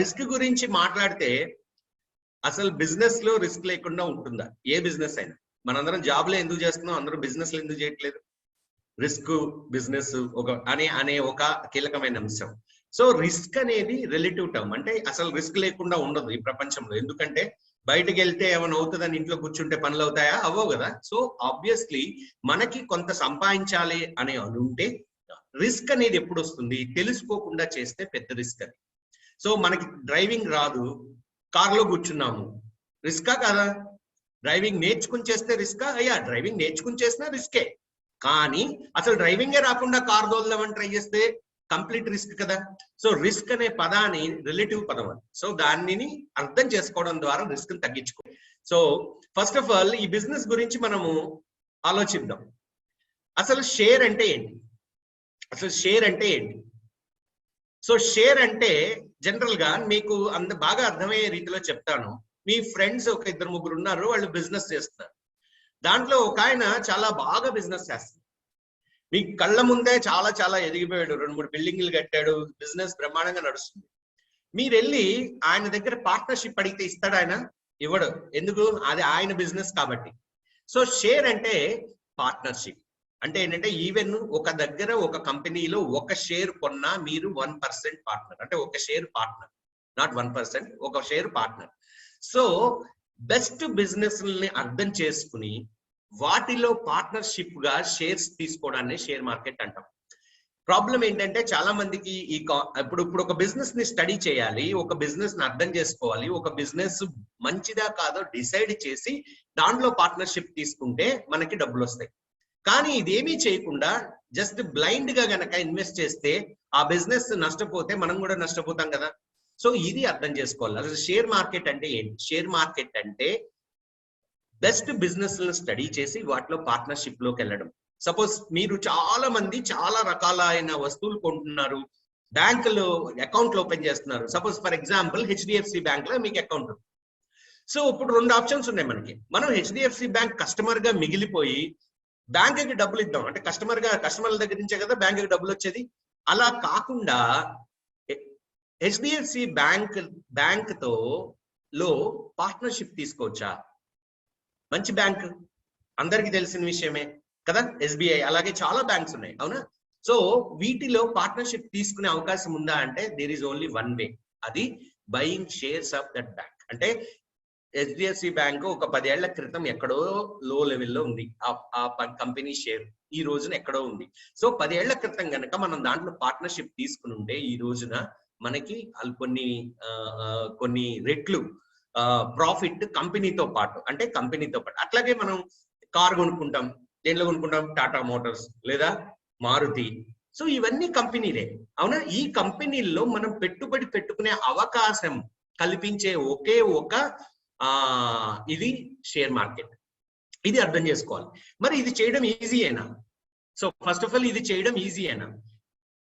Risk గురించి మాట్లాడితే అసలు బిజినెస్ లో రిస్క్ లేకుండా ఉంటుందా? ఏ బిజినెస్ అయినా. మనందరం జాబ్లో ఎందుకు చేస్తున్నాం, అందరూ బిజినెస్ లో ఎందుకు చేయట్లేదు? రిస్క్, బిజినెస్ అనే ఒక కీలకమైన అంశం. సో రిస్క్ అనేది రిలేటివ్ టర్మ్. అంటే అసలు రిస్క్ లేకుండా ఉండదు ఈ ప్రపంచంలో. ఎందుకంటే బయటకు వెళ్తే ఏమైనా అవుతుందని ఇంట్లో కూర్చుంటే పనులు అవుతాయా? అవ్వవు కదా. సో ఆబ్వియస్లీ మనకి కొంత సంపాదించాలి అని అనుంటే రిస్క్ అనేది ఎప్పుడు వస్తుంది? తెలుసుకోకుండా చేస్తే పెద్ద రిస్క్ అది. సో మనకి డ్రైవింగ్ రాదు, కార్లో కూర్చున్నాము, రిస్కా కాదా? డ్రైవింగ్ నేర్చుకుని చేస్తే రిస్కా? అయ్యా డ్రైవింగ్ నేర్చుకుని చేసినా రిస్కే. కానీ అసలు డ్రైవింగే రాకుండా కార్ తోలుదామని ట్రై చేస్తే కంప్లీట్ రిస్క్ కదా. సో రిస్క్ అనే పదాన్ని రిలేటివ్ పదం అది. సో దానిని అర్థం చేసుకోవడం ద్వారా రిస్క్ ని తగ్గించుకో. సో ఫస్ట్ ఆఫ్ ఆల్ ఈ బిజినెస్ గురించి మనము ఆలోచిద్దాం. అసలు షేర్ అంటే ఏంటి? అసలు షేర్ అంటే ఏంటి? సో షేర్ అంటే జనరల్ గా మీకు బాగా అర్థమయ్యే రీతిలో చెప్తాను. మీ ఫ్రెండ్స్ ఒక ఇద్దరు ముగ్గురు ఉన్నారు, వాళ్ళు బిజినెస్ చేస్తున్నారు. దాంట్లో ఒక ఆయన చాలా బాగా బిజినెస్ చేస్తారు. మీ కళ్ళ ముందే చాలా చాలా ఎదిగిపోయాడు, 2-3 బిల్డింగ్లు కట్టాడు, బిజినెస్ బ్రహ్మాండంగా నడుస్తుంది. మీరు వెళ్ళి ఆయన దగ్గర పార్ట్నర్షిప్ అడిగితే ఇస్తాడు ఆయన? ఇవ్వడు. ఎందుకు? అది ఆయన బిజినెస్ కాబట్టి. సో షేర్ అంటే పార్ట్నర్షిప్. అంటే ఏంటంటే ఈవెన్ ఒక దగ్గర ఒక కంపెనీలో ఒక షేర్ కొన్నా మీరు 1% పార్ట్నర్. అంటే ఒక షేర్ పార్ట్నర్, నాట్ 1%, ఒక share partner. So best business ని అర్థం చేసుకుని వాటిలో పార్ట్నర్షిప్ గా షేర్స్ తీసుకోవడాన్ని షేర్ మార్కెట్ అంటాం. ప్రాబ్లం ఏంటంటే చాలా మందికి ఇప్పుడు ఒక బిజినెస్ ని స్టడీ చేయాలి, ఒక బిజినెస్ ని అర్థం చేసుకోవాలి, ఒక బిజినెస్ మంచిదా కాదో డిసైడ్ చేసి దాంట్లో పార్ట్నర్షిప్ తీసుకుంటే మనకి డబ్బులు వస్తాయి. కానీ ఇదేమీ చేయకుండా జస్ట్ బ్లైండ్ గా గనక ఇన్వెస్ట్ చేస్తే ఆ బిజినెస్ నష్టపోతే మనం కూడా నష్టపోతాం కదా. సో ఇది అర్థం చేసుకోవాలి. అసలు షేర్ మార్కెట్ అంటే ఏంటి? షేర్ మార్కెట్ అంటే బెస్ట్ బిజినెస్ స్టడీ చేసి వాటిలో పార్ట్నర్షిప్ లోకి వెళ్ళడం. సపోజ్ మీరు చాలా మంది చాలా రకాలైన వస్తువులు కొంటున్నారు, బ్యాంకులో అకౌంట్లు ఓపెన్ చేస్తున్నారు. Suppose for example HDFC bank లో మీకు అకౌంట్ ఉంది. సో ఇప్పుడు 2 ఆప్షన్స్ ఉన్నాయి మనకి. మనం హెచ్డిఎఫ్సి బ్యాంక్ కస్టమర్ గా మిగిలిపోయి బ్యాంకుకి డబ్బులు ఇద్దాం. అంటే కస్టమర్ల దగ్గర నుంచే కదా బ్యాంకుకి డబ్బులు వచ్చేది. అలా కాకుండా హెచ్డిఎఫ్సి బ్యాంక్ తో పార్ట్నర్షిప్ తీసుకోవచ్చా? మంచి బ్యాంక్ అందరికి తెలిసిన విషయమే కదా, ఎస్బీఐ. అలాగే చాలా బ్యాంక్స్ ఉన్నాయి, అవునా? సో వీటిలో పార్ట్నర్షిప్ తీసుకునే అవకాశం ఉందా అంటే there is only one way. అది buying shares of that bank. అంటే హెచ్డిఎఫ్సి బ్యాంక్ ఒక 10 ఏళ్ల క్రితం ఎక్కడో లో లెవెల్లో ఉంది ఆ కంపెనీ షేర్, ఈ రోజున ఎక్కడో ఉంది. సో 10 ఏళ్ల క్రితం కనుక మనం దాంట్లో పార్ట్నర్షిప్ తీసుకుని ఉంటే ఈ రోజున మనకి కొన్ని రెట్లు ప్రాఫిట్ కంపెనీతో పాటు. అట్లాగే మనం కార్ కొనుక్కుంటాం, దేంట్లో కొనుక్కుంటాం? టాటా మోటార్స్ లేదా మారుతి. సో ఇవన్నీ కంపెనీలే, అవునా? ఈ కంపెనీల్లో మనం పెట్టుబడి పెట్టుకునే అవకాశం కల్పించే ఒకే ఒక ఇది షేర్ మార్కెట్. ఇది అర్థం చేసుకోవాలి. మరి ఇది చేయడం ఈజీయేనా? సో ఫస్ట్ ఆఫ్ ఆల్ ఇది చేయడం ఈజీయేనా?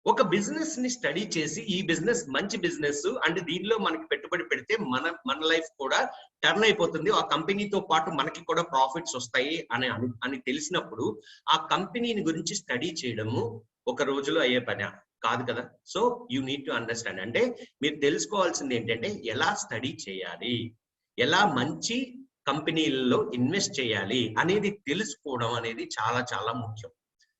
ఒక బిజినెస్ ని స్టడీ చేసి ఈ బిజినెస్ మంచి బిజినెస్ అంటే దీనిలో మనకి పెట్టుబడి పెడితే మన లైఫ్ కూడా టర్న్ అయిపోతుంది, ఆ కంపెనీతో పాటు మనకి కూడా ప్రాఫిట్స్ వస్తాయి అని తెలిసినప్పుడు ఆ కంపెనీని గురించి స్టడీ చేయడము ఒక రోజులో అయ్యే పని కాదు కదా. So you need to understand. అంటే మీరు తెలుసుకోవాల్సింది ఏంటంటే ఎలా స్టడీ చేయాలి, ఎలా మంచి కంపెనీలలో ఇన్వెస్ట్ చేయాలి అనేది తెలుసుకోవడం అనేది చాలా చాలా ముఖ్యం.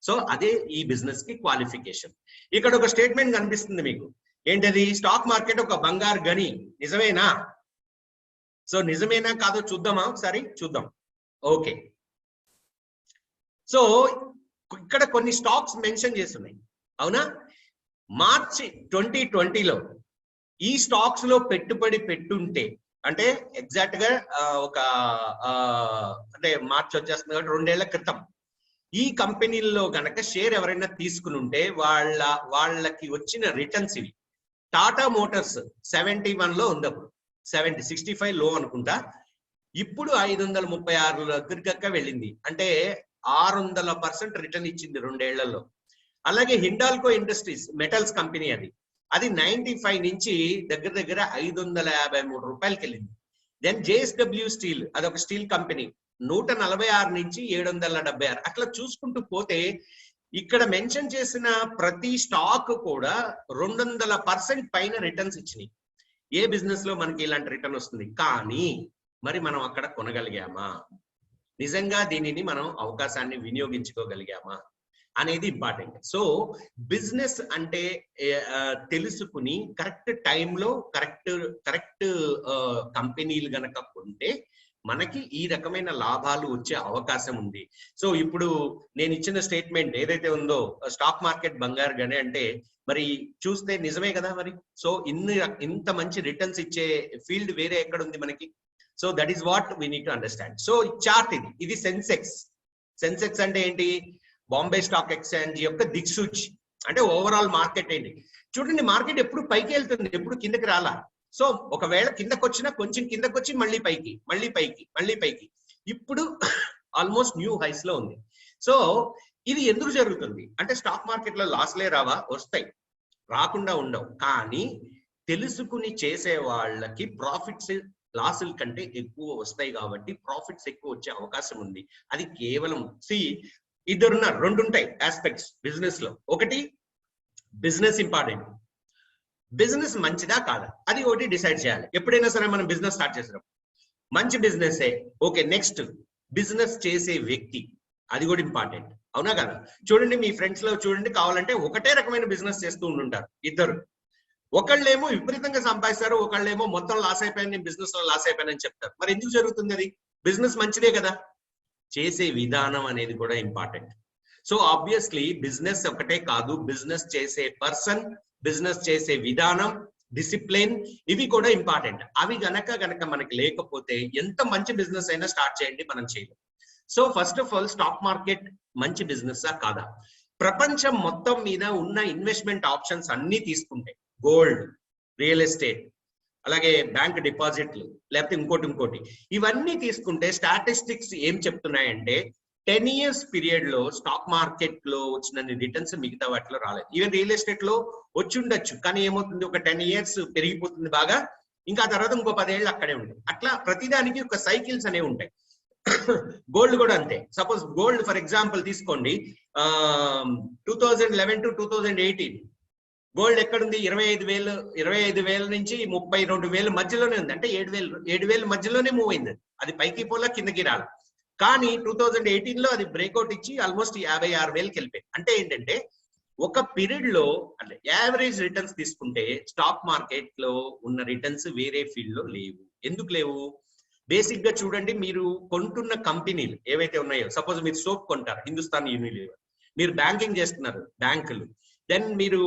సో అదే ఈ బిజినెస్ కి క్వాలిఫికేషన్. ఇక్కడ ఒక స్టేట్మెంట్ కనిపిస్తుంది మీకు, ఏంటది? స్టాక్ మార్కెట్ ఒక బంగారు గని. నిజమేనా? సో నిజమేనా కాదో చూద్దామా? ఒకసారి చూద్దాం. ఓకే, సో ఇక్కడ కొన్ని స్టాక్స్ మెన్షన్ చేస్తున్నాయి, అవునా? మార్చి 2020లో ఈ స్టాక్స్ లో పెట్టుబడి పెట్టుంటే, అంటే ఎగ్జాక్ట్ గా అంటే మార్చి వచ్చేస్తుంది కాబట్టి 2 ఏళ్ల క్రితం ఈ కంపెనీల్లో గనక షేర్ ఎవరైనా తీసుకుని ఉంటే వాళ్ళకి వచ్చిన రిటర్న్స్ ఇవి. టాటా మోటార్స్ 71 లో ఉంది, అప్పుడు 65 లో అనుకుంటా. ఇప్పుడు 536 దగ్గరగా వెళ్ళింది, అంటే 600% రిటర్న్ ఇచ్చింది 2 ఏళ్లలో. అలాగే హిండాల్కో ఇండస్ట్రీస్ మెటల్స్ కంపెనీ, అది 95 నుంచి దగ్గర 553 రూపాయలకి వెళ్ళింది. దెన్ జేఎస్డబ్ల్యూ స్టీల్, అదొక స్టీల్ కంపెనీ, 146 నుంచి 776. అట్లా చూసుకుంటూ పోతే ఇక్కడ మెన్షన్ చేసిన ప్రతి స్టాక్ కూడా 200% పైన రిటర్న్స్ ఇచ్చినాయి. ఏ బిజినెస్ లో మనకి ఇలాంటి రిటర్న్ వస్తుంది, కానీ మరి మనం అక్కడ కొనగలిగామా, నిజంగా దీనిని మనం అవకాశాన్ని వినియోగించుకోగలిగామా అనేది ఇంపార్టెంట్. సో బిజినెస్ అంటే తెలుసుకుని కరెక్ట్ టైంలో కరెక్ట్ కంపెనీలు గనక కొంటే మనకి ఈ రకమైన లాభాలు వచ్చే అవకాశం ఉంది. సో ఇప్పుడు నేను ఇచ్చిన స్టేట్మెంట్ ఏదైతే ఉందో స్టాక్ మార్కెట్ బంగారు గని అంటే మరి చూస్తే నిజమే కదా మరి. సో ఇంత మంచి రిటర్న్స్ ఇచ్చే ఫీల్డ్ వేరే ఎక్కడ ఉంది మనకి. So that is what we need to understand. So chart ఇది సెన్సెక్స్ అంటే ఏంటి, బాంబే స్టాక్ ఎక్స్చేంజ్ యొక్క దిక్సూచి, అంటే ఓవరాల్ మార్కెట్ ఏంటి. చూడండి మార్కెట్ ఎప్పుడు పైకి వెళ్తుంది, ఎప్పుడు కిందకి రాలా. సో ఒకవేళ కిందకు వచ్చినా కొంచెం కిందకు వచ్చి మళ్ళీ పైకి ఇప్పుడు ఆల్మోస్ట్ న్యూ హైస్ లో ఉంది. సో ఇది ఎందుకు జరుగుతుంది అంటే స్టాక్ మార్కెట్ లో లాస్లే రావా, వస్తాయి, రాకుండా ఉండవు. కానీ తెలుసుకుని చేసే వాళ్ళకి ప్రాఫిట్స్ లాసుల కంటే ఎక్కువ వస్తాయి కాబట్టి ప్రాఫిట్స్ ఎక్కువ వచ్చే అవకాశం ఉంది. అది కేవలం రెండు ఉంటాయి ఆస్పెక్ట్స్ బిజినెస్ లో. ఒకటి బిజినెస్ ఇంపార్టెంట్, బిజినెస్ మంచిదా కాదా అది ఒకటి డిసైడ్ చేయాలి. ఎప్పుడైనా సరే మనం బిజినెస్ స్టార్ట్ చేసినప్పుడు మంచి బిజినెస్ ఓకే, నెక్స్ట్ బిజినెస్ చేసే వ్యక్తి అది కూడా ఇంపార్టెంట్, అవునా కదా. చూడండి మీ ఫ్రెండ్స్ లో చూడండి, కావాలంటే ఒకటే రకమైన బిజినెస్ చేస్తూ ఉంటుంటారు ఇద్దరు. ఒకళ్ళేమో విపరీతంగా సంపాదిస్తారు, ఒకళ్ళేమో మొత్తం లాస్ అయిపోయాను, నేను బిజినెస్ లో లాస్ అయిపోయానని చెప్తారు. మరి ఎందుకు జరుగుతుంది అది? బిజినెస్ మంచిదే కదా, చేసే విధానం అనేది కూడా ఇంపార్టెంట్. సో ఆబ్వియస్లీ బిజినెస్ ఒకటే కాదు, బిజినెస్ చేసే పర్సన్, బిజినెస్ చేసే విధానం, డిసిప్లిన్, ఇవి కూడా ఇంపార్టెంట్. అవి గనక మనకి లేకపోతే ఎంత మంచి బిజినెస్ అయినా స్టార్ట్ చేయండి, మనం చేయలేం. So first of all stock market మంచి బిజినెస్ కాదా? ప్రపంచం మొత్తం మీద ఉన్న ఇన్వెస్ట్మెంట్ ఆప్షన్స్ అన్ని తీసుకుంటే గోల్డ్, రియల్ ఎస్టేట్, అలాగే బ్యాంక్ డిపాజిట్లు, లేకపోతే ఇంకోటి ఇవన్నీ తీసుకుంటే స్టాటిస్టిక్స్ ఏం చెప్తున్నాయంటే 10 years పీరియడ్ లో స్టాక్ మార్కెట్ లో వచ్చిన రిటర్న్స్ మిగతా వాటిలో రాలేదు. ఈవెన్ రియల్ ఎస్టేట్ లో వచ్చి ఉండొచ్చు, కానీ ఏమవుతుంది, ఒక 10 years పెరిగిపోతుంది బాగా, ఇంకా తర్వాత ఇంకో 10 ఏళ్ళు అక్కడే ఉంటాయి. అట్లా ప్రతిదానికి ఒక సైకిల్స్ అనేవి ఉంటాయి. గోల్డ్ కూడా అంతే. సపోజ్ గోల్డ్ ఫర్ ఎగ్జాంపుల్ తీసుకోండి, 2011 to 2018 గోల్డ్ ఎక్కడుంది, 25,000 నుంచి 32,000 మధ్యలోనే ఉంది. అంటే 7,000 మధ్యలోనే మూవ్ అయింది. అది పైకి పోలా కిందకి రాలి. కానీ 2018 లో అది బ్రేక్అవుట్ ఇచ్చి ఆల్మోస్ట్ 56,000కి వెళ్ళిపోయింది. అంటే ఏంటంటే ఒక పీరియడ్ లో అంటే యావరేజ్ రిటర్న్స్ తీసుకుంటే స్టాక్ మార్కెట్ లో ఉన్న రిటర్న్స్ వేరే ఫీల్డ్ లో లేవు. ఎందుకు లేవు? బేసిక్ గా చూడండి, మీరు కొంటున్న కంపెనీలు ఏవైతే ఉన్నాయో, సపోజ్ మీరు సోప్ కొంటారు, హిందుస్థాన్ యూనిలీవర్, మీరు బ్యాంకింగ్ చేస్తున్నారు, బ్యాంకులు, దెన్ మీరు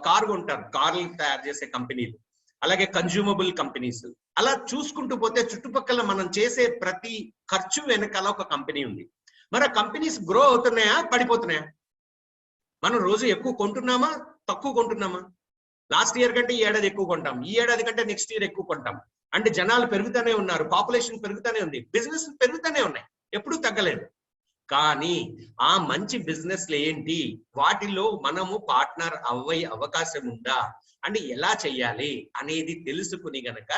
కార్ కొంటారు, కార్లు తయారు చేసే కంపెనీలు, అలాగే కన్జ్యూమబుల్ కంపెనీస్. అలా చూసుకుంటూ పోతే చుట్టుపక్కల మనం చేసే ప్రతి ఖర్చు వెనకాల ఒక కంపెనీ ఉంది. మరి ఆ కంపెనీస్ గ్రో అవుతున్నాయా, పడిపోతున్నాయా? మనం రోజు ఎక్కువ కొంటున్నామా, తక్కువ కొంటున్నామా? లాస్ట్ ఇయర్ కంటే ఈ ఏడాది ఎక్కువ కొంటాం, ఈ ఏడాది కంటే నెక్స్ట్ ఇయర్ ఎక్కువ కొంటాం. అంటే జనాలు పెరుగుతూనే ఉన్నారు, పాపులేషన్ పెరుగుతూనే ఉంది, బిజినెస్ పెరుగుతూనే ఉన్నాయి, ఎప్పుడూ తగ్గలేదు. కానీ ఆ మంచి బిజినెస్లు ఏంటి, వాటిలో మనము పార్ట్నర్ అవ్వే అవకాశం ఉందా, అంటే ఎలా చెయ్యాలి అనేది తెలుసుకుని గనక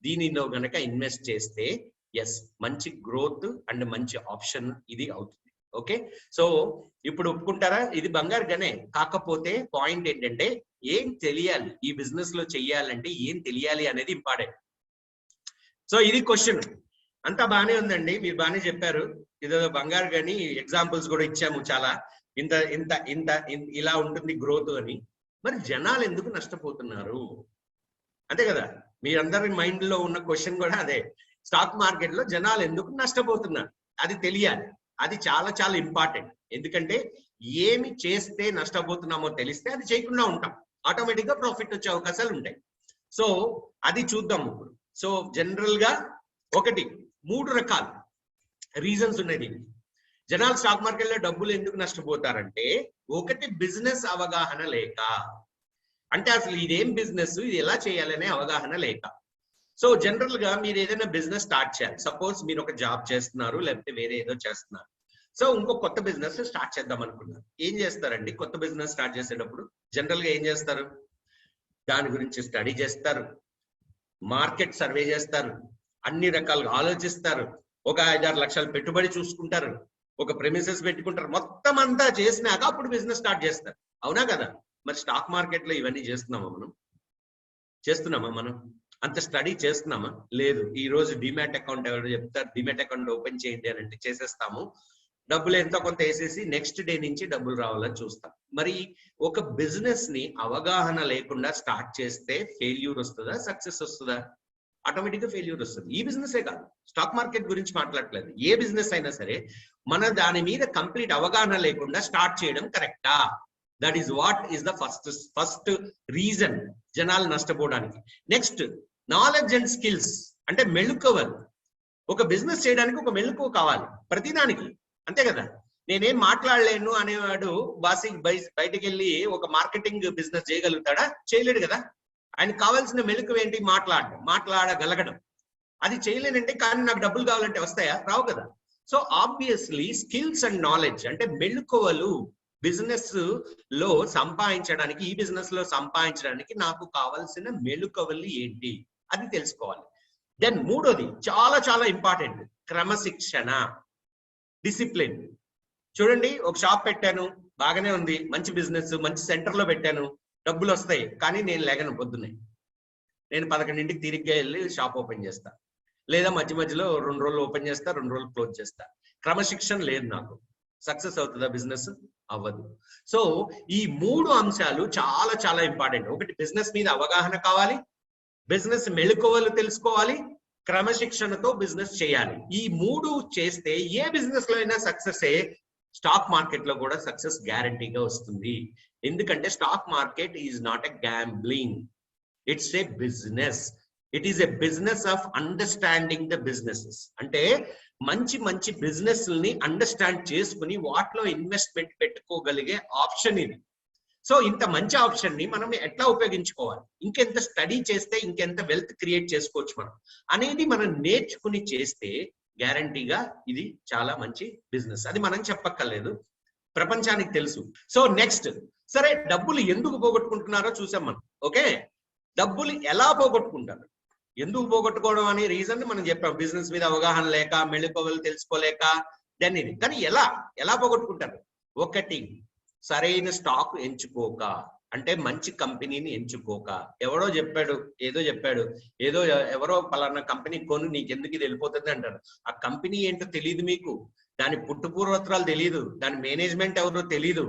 దీనిలో గనక ఇన్వెస్ట్ చేస్తే ఎస్ మంచి గ్రోత్ అండ్ మంచి ఆప్షన్ ఇది అవుతుంది. ఓకే, సో ఇప్పుడు ఒప్పుకుంటారా ఇది బంగారు గనే? కాకపోతే పాయింట్ ఏంటంటే ఏం తెలియాలి, ఈ బిజినెస్ లో చెయ్యాలంటే ఏం తెలియాలి అనేది ఇంపార్టెంట్. సో ఇది క్వశ్చన్. అంతా బానే ఉందండి, మీరు బానే చెప్పారు. ఇదో బంగారు గని ఎగ్జాంపుల్స్ కూడా ఇచ్చాము చాలా, ఇంత ఇంత ఇంత ఇలా ఉంటుంది గ్రోత్ అని. మరి జనాలు ఎందుకు నష్టపోతున్నారు అంతే కదా, మీరందరి మైండ్ లో ఉన్న క్వశ్చన్ కూడా అదే. స్టాక్ మార్కెట్ లో జనాలు ఎందుకు నష్టపోతున్నారు అది తెలియాలి, అది చాలా చాలా ఇంపార్టెంట్. ఎందుకంటే ఏమి చేస్తే నష్టపోతున్నామో తెలిస్తే అది చేయకుండా ఉంటాం, ఆటోమేటిక్ గా ప్రాఫిట్ వచ్చే అవకాశాలు ఉంటాయి. సో అది చూద్దాం ఇప్పుడు. సో జనరల్ గా 3 రకాల రీజన్స్ ఉన్నాయి దీనికి. జనాలు స్టాక్ మార్కెట్ లో డబ్బులు ఎందుకు నష్టపోతారంటే, ఒకటి బిజినెస్ అవగాహన లేక, అంటే అసలు ఇదేం బిజినెస్, ఇది ఎలా చేయాలనే అవగాహన లేక. సో జనరల్ గా మీరు ఏదైనా బిజినెస్ స్టార్ట్ చేయాలి, సపోజ్ మీరు ఒక జాబ్ చేస్తున్నారు, లేకపోతే వేరే ఏదో చేస్తున్నారు. సో ఇంకో కొత్త బిజినెస్ స్టార్ట్ చేద్దాం అనుకున్నారు. ఏం చేస్తారండి, కొత్త బిజినెస్ స్టార్ట్ చేసేటప్పుడు జనరల్ గా ఏం చేస్తారు, దాని గురించి స్టడీ చేస్తారు, మార్కెట్ సర్వే చేస్తారు, అన్ని రకాలుగా ఆలోచిస్తారు, ఒక 5-6 లక్షలు పెట్టుబడి చూసుకుంటారు, ఒక ప్రెమిసెస్ పెట్టుకుంటారు, మొత్తం అంతా చేసినాక అప్పుడు బిజినెస్ స్టార్ట్ చేస్తారు, అవునా కదా. మరి స్టాక్ మార్కెట్ లో ఇవన్నీ చేస్తున్నామా మనం? అంత స్టడీ చేస్తున్నామా? లేదు. ఈ రోజు డిమాట్ అకౌంట్ ఎవరు చెప్తారు, డిమాట్ అకౌంట్ ఓపెన్ చేయండి అని అంటే చేసేస్తాము. డబ్బులు ఎంతో కొంత వేసేసి నెక్స్ట్ డే నుంచి డబ్బులు రావాలని చూస్తాం. మరి ఒక బిజినెస్ ని అవగాహన లేకుండా స్టార్ట్ చేస్తే ఫెయిల్యూర్ వస్తుందా, సక్సెస్ వస్తుందా? ఆటోమేటిక్ గా ఫెయిల్యూర్ వస్తుంది. ఈ బిజినెస్ కాదు, స్టాక్ మార్కెట్ గురించి మాట్లాడట్లేదు. ఏ బిజినెస్ అయినా సరే మన దాని మీద కంప్లీట్ అవగాహన లేకుండా స్టార్ట్ చేయడం కరెక్టా? That is what is the first reason జనాలు నష్టపోవడానికి. నెక్స్ట్, నాలెడ్జ్ అండ్ స్కిల్స్ అంటే మెళుకువలు. ఒక బిజినెస్ చేయడానికి ఒక మెళుకువ కావాలి ప్రతిదానికి, అంతే కదా. నేనేం మాట్లాడలేను అనేవాడు బయటికి వెళ్ళి ఒక మార్కెటింగ్ బిజినెస్ చేయగలుగుతాడా? చేయలేడు కదా. ఆయనకు కావాల్సిన మెళుకువ ఏంటి? మాట్లాడగలగడం. అది చేయలేనంటే, కానీ నాకు డబ్బులు కావాలంటే వస్తాయా? రావు కదా. So obviously skills and knowledge అంటే మెళుకువలు బిజినెస్ లో సంపాదించడానికి, ఈ బిజినెస్ లో సంపాదించడానికి నాకు కావాల్సిన మెళుకువలు ఏంటి అది తెలుసుకోవాలి. దెన్ మూడోది చాలా చాలా ఇంపార్టెంట్, క్రమశిక్షణ, డిసిప్లిన్. చూడండి, ఒక షాప్ పెట్టాను, బాగానే ఉంది, మంచి బిజినెస్, మంచి సెంటర్ లో పెట్టాను, డబ్బులు వస్తాయి, కానీ నేను లేగను పొద్దున్నే. నేను 11ంటికి తిరిగ్గా వెళ్ళి షాప్ ఓపెన్ చేస్తా, లేదా మధ్య మధ్యలో 2 రోజులు ఓపెన్ చేస్తా, 2 రోజులు క్లోజ్ చేస్తా. క్రమశిక్షణ లేదు నాకు. సక్సెస్ అవుతుందా బిజినెస్? అవ్వదు. సో ఈ 3 అంశాలు చాలా చాలా ఇంపార్టెంట్. ఒకటి, బిజినెస్ మీద అవగాహన కావాలి, బిజినెస్ మెళుకువలు తెలుసుకోవాలి, క్రమశిక్షణతో బిజినెస్ చేయాలి. ఈ 3 చేస్తే ఏ బిజినెస్ లో అయినా సక్సెస్, స్టాక్ మార్కెట్ లో కూడా సక్సెస్ గ్యారంటీగా వస్తుంది. ఎందుకంటే stock market is not a gambling, it's a business. It is a business of understanding the businesses. అంటే మంచి మంచి బిజినెస్ ని అండర్స్టాండ్ చేసుకుని వాటిలో ఇన్వెస్ట్మెంట్ పెట్టుకోగలిగే ఆప్షన్ ఇది. సో ఇంత మంచి ఆప్షన్ ని మనం ఎట్లా ఉపయోగించుకోవాలి, ఇంకెంత స్టడీ చేస్తే ఇంకెంత వెల్త్ క్రియేట్ చేసుకోవచ్చు మనం అనేది మనం నేర్చుకుని చేస్తే గ్యారంటీగా ఇది చాలా మంచి బిజినెస్. అది మనం చెప్పక్కర్లేదు, ప్రపంచానికి తెలుసు. సో నెక్స్ట్, సరే డబ్బులు ఎందుకు పోగొట్టుకుంటున్నారో చూసాం మనం. ఓకే, డబ్బులు ఎలా పోగొట్టుకుంటారు, ఎందుకు పోగొట్టుకోవడం అనే రీజన్ మనం చెప్పాం. బిజినెస్ మీద అవగాహన లేక, మెళుకువలు తెలుసుకోలేక, దెన్ ఇది. కానీ ఎలా పోగొట్టుకుంటారు? ఒకటి, సరైన స్టాక్ ఎంచుకోక, అంటే మంచి కంపెనీని ఎంచుకోక. ఎవరో చెప్పాడు, ఏదో ఎవరో పలానా కంపెనీ కొను, నీకెందుకు ఇది వెళ్ళిపోతుంది అంటారు. ఆ కంపెనీ ఏంటో తెలియదు మీకు, దాని పుట్టుపూర్వత్రాలు తెలియదు, దాని మేనేజ్మెంట్ ఎవరో తెలియదు,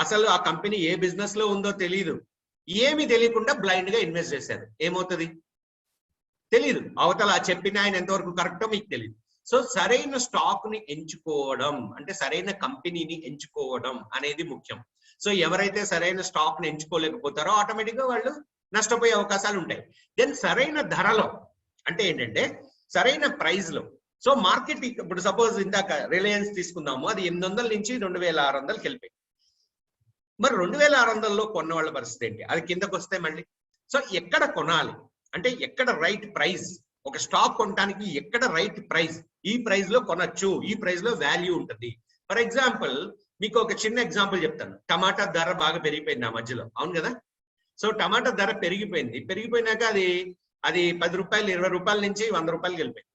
అసలు ఆ కంపెనీ ఏ బిజినెస్ లో ఉందో తెలియదు. ఏమి తెలియకుండా బ్లైండ్ గా ఇన్వెస్ట్ చేశారు. ఏమవుతుంది తెలియదు. అవతల చెప్పిన ఆయన ఎంతవరకు కరెక్టో మీకు తెలియదు. సో సరైన స్టాక్ ని ఎంచుకోవడం అంటే సరైన కంపెనీని ఎంచుకోవడం అనేది ముఖ్యం. సో ఎవరైతే సరైన స్టాక్ ని ఎంచుకోలేకపోతారో ఆటోమేటిక్ గా వాళ్ళు నష్టపోయే అవకాశాలు ఉంటాయి. దెన్ సరైన ధరలో అంటే ఏంటంటే సరైన ప్రైస్ లో. సో మార్కెట్ ఇప్పుడు సపోజ్ ఇందాక రిలయన్స్ తీసుకుందాము, అది 800 నుంచి 2600కి వెళ్ళిపోయింది. మరి 2600లో కొన్న వాళ్ళ పరిస్థితి ఏంటి? అది కిందకు వస్తే మళ్ళీ. సో ఎక్కడ కొనాలి అంటే ఎక్కడ రైట్ ప్రైస్, ఒక స్టాక్ కొనడానికి ఎక్కడ రైట్ ప్రైస్, ఈ ప్రైస్ లో కొనొచ్చు, ఈ ప్రైస్ లో వాల్యూ ఉంటుంది. ఫర్ ఎగ్జాంపుల్ మీకు ఒక చిన్న ఎగ్జాంపుల్ చెప్తాను. టమాటా ధర బాగా పెరిగిపోయింది ఆ మధ్యలో, అవును కదా. సో టమాటా ధర పెరిగిపోయినాక అది 10 రూపాయలు 20 రూపాయల నుంచి 100 రూపాయలకి వెళ్ళిపోయింది.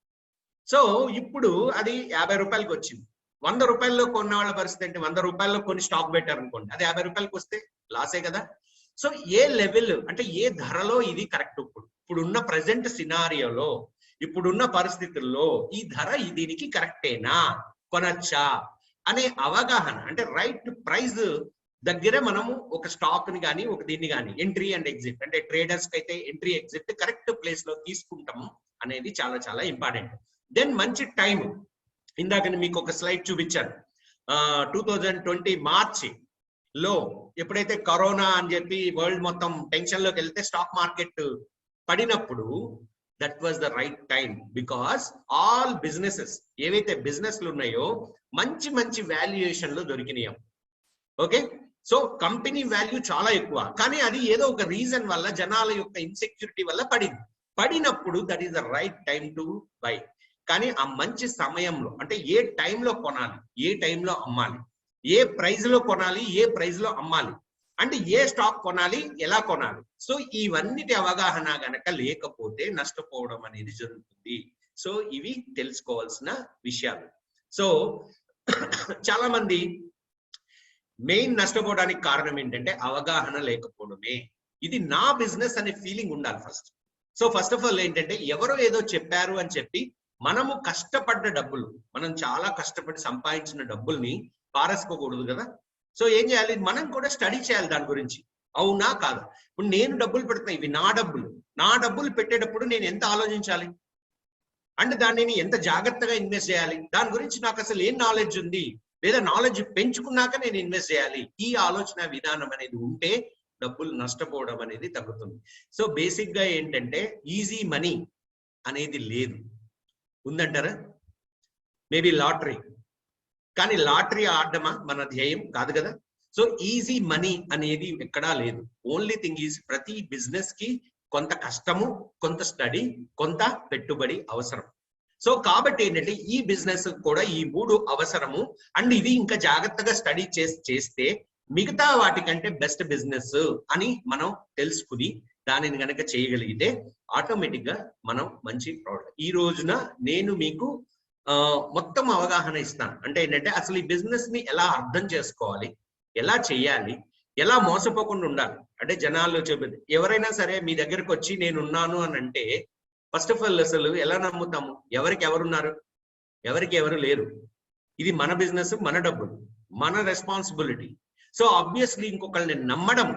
సో ఇప్పుడు అది 50 రూపాయలకి వచ్చింది. 100 రూపాయల్లో కొన్న వాళ్ళ పరిస్థితి ఏంటి? 100 రూపాయల్లో కొన్ని స్టాక్ పెట్టారు అనుకోండి, అది 50 రూపాయలకి వస్తే లాసే కదా. సో ఏ లెవెల్ అంటే ఏ ధరలో ఇది కరెక్ట్, ఇప్పుడున్న ప్రజెంట్ సినారియోలో, ఇప్పుడున్న పరిస్థితుల్లో ఈ ధర దీనికి కరెక్టేనా, కొనచ్చా అనే అవగాహన, అంటే రైట్ ప్రైస్ దగ్గరే మనము ఒక స్టాక్ ని కానీ ఒక దీన్ని కానీ ఎంట్రీ అండ్ ఎగ్జిట్, అంటే ట్రేడర్స్ కి అయితే ఎంట్రీ ఎగ్జిట్ కరెక్ట్ ప్లేస్ లో తీసుకుంటాము అనేది చాలా చాలా ఇంపార్టెంట్. దెన్ మంచి టైం. ఇందాక మీకు ఒక స్లైడ్ చూపించాను. 2020 మార్చి లో ఎప్పుడైతే కరోనా అని చెప్పి వరల్డ్ మొత్తం టెన్షన్ లోకి వెళ్తే స్టాక్ మార్కెట్ పడినప్పుడు that was the right time. Because all businesses ఏవైతే బిజినెస్లు ఉన్నాయో మంచి మంచి వాల్యుయేషన్లు దొరికినాయి. ఓకే, సో కంపెనీ వాల్యూ చాలా ఎక్కువ, కానీ అది ఏదో ఒక రీజన్ వల్ల, జనాల యొక్క ఇన్సెక్యూరిటీ వల్ల పడినప్పుడు that is the right time to buy. కానీ ఆ మంచి సమయంలో అంటే ఏ టైంలో కొనాలి, ఏ టైంలో అమ్మాలి, ఏ ప్రైస్ లో కొనాలి, ఏ ప్రైస్ లో అమ్మాలి, అంటే ఏ స్టాక్ కొనాలి, ఎలా కొనాలి. సో ఇవన్నిటి అవగాహన గనక లేకపోతే నష్టపోవడం అనేది జరుగుతుంది. సో ఇవి తెలుసుకోవాల్సిన విషయాలు. సో చాలా మంది మెయిన్ నష్టపోవడానికి కారణం ఏంటంటే అవగాహన లేకపోవడమే. ఇది నా బిజినెస్ అనే ఫీలింగ్ ఉండాలి first. So first of all ఏంటంటే ఎవరో ఏదో చెప్పారు అని చెప్పి మనము కష్టపడ్డ డబ్బులు, మనం చాలా కష్టపడి సంపాదించిన డబ్బుల్ని పారేసుకోకూడదు కదా. సో ఏం చేయాలి, మనం కూడా స్టడీ చేయాలి దాని గురించి, అవునా కాదు. ఇప్పుడు నేను డబ్బులు పెడుతున్నా, ఇవి నా డబ్బులు పెట్టేటప్పుడు నేను ఎంత ఆలోచించాలి, అంటే దానిని ఎంత జాగ్రత్తగా ఇన్వెస్ట్ చేయాలి, దాని గురించి నాకు అసలు ఏం నాలెడ్జ్ ఉంది, లేదా నాలెడ్జ్ పెంచుకున్నాక నేను ఇన్వెస్ట్ చేయాలి, ఈ ఆలోచన విధానం అనేది ఉంటే డబ్బులు నష్టపోవడం అనేది తగ్గుతుంది. సో బేసిక్ గా ఏంటంటే ఈజీ మనీ అనేది లేదు, ఉందంటారా? మేబీ లాటరీ, కానీ లాటరీ ఆడడమా మన ధ్యేయం కాదు కదా. సో ఈజీ మనీ అనేది ఎక్కడా లేదు. ఓన్లీ థింగ్ ఈజ్ ప్రతి బిజినెస్ కి కొంత కష్టము, కొంత స్టడీ, కొంత పెట్టుబడి అవసరం. సో కాబట్టి ఏంటంటే ఈ బిజినెస్ కూడా ఈ 3 అవసరము. అండ్ ఇవి ఇంకా జాగ్రత్తగా స్టడీ చేస్తే మిగతా వాటికంటే బెస్ట్ బిజినెస్ అని మనం తెలుసుకుని దానిని కనుక చేయగలిగితే ఆటోమేటిక్ గా మనం మంచి ప్రోడక్ట్. ఈ రోజున నేను మీకు మొత్తం అవగాహన ఇస్తాను. అంటే ఏంటంటే అసలు ఈ బిజినెస్ ని ఎలా అర్థం చేసుకోవాలి, ఎలా చేయాలి, ఎలా మోసపోకుండా ఉండాలి. అంటే జనాల్లో చెప్పేది, ఎవరైనా సరే మీ దగ్గరకు వచ్చి నేను ఉన్నాను అని అంటే ఫస్ట్ ఆఫ్ ఆల్ అసలు ఎలా నమ్ముతాము? ఎవరికి ఎవరున్నారు, ఎవరికి ఎవరు లేరు. ఇది మన బిజినెస్, మన డబ్బులు, మన రెస్పాన్సిబిలిటీ. సో ఆబ్వియస్లీ ఇంకొకళ్ళని నమ్మడం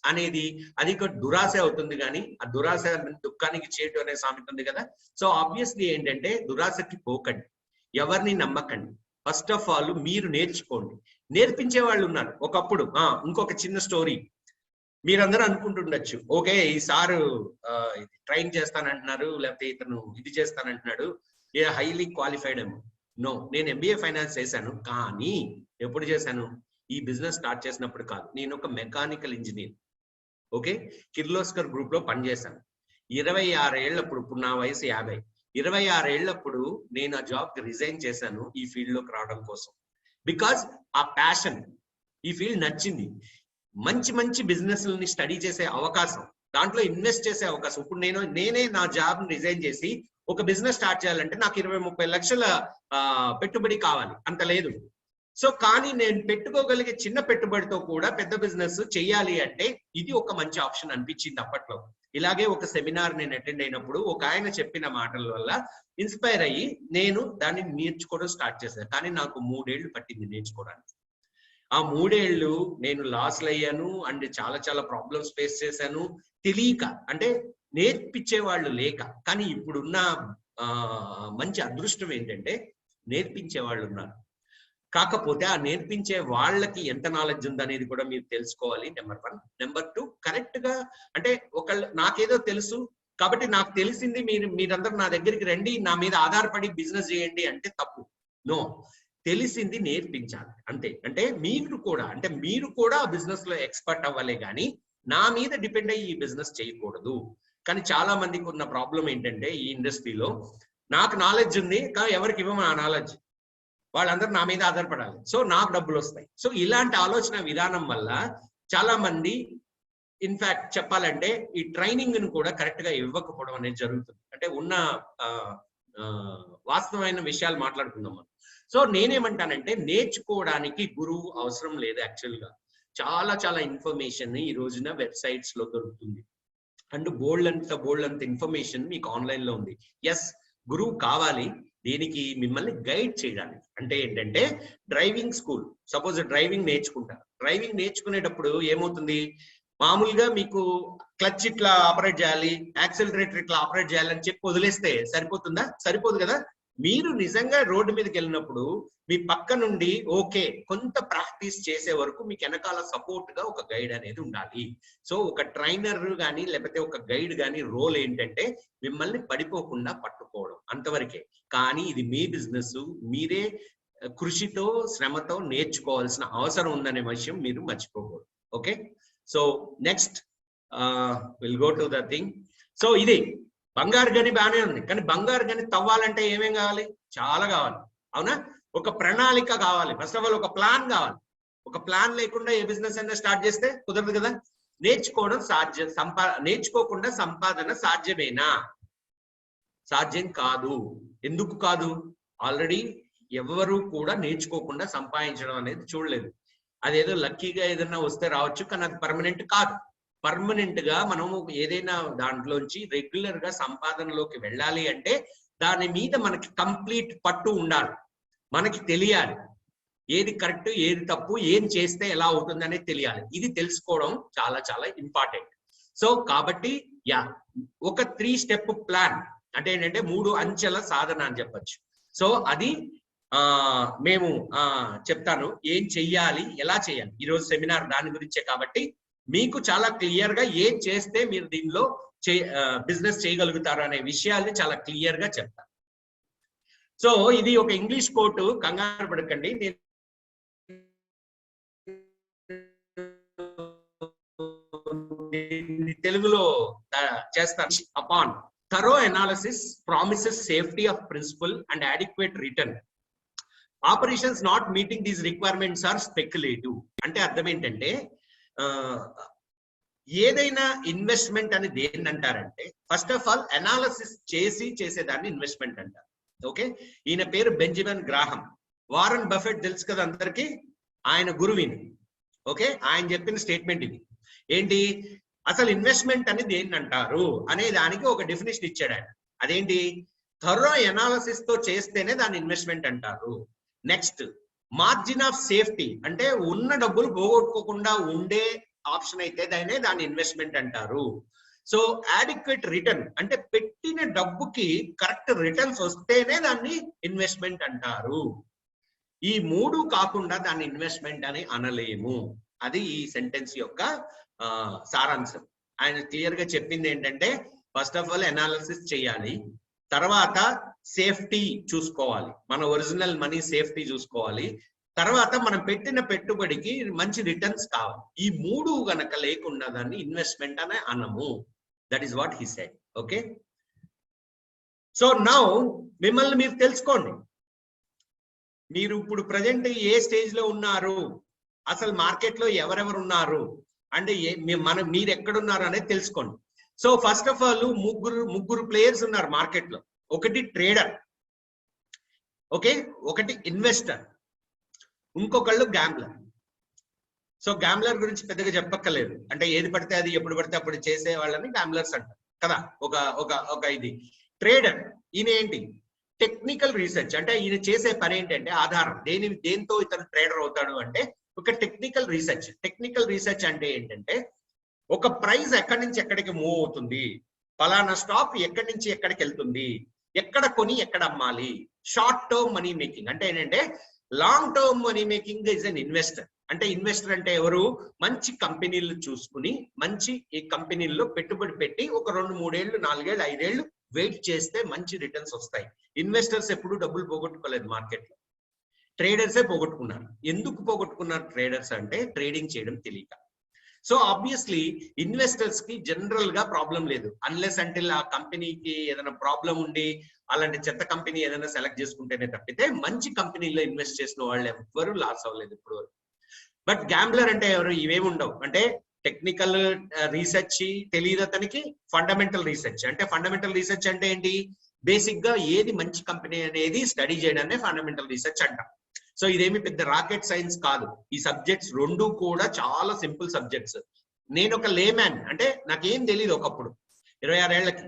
అనేది అది ఒక దురాశ అవుతుంది, కానీ ఆ దురాశ దుఃఖానికి చేటు అనే సామెత ఉంది కదా. సో ఆబ్వియస్లీ ఏంటంటే దురాశకి పోకండి, ఎవరిని నమ్మకండి. ఫస్ట్ ఆఫ్ ఆల్ మీరు నేర్చుకోండి, నేర్పించే వాళ్ళు ఉన్నారు. ఒకప్పుడు ఇంకొక చిన్న స్టోరీ, మీరందరూ అనుకుంటుండొచ్చు, ఓకే ఈ సారు ట్రైన్ చేస్తానంటున్నారు, లేకపోతే ఇతను ఇది చేస్తానంటున్నాడు, ఏ హైలీ క్వాలిఫైడ్ ఏమో. నో, నేను MBA ఫైనాన్స్ చేశాను, కానీ ఎప్పుడు చేశాను? ఈ బిజినెస్ స్టార్ట్ చేసినప్పుడు కాదు. నేను ఒక mechanical engineer, okay, Kirloskar group లో పనిచేశాను. 26 ఏళ్ళప్పుడు, ఇప్పుడు నా వయసు 50, 26 ఏళ్ళప్పుడు నేను ఆ జాబ్ కి రిజైన్ చేశాను ఈ ఫీల్డ్ లోకి రావడం కోసం. బికాస్ ఆ ప్యాషన్, ఈ ఫీల్డ్ నచ్చింది. మంచి మంచి బిజినెస్ ని స్టడీ చేసే అవకాశం, దాంట్లో ఇన్వెస్ట్ చేసే అవకాశం. ఇప్పుడు నేనే నా జాబ్ ని రిజైన్ చేసి ఒక బిజినెస్ స్టార్ట్ చేయాలంటే నాకు 20-30 లక్షల పెట్టుబడి కావాలి, అంత లేదు. సో కానీ నేను పెట్టుకోగలిగే చిన్న పెట్టుబడితో కూడా పెద్ద బిజినెస్ చెయ్యాలి అంటే ఇది ఒక మంచి ఆప్షన్ అనిపించింది అప్పట్లో. ఇలాగే ఒక సెమినార్ నేను అటెండ్ అయినప్పుడు ఒక ఆయన చెప్పిన మాటల వల్ల ఇన్స్పైర్ అయ్యి నేను దాన్ని నేర్చుకోవడం స్టార్ట్ చేశాను. కానీ నాకు 3 ఏళ్ళు పట్టింది నేర్చుకోవడానికి. ఆ 3 ఏళ్ళు నేను లాస్లు అయ్యాను, అండ్ చాలా చాలా ప్రాబ్లమ్స్ ఫేస్ చేశాను. తెలియక, అంటే నేర్పించే వాళ్ళు లేక. కానీ ఇప్పుడున్న మంచి అదృష్టం ఏంటంటే నేర్పించే వాళ్ళు ఉన్నారు. కాకపోతే ఆ నేర్పించే వాళ్ళకి ఎంత నాలెడ్జ్ ఉందనేది కూడా మీరు తెలుసుకోవాలి, నెంబర్ 1. నెంబర్ 2, కరెక్ట్ గా, అంటే ఒకళ్ళు నాకేదో తెలుసు కాబట్టి నాకు తెలిసింది మీరందరూ నా దగ్గరికి రండి, నా మీద ఆధారపడి బిజినెస్ చేయండి అంటే తప్పు. నో, తెలిసింది నేర్పించాలి అంతే. అంటే మీరు కూడా ఆ బిజినెస్ లో ఎక్స్పర్ట్ అవ్వాలి, కానీ నా మీద డిపెండ్ అయ్యి ఈ బిజినెస్ చేయకూడదు. కానీ చాలా మందికి ఉన్న ప్రాబ్లం ఏంటంటే ఈ ఇండస్ట్రీలో నాకు నాలెడ్జ్ ఉంది కానీ ఎవరికి ఇవ్వము ఆ నాలెడ్జ్, వాళ్ళందరూ నా మీద ఆధారపడాలి, సో నాకు డబ్బులు వస్తాయి. సో ఇలాంటి ఆలోచన విధానం వల్ల చాలా మంది ఇన్ఫాక్ట్ చెప్పాలంటే ఈ ట్రైనింగ్ ను కూడా కరెక్ట్ గా ఇవ్వకపోవడం అనేది జరుగుతుంది. అంటే ఉన్న వాస్తవమైన విషయాలు మాట్లాడుకుందాం మనం. సో నేనేమంటానంటే నేర్చుకోవడానికి గురువు అవసరం లేదు. యాక్చువల్ గా చాలా చాలా ఇన్ఫర్మేషన్ ఈ రోజున వెబ్సైట్స్ లో దొరుకుతుంది, అండ్ బోల్డ్ అంత ఇన్ఫర్మేషన్ మీకు ఆన్లైన్ లో ఉంది. ఎస్, గురువు కావాలి దీనికి, మిమ్మల్ని గైడ్ చేయడానికి. అంటే ఏంటంటే డ్రైవింగ్ స్కూల్, సపోజ్ డ్రైవింగ్ నేర్చుకుంటారు. డ్రైవింగ్ నేర్చుకునేటప్పుడు ఏమవుతుంది, మామూలుగా మీకు క్లచ్ ఇట్లా ఆపరేట్ చేయాలి, యాక్సిలరేటర్ ఇట్లా ఆపరేట్ చేయాలని చెప్పి వదిలేస్తే సరిపోతుందా? సరిపోదు కదా. మీరు నిజంగా రోడ్డు మీదకి వెళ్ళినప్పుడు మీ పక్క నుండి ఓకే కొంత ప్రాక్టీస్ చేసే వరకు మీకు వెనకాల సపోర్ట్ గా ఒక గైడ్ అనేది ఉండాలి. సో ఒక ట్రైనర్ కానీ లేకపోతే ఒక గైడ్ కానీ రోల్ ఏంటంటే మిమ్మల్ని పడిపోకుండా పట్టుకోవడం, అంతవరకే. కానీ ఇది మీ బిజినెస్, మీరే కృషితో శ్రమతో నేర్చుకోవాల్సిన అవసరం ఉందనే విషయం మీరు మర్చిపోకూడదు. Okay, so next will go to the thing. So ఇది బంగారు గని బాగానే ఉంది, కానీ బంగారు గని తవ్వాలంటే ఏమేం కావాలి? చాలా కావాలి, అవునా? ఒక ప్రణాళిక కావాలి. ఫస్ట్ ఆఫ్ ఆల్ ఒక ప్లాన్ కావాలి. ఒక ప్లాన్ లేకుండా ఏ బిజినెస్ అయినా స్టార్ట్ చేస్తే కుదరదు కదా. నేర్చుకోవడం నేర్చుకోకుండా సంపాదన సాధ్యమేనా? సాధ్యం కాదు. ఎందుకు కాదు? ఆల్రెడీ ఎవరు కూడా నేర్చుకోకుండా సంపాదించడం అనేది చూడలేదు. అదేదో లక్కీగా ఏదైనా వస్తే రావచ్చు, కానీ అది పర్మనెంట్ కాదు. పర్మనెంట్ గా మనం ఏదైనా దాంట్లోంచి రెగ్యులర్ గా సంపాదనలోకి వెళ్ళాలి అంటే దాని మీద మనకి కంప్లీట్ పట్టు ఉండాలి, మనకి తెలియాలి ఏది కరెక్ట్ ఏది తప్పు, ఏం చేస్తే ఎలా అవుతుంది అనేది తెలియాలి. ఇది తెలుసుకోవడం చాలా చాలా ఇంపార్టెంట్. సో కాబట్టి ఒక 3 స్టెప్ ప్లాన్ అంటే ఏంటంటే 3 అంచెల సాధన అని చెప్పచ్చు. సో అది మేము చెప్తాను ఏం చెయ్యాలి, ఎలా చేయాలి. ఈరోజు సెమినార్ దాని గురించే కాబట్టి మీకు చాలా క్లియర్ గా ఏం చేస్తే మీరు దీనిలో బిజినెస్ చేయగలుగుతారు అనే విషయాల్ని చాలా క్లియర్ గా చెప్తాను. సో ఇది ఒక ఇంగ్లీష్ కోట్, కంగారు పడకండి, నేను తెలుగులో చేస్తాను. Upon thorough analysis promises safety of principle and adequate return. Operations not meeting these requirements are speculative. అంటే అర్థం ఏంటంటే ఏదైనా ఇన్వెస్ట్మెంట్ అని దేన్ని అంటారంటే ఫస్ట్ ఆఫ్ ఆల్ అనాలిసిస్ చేసేదాన్ని ఇన్వెస్ట్మెంట్ అంటారు. ఓకే, ఈయన పేరు బెంజమిన్ గ్రాహం. వారన్ బఫెట్ తెలుసు కదా అందరికి, ఆయన గురువిని. ఓకే, ఆయన చెప్పిన స్టేట్మెంట్ ఇది. ఏంటి అసలు ఇన్వెస్ట్మెంట్ అని దేన్ని అంటారు అనే దానికి ఒక డెఫినేషన్ ఇచ్చాడు ఆయన. అదేంటి, థరో ఎనాలిసిస్ తో చేస్తేనే దాన్ని ఇన్వెస్ట్మెంట్ అంటారు. నెక్స్ట్, మార్జిన్ ఆఫ్ సేఫ్టీ అంటే ఉన్న డబ్బులు పోగొట్టుకోకుండా ఉండే ఆప్షన్ అయితే దాన్ని ఇన్వెస్ట్మెంట్ అంటారు. సో అడిక్వేట్ రిటర్న్ అంటే పెట్టిన డబ్బుకి కరెక్ట్ రిటర్న్స్ వస్తేనే దాన్ని ఇన్వెస్ట్మెంట్ అంటారు. ఈ 3 కాకుండా దాన్ని ఇన్వెస్ట్మెంట్ అని అనలేము. అది ఈ సెంటెన్స్ యొక్క సారాంశం. ఆయన క్లియర్ గా చెప్పింది ఏంటంటే ఫస్ట్ ఆఫ్ ఆల్ అనాలిసిస్ చేయాలి, తర్వాత సేఫ్టీ చూసుకోవాలి, మన ఒరిజినల్ మనీ సేఫ్టీ చూసుకోవాలి, తర్వాత మనం పెట్టిన పెట్టుబడికి మంచి రిటర్న్స్ కావాలి. ఈ 3 గనక లేకుండా దాన్ని ఇన్వెస్ట్మెంట్ అనే అనము. That is what he said. Okay, so now మిమ్మల్ని మీరు తెలుసుకోండి. మీరు ఇప్పుడు ప్రజెంట్ ఏ స్టేజ్ లో ఉన్నారు, అసలు మార్కెట్ లో ఎవరెవరు ఉన్నారు అంటే మీరు ఎక్కడున్నారు అనేది తెలుసుకోండి. సో ఫస్ట్ ఆఫ్ ఆల్ ముగ్గురు ప్లేయర్స్ ఉన్నారు మార్కెట్ లో. ఒకటి ట్రేడర్, ఓకే, ఒకటి ఇన్వెస్టర్, ఇంకొకళ్ళు గ్యాంబ్లర్. సో గ్యాంబ్లర్ గురించి పెద్దగా చెప్పక్కర్లేదు, అంటే ఏది పడితే అది ఎప్పుడు పడితే అప్పుడు చేసే వాళ్ళని గ్యాంబ్లర్స్ అంటారు కదా. ఒక ఇది ట్రేడర్, ఈయన ఏంటి టెక్నికల్ రీసెర్చ్ అంటే ఈయన చేసే పని ఏంటంటే ఆధారం దేంతో ఇతను ట్రేడర్ అవుతాడు అంటే ఒక టెక్నికల్ రీసెర్చ్. టెక్నికల్ రీసెర్చ్ అంటే ఏంటంటే ఒక ప్రైస్ ఎక్కడి నుంచి ఎక్కడికి మూవ్ అవుతుంది, ఫలానా స్టాక్ ఎక్కడి నుంచి ఎక్కడికి వెళ్తుంది, ఎక్కడ కొని ఎక్కడ అమ్మాలి. షార్ట్ టర్మ్ మనీ మేకింగ్ అంటే ఏంటంటే long term money making is an investor. అంటే ఇన్వెస్టర్ అంటే ఎవరు, మంచి కంపెనీలు చూసుకుని మంచి ఈ కంపెనీల్లో పెట్టుబడి పెట్టి ఒక 2-3 ఏళ్ళు 4 ఏళ్ళు 5 ఏళ్ళు వెయిట్ చేస్తే మంచి రిటర్న్స్ వస్తాయి. ఇన్వెస్టర్స్ ఎప్పుడు డబ్బులు పోగొట్టుకోలేదు మార్కెట్ లో, ట్రేడర్సే పోగొట్టుకున్నారు. ఎందుకు పోగొట్టుకున్నారు ట్రేడర్స్ అంటే ట్రేడింగ్ చేయడం తెలియక. సో ఆబ్వియస్లీ ఇన్వెస్టర్స్ కి జనరల్ గా ప్రాబ్లం లేదు, అన్లెస్ అంటే ఆ కంపెనీకి ఏదైనా ప్రాబ్లం ఉండి అలాంటి చెత్త కంపెనీ ఏదైనా సెలెక్ట్ చేసుకుంటేనే తప్పితే మంచి కంపెనీలో ఇన్వెస్ట్ చేసిన వాళ్ళు ఎవరు లాస్ అవ్వలేదు ఇప్పుడు వరకు. బట్ గ్యాంబ్లర్ అంటే ఎవరు, ఇవేమి ఉండవు. అంటే టెక్నికల్ రీసెర్చ్ తెలియదు అతనికి, ఫండమెంటల్ రీసెర్చ్ అంటే ఫండమెంటల్ రీసెర్చ్ అంటే ఏంటి, బేసిక్ గా ఏది మంచి కంపెనీ అనేది స్టడీ చేయడాన్ని ఫండమెంటల్ రీసెర్చ్ అంటాం. సో ఇదేమి పెద్ద రాకెట్ సైన్స్ కాదు. ఈ సబ్జెక్ట్స్ 2 కూడా చాలా సింపుల్ సబ్జెక్ట్స్. నేను ఒక లేమ్యాన్, అంటే నాకేం తెలియదు ఒకప్పుడు 26 ఏళ్లకి.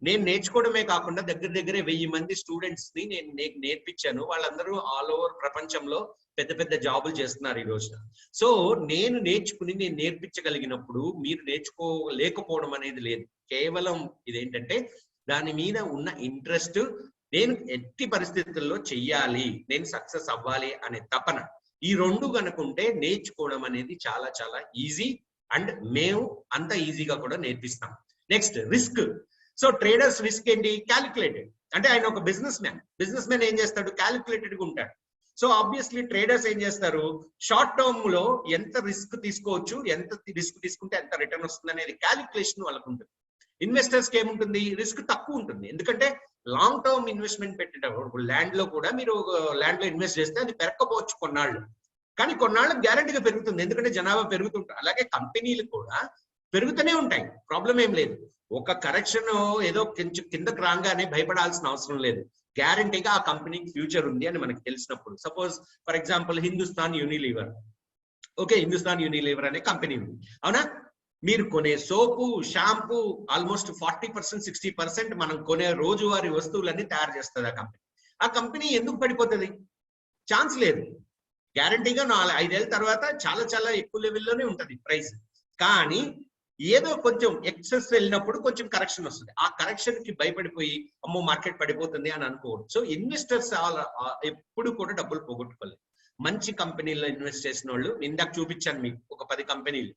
నేను నేర్చుకోవడమే కాకుండా దగ్గరే 1000 మంది స్టూడెంట్స్ ని నేను నేర్పించాను. వాళ్ళందరూ ఆల్ ఓవర్ ప్రపంచంలో పెద్ద జాబులు చేస్తున్నారు ఈ రోజున. సో నేను నేర్పించగలిగినప్పుడు మీరు నేర్చుకోలేకపోవడం అనేది లేదు. కేవలం ఇదేంటంటే దాని మీద ఉన్న ఇంట్రెస్ట్, నేను ఎట్టి పరిస్థితుల్లో చెయ్యాలి, నేను సక్సెస్ అవ్వాలి అనే తపన, ఈ 2 కనుకుంటే నేర్చుకోవడం అనేది చాలా చాలా ఈజీ. అండ్ మేము అంత ఈజీగా కూడా నేర్పిస్తాం. Next, risk. So traders risk ఏంటి, క్యాలిక్యులేటెడ్. అంటే ఆయన ఒక బిజినెస్ మ్యాన్ ఏం చేస్తాడు, క్యాలిక్యులేటెడ్ గా ఉంటాడు. సో ఆబ్వియస్లీ ట్రేడర్స్ ఏం చేస్తారు, షార్ట్ టర్మ్ లో ఎంత రిస్క్ తీసుకోవచ్చు, ఎంత రిస్క్ తీసుకుంటే ఎంత రిటర్న్ వస్తుంది అనేది క్యాలిక్యులేషన్ వాళ్ళకు ఉంటుంది. ఇన్వెస్టర్స్ కి ఏముంటుంది, రిస్క్ తక్కువ ఉంటుంది. ఎందుకంటే లాంగ్ టర్మ్ ఇన్వెస్ట్మెంట్ పెట్టేటప్పుడు ల్యాండ్ లో కూడా మీరు ల్యాండ్ లో ఇన్వెస్ట్ చేస్తే అది పెరగకపోవచ్చు కొన్నాళ్ళు, కానీ కొన్నాళ్ళు గ్యారంటీగా పెరుగుతుంది, ఎందుకంటే జనాభా పెరుగుతుంటారు. అలాగే కంపెనీలు కూడా పెరుగుతూనే ఉంటాయి, ప్రాబ్లం ఏం లేదు. ఒక కరెక్షన్ ఏదో కొంచెం కిందకు రాగానే భయపడాల్సిన అవసరం లేదు. గ్యారంటీగా ఆ కంపెనీకి ఫ్యూచర్ ఉంది అని మనకు తెలిసినప్పుడు. Suppose for example Hindustan Unilever, okay, Hindustan Unilever అనే కంపెనీ ఉంది, అవునా? మీరు కొనే సోపు, షాంపూ ఆల్మోస్ట్ 40% 60% మనం కొనే రోజువారీ వస్తువులన్నీ తయారు చేస్తుంది ఆ కంపెనీ. ఆ కంపెనీ ఎందుకు పడిపోతుంది? ఛాన్స్ లేదు. గ్యారంటీగా 4-5 ఏళ్ళ తర్వాత చాలా చాలా ఎక్కువ లెవెల్లోనే ఉంటుంది ప్రైస్. కానీ ఏదో కొంచెం ఎక్సెస్ వెళ్ళినప్పుడు కొంచెం కరెక్షన్ వస్తుంది. ఆ కరెక్షన్ కి భయపడిపోయి అమ్మో మార్కెట్ పడిపోతుంది అని అనుకోవద్దు. సో ఇన్వెస్టర్స్ ఎప్పుడు కూడా డబ్బులు పోగొట్టుకోలేదు. మంచి కంపెనీల్లో ఇన్వెస్ట్ చేసిన వాళ్ళు, ఇందాక చూపించాను మీకు ఒక 10 కంపెనీలు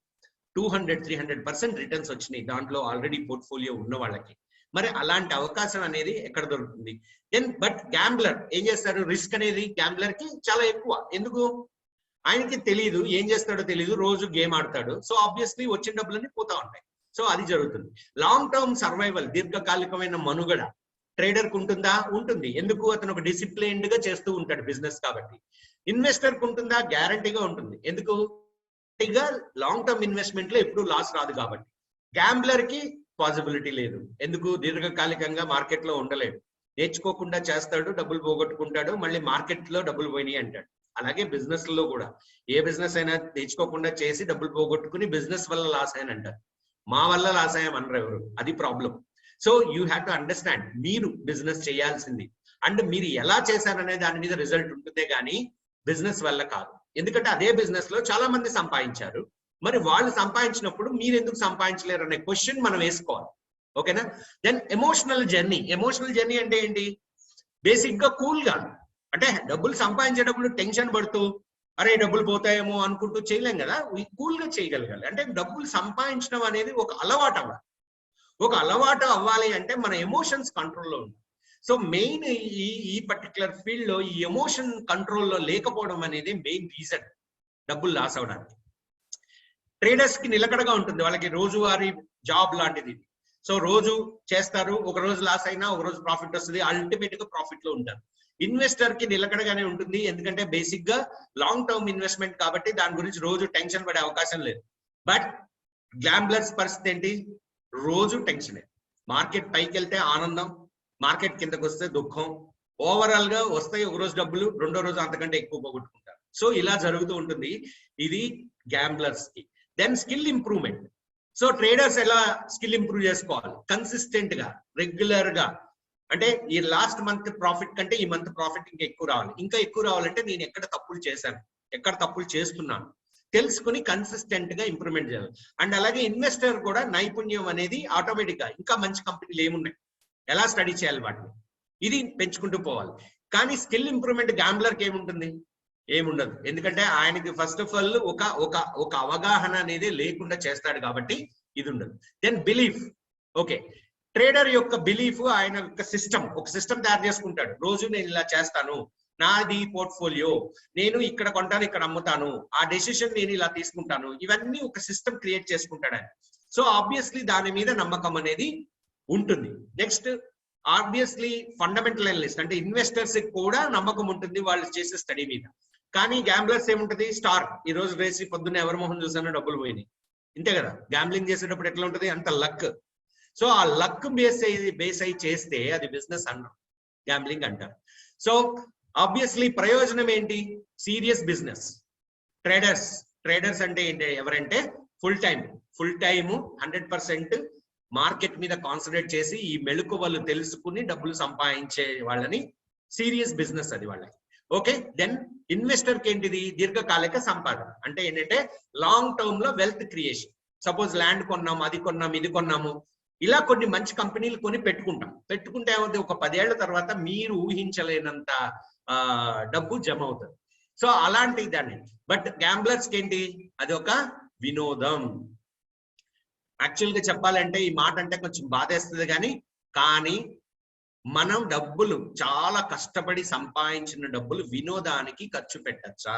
200-300% రిటర్న్స్ వచ్చినాయి దాంట్లో ఆల్రెడీ పోర్ట్ఫోలియో ఉన్న వాళ్ళకి. మరి అలాంటి అవకాశం అనేది ఎక్కడ దొరుకుతుంది? బట్ గ్యాంబ్లర్ ఏం చేస్తారు? రిస్క్ అనేది గ్యాంబ్లర్ కి చాలా ఎక్కువ. ఎందుకు? ఆయనకి తెలియదు, ఏం చేస్తాడో తెలియదు, రోజు గేమ్ ఆడతాడు. సో ఆబ్వియస్లీ వచ్చిన డబ్బులన్నీ పోతా ఉంటాయి. సో అది జరుగుతుంది. లాంగ్ టర్మ్ సర్వైవల్, దీర్ఘకాలికమైన మనుగడ ట్రేడర్ కు ఉంటుందా? ఉంటుంది. ఎందుకు? అతను ఒక డిసిప్లైన్డ్ గా చేస్తూ ఉంటాడు బిజినెస్ కాబట్టి. ఇన్వెస్టర్ కు ఉంటుందా? గ్యారంటీగా ఉంటుంది. ఎందుకు? లాంగ్ టర్మ్ ఇన్వెస్ట్మెంట్ లో ఎప్పుడు లాస్ రాదు కాబట్టి. గ్యాంబ్లర్ కి పాసిబిలిటీ లేదు. ఎందుకు? దీర్ఘకాలికంగా మార్కెట్ లో ఉండలేడు. నేర్చుకోకుండా చేస్తాడు, డబ్బులు పోగొట్టుకుంటాడు, మళ్ళీ మార్కెట్ లో డబ్బులు పోయినాయి అంటాడు. అలాగే బిజినెస్ లో కూడా ఏ బిజినెస్ అయినా నేర్చుకోకుండా చేసి డబ్బులు పోగొట్టుకుని బిజినెస్ వల్ల లాస్ అయిన అంటారు. మా వల్ల లాస్ అయ్యాం అనరు ఎవరు. అది problem. So you have to understand, మీరు బిజినెస్ చేయాల్సింది అండ్ మీరు ఎలా చేశారనే దాని మీద రిజల్ట్ ఉంటుందే కానీ బిజినెస్ వల్ల కాదు. ఎందుకంటే అదే బిజినెస్ లో చాలా మంది సంపాదించారు. మరి వాళ్ళు సంపాదించినప్పుడు మీరు ఎందుకు సంపాదించలేరు అనే క్వశ్చన్ మనం వేసుకోవాలి. ఓకేనా? Then emotional journey. Emotional journey అంటే ఏంటి? బేసిక్ గా కూల్ గా, అంటే డబ్బులు సంపాదించేటప్పుడు టెన్షన్ పడుతూ అరే డబ్బులు పోతాయేమో అనుకుంటూ చేయలేం కదా. కూల్ గా చేయగలగాలి. అంటే డబ్బులు సంపాదించడం అనేది ఒక అలవాటు అవ్వాలి. ఒక అలవాటు అవ్వాలి అంటే మన ఎమోషన్స్ కంట్రోల్లో ఉండాలి. సో మెయిన్ ఈ పర్టికులర్ ఫీల్డ్ లో ఈ ఎమోషన్ కంట్రోల్లో లేకపోవడం అనేది మెయిన్ రీజన్ డబ్బులు లాస్ అవడానికి. ట్రేడర్స్ కి నిలకడగా ఉంటుంది, వాళ్ళకి రోజువారీ జాబ్ లాంటిది. సో రోజు చేస్తారు, ఒక రోజు లాస్ అయినా ఒక రోజు ప్రాఫిట్ వస్తుంది, అల్టిమేట్ గా ప్రాఫిట్ లో ఉంటారు. ఇన్వెస్టర్ కి నిలకడగానే ఉంటుంది, ఎందుకంటే బేసిక్ గా లాంగ్ టర్మ్ ఇన్వెస్ట్మెంట్ కాబట్టి దాని గురించి రోజు టెన్షన్ పడే అవకాశం లేదు. బట్ గ్యాంబ్లర్స్ పరిస్థితి ఏంటి? రోజు టెన్షనే. మార్కెట్ పైకి వెళ్తే ఆనందం, మార్కెట్ కిందకు వస్తే దుఃఖం. ఓవరాల్ గా వస్తాయి ఒక రోజు డబ్బులు, రెండో రోజు అంతకంటే ఎక్కువ పోగొట్టుకుంటారు. సో ఇలా జరుగుతూ ఉంటుంది. ఇది గ్యాంబ్లర్స్ కి. Then skill improvement. So traders ఎలా స్కిల్ ఇంప్రూవ్ చేసుకోవాలి? కన్సిస్టెంట్ గా, రెగ్యులర్ గా. అంటే ఈ లాస్ట్ మంత్ ప్రాఫిట్ కంటే ఈ మంత్ ప్రాఫిట్ ఇంకా ఎక్కువ రావాలి. ఇంకా ఎక్కువ రావాలంటే నేను ఎక్కడ తప్పులు చేశాను, ఎక్కడ తప్పులు చేస్తున్నాను తెలుసుకుని కన్సిస్టెంట్ గా ఇంప్రూవ్మెంట్ చేయాలి. అండ్ అలాగే ఇన్వెస్టర్ కూడా నైపుణ్యం అనేది ఆటోమేటిక్ గా ఇంకా మంచి కంపెనీలు ఏమున్నాయి, ఎలా స్టడీ చేయాలి వాటిని, ఇది పెంచుకుంటూ పోవాలి. కానీ స్కిల్ ఇంప్రూవ్మెంట్ గ్యాంబ్లర్ కి ఏముంటుంది? ఏముండదు. ఎందుకంటే ఆయనకి ఫస్ట్ ఆఫ్ ఆల్ ఒక అవగాహన అనేది లేకుండా చేస్తాడు కాబట్టి ఇది ఉండదు. Then belief. ఓకే, ట్రేడర్ యొక్క బిలీఫ్, ఆయన యొక్క సిస్టమ్, ఒక సిస్టమ్ తయారు చేసుకుంటాడు. రోజు నేను ఇలా చేస్తాను, నాది పోర్ట్ఫోలియో, నేను ఇక్కడ కొంటాను ఇక్కడ అమ్ముతాను, ఆ డెసిషన్ నేను ఇలా తీసుకుంటాను, ఇవన్నీ ఒక సిస్టమ్ క్రియేట్ చేసుకుంటాడు ఆయన. సో ఆబ్వియస్లీ దాని మీద నమ్మకం అనేది ఉంటుంది. నెక్స్ట్ ఆబ్వియస్లీ ఫండమెంటల్ అనలిస్ట్ అంటే ఇన్వెస్టర్స్ కూడా నమ్మకం ఉంటుంది వాళ్ళు చేసే స్టడీ మీద. కానీ గ్యాంబ్లర్స్ ఏముంటది? స్టార్, ఈ రోజు రేసి పొద్దున్న ఎవరి మొహం చూసానో డబ్బులు పోయినాయి, ఇంతే కదా. గ్యాంబ్లింగ్ చేసేటప్పుడు ఎట్లా ఉంటది? అంత లక్. సో ఆ లక్ బేస్ అయి చేస్తే అది బిజినెస్ అన్నారు, గ్యాంబ్లింగ్ అంటారు. సో ఆబ్వియస్లీ ప్రయోజనం ఏంటి? Serious business. ట్రేడర్స్ అంటే ఏంటి? ఎవరంటే ఫుల్ టైం 100% మార్కెట్ మీద కాన్సన్ట్రేట్ చేసి ఈ మెళుకువలు తెలుసుకుని డబ్బులు సంపాదించే వాళ్ళని సీరియస్ బిజినెస్ అది వాళ్ళకి. ఓకే, దెన్ ఇన్వెస్టర్ కి ఏంటిది? దీర్ఘకాలిక సంపాదన. అంటే ఏంటంటే లాంగ్ టర్మ్ లో వెల్త్ క్రియేషన్. సపోజ్ ల్యాండ్ కొన్నాము, అది కొన్నాము, ఇది కొన్నాము, ఇలా కొన్ని మంచి కంపెనీలు కొని పెట్టుకుంటే ఏమవుతుంది? ఒక 10 ఏళ్ల తర్వాత మీరు ఊహించలేనంత డబ్బు జమ అవుతుంది. సో అలాంటి దాన్ని. బట్ గ్యాంబ్లర్స్ కి ఏంటి? అది ఒక వినోదం. యాక్చువల్ గా చెప్పాలంటే ఈ మాట అంటే కొంచెం బాధేస్తుంది కానీ మనం డబ్బులు చాలా కష్టపడి సంపాదించిన డబ్బులు వినోదానికి ఖర్చు పెట్టచ్చా?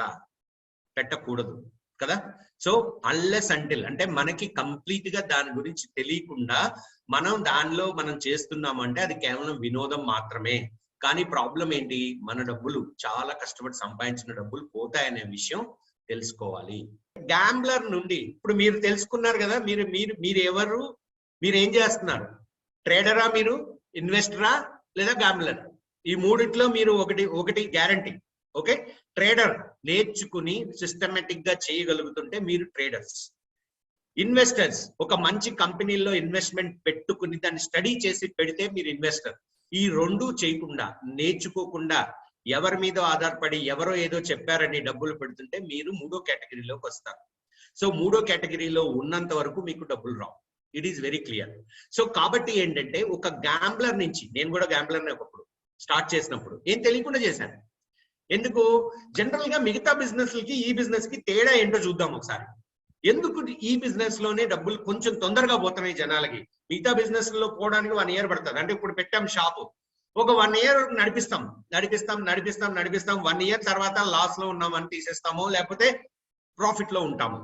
పెట్టకూడదు కదా. సో అన్లెస్ అంటిల్ అంటే మనకి కంప్లీట్ గా దాని గురించి తెలియకుండా మనం చేస్తున్నాము అంటే అది కేవలం వినోదం మాత్రమే. కానీ ప్రాబ్లం ఏంటి? మన డబ్బులు చాలా కష్టపడి సంపాదించిన డబ్బులు పోతాయనే విషయం తెలుసుకోవాలి. గ్యాంబ్లర్ నుండి ఇప్పుడు మీరు తెలుసుకున్నారు కదా, మీరు ఎవరు, మీరు ఏం చేస్తున్నారు? ట్రేడరా, మీరు ఇన్వెస్టరా, లేదా గ్యాంబ్లర్? ఈ మూడిట్లో మీరు ఒకటి గ్యారంటీ, ఓకే, ట్రేడర్ నేర్చుకుని సిస్టమేటిక్ గా చేయగలుగుతుంటే మీరు ట్రేడర్స్. ఇన్వెస్టర్స్ ఒక మంచి కంపెనీలో ఇన్వెస్ట్మెంట్ పెట్టుకుని దాన్ని స్టడీ చేసి పెడితే మీరు ఇన్వెస్టర్. ఈ రెండు చేయకుండా నేర్చుకోకుండా ఎవరి మీద ఆధారపడి ఎవరో ఏదో చెప్పారని డబ్బులు పెడుతుంటే మీరు మూడో కేటగిరీలోకి వస్తారు. సో మూడో కేటగిరీలో ఉన్నంత వరకు మీకు డబ్బులు రావు. It is very clear. So కాబట్టి ఏంటంటే ఒక గ్యాంబ్లర్ నుంచి, నేను కూడా గ్యాంబ్లర్ ఒకప్పుడు స్టార్ట్ చేసినప్పుడు ఏం తెలియకుండా చేశాను. ఎందుకు? జనరల్ గా మిగతా బిజినెస్ కి ఈ బిజినెస్ కి తేడా ఏంటో చూద్దాం ఒకసారి. ఎందుకు ఈ బిజినెస్ లోనే డబ్బులు కొంచెం తొందరగా పోతున్నాయి జనాలకి? మిగతా బిజినెస్ లో పోవడానికి 1 year పడుతుంది. అంటే ఇప్పుడు పెట్టాం షాపు, ఒక 1 year నడిపిస్తాం 1 year తర్వాత లాస్ లో ఉన్నామని తీసేస్తామో లేకపోతే ప్రాఫిట్ లో ఉంటాము,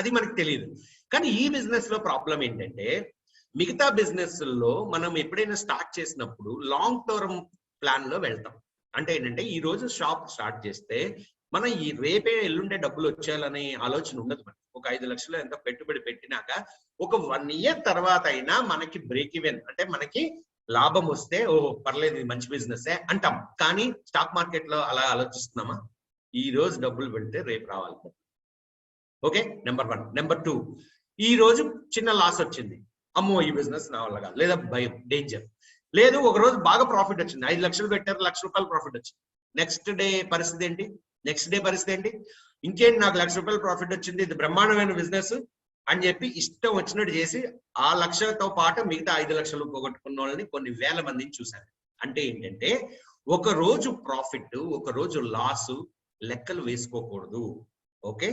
అది మనకు తెలియదు. కానీ ఈ బిజినెస్ లో ప్రాబ్లం ఏంటంటే మిగతా బిజినెస్ లో మనం ఎప్పుడైనా స్టార్ట్ చేసినప్పుడు లాంగ్ టర్మ్ ప్లాన్ లో వెళ్తాం. అంటే ఏంటంటే ఈ రోజు షాప్ స్టార్ట్ చేస్తే మనం ఈ రేపే ఎల్లుండే డబ్బులు వచ్చేయాలనే ఆలోచన ఉండదు. మనకి ఒక 5 లక్షలు ఎంత పెట్టుబడి పెట్టినాక ఒక 1 year తర్వాత అయినా మనకి బ్రేక్ ఈవెన్, అంటే మనకి లాభం వస్తే ఓహో పర్లేదు ఇది మంచి బిజినెస్ అంటాం. కానీ స్టాక్ మార్కెట్ లో అలా ఆలోచిస్తున్నామా? ఈ రోజు డబ్బులు పెడితే రేపు రావాలి. Okay, number 1. నెంబర్ 2, ఈ రోజు చిన్న లాస్ వచ్చింది, అమ్మో ఈ బిజినెస్ నా వల్ల కాదు, లేదా భయం, డేంజర్. లేదు ఒక రోజు బాగా ప్రాఫిట్ వచ్చింది, 5 లక్షలు పెట్టారు, ₹1,00,000 ప్రాఫిట్ వచ్చింది. నెక్స్ట్ డే పరిస్థితి ఏంటి? ఇంకేంటి, నాకు ₹1,00,000 ప్రాఫిట్ వచ్చింది, ఇది బ్రహ్మాండమైన బిజినెస్ అని చెప్పి ఇష్టం వచ్చినట్టు చేసి ఆ లక్షలతో పాటు మిగతా 5 లక్షలు పోగొట్టుకున్న వాళ్ళని కొన్ని వేల మందిని చూశాను. అంటే ఏంటంటే ఒక రోజు ప్రాఫిట్, ఒక రోజు లాస్ లెక్కలు వేసుకోకూడదు. ఓకే,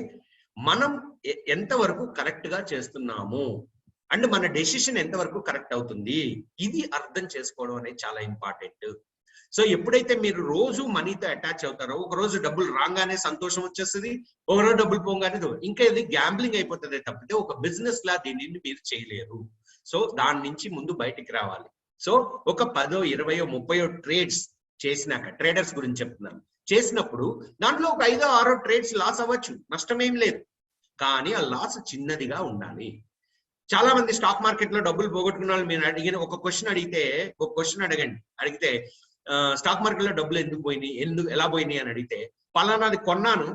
మనం ఎంతవరకు కరెక్ట్ గా చేస్తున్నాము అండ్ మన డెసిషన్ ఎంతవరకు కరెక్ట్ అవుతుంది, ఇది అర్థం చేసుకోవడం అనేది చాలా ఇంపార్టెంట్. సో ఎప్పుడైతే మీరు రోజు మనీతో అటాచ్ అవుతారో, ఒక రోజు డబ్బులు రాగానే సంతోషం వచ్చేస్తుంది, ఒక రోజు డబ్బులు పోగానే ఇంకా ఇది గ్యాంబ్లింగ్ అయిపోతుంది తప్పితే ఒక బిజినెస్ లా దీనిని మీరు చేయలేరు. సో దాని నుంచి ముందు బయటికి రావాలి. సో ఒక 10, 20, 30 ట్రేడ్స్ చేసినాక, ట్రేడర్స్ గురించి చెప్తున్నాను, చేసినప్పుడు దాంట్లో ఒక 5, 6 ట్రేడ్స్ లాస్ అవ్వచ్చు, నష్టమేం లేదు. కానీ ఆ లాస్ చిన్నదిగా ఉండాలి. చాలా మంది స్టాక్ మార్కెట్ లో డబ్బులు పోగొట్టుకున్న వాళ్ళు మీరు అడిగిన ఒక క్వశ్చన్ అడిగితే స్టాక్ మార్కెట్ లో డబ్బులు ఎందుకు పోయినాయి, ఎలా పోయినాయి అని అడిగితే, పలానాది కొన్నాను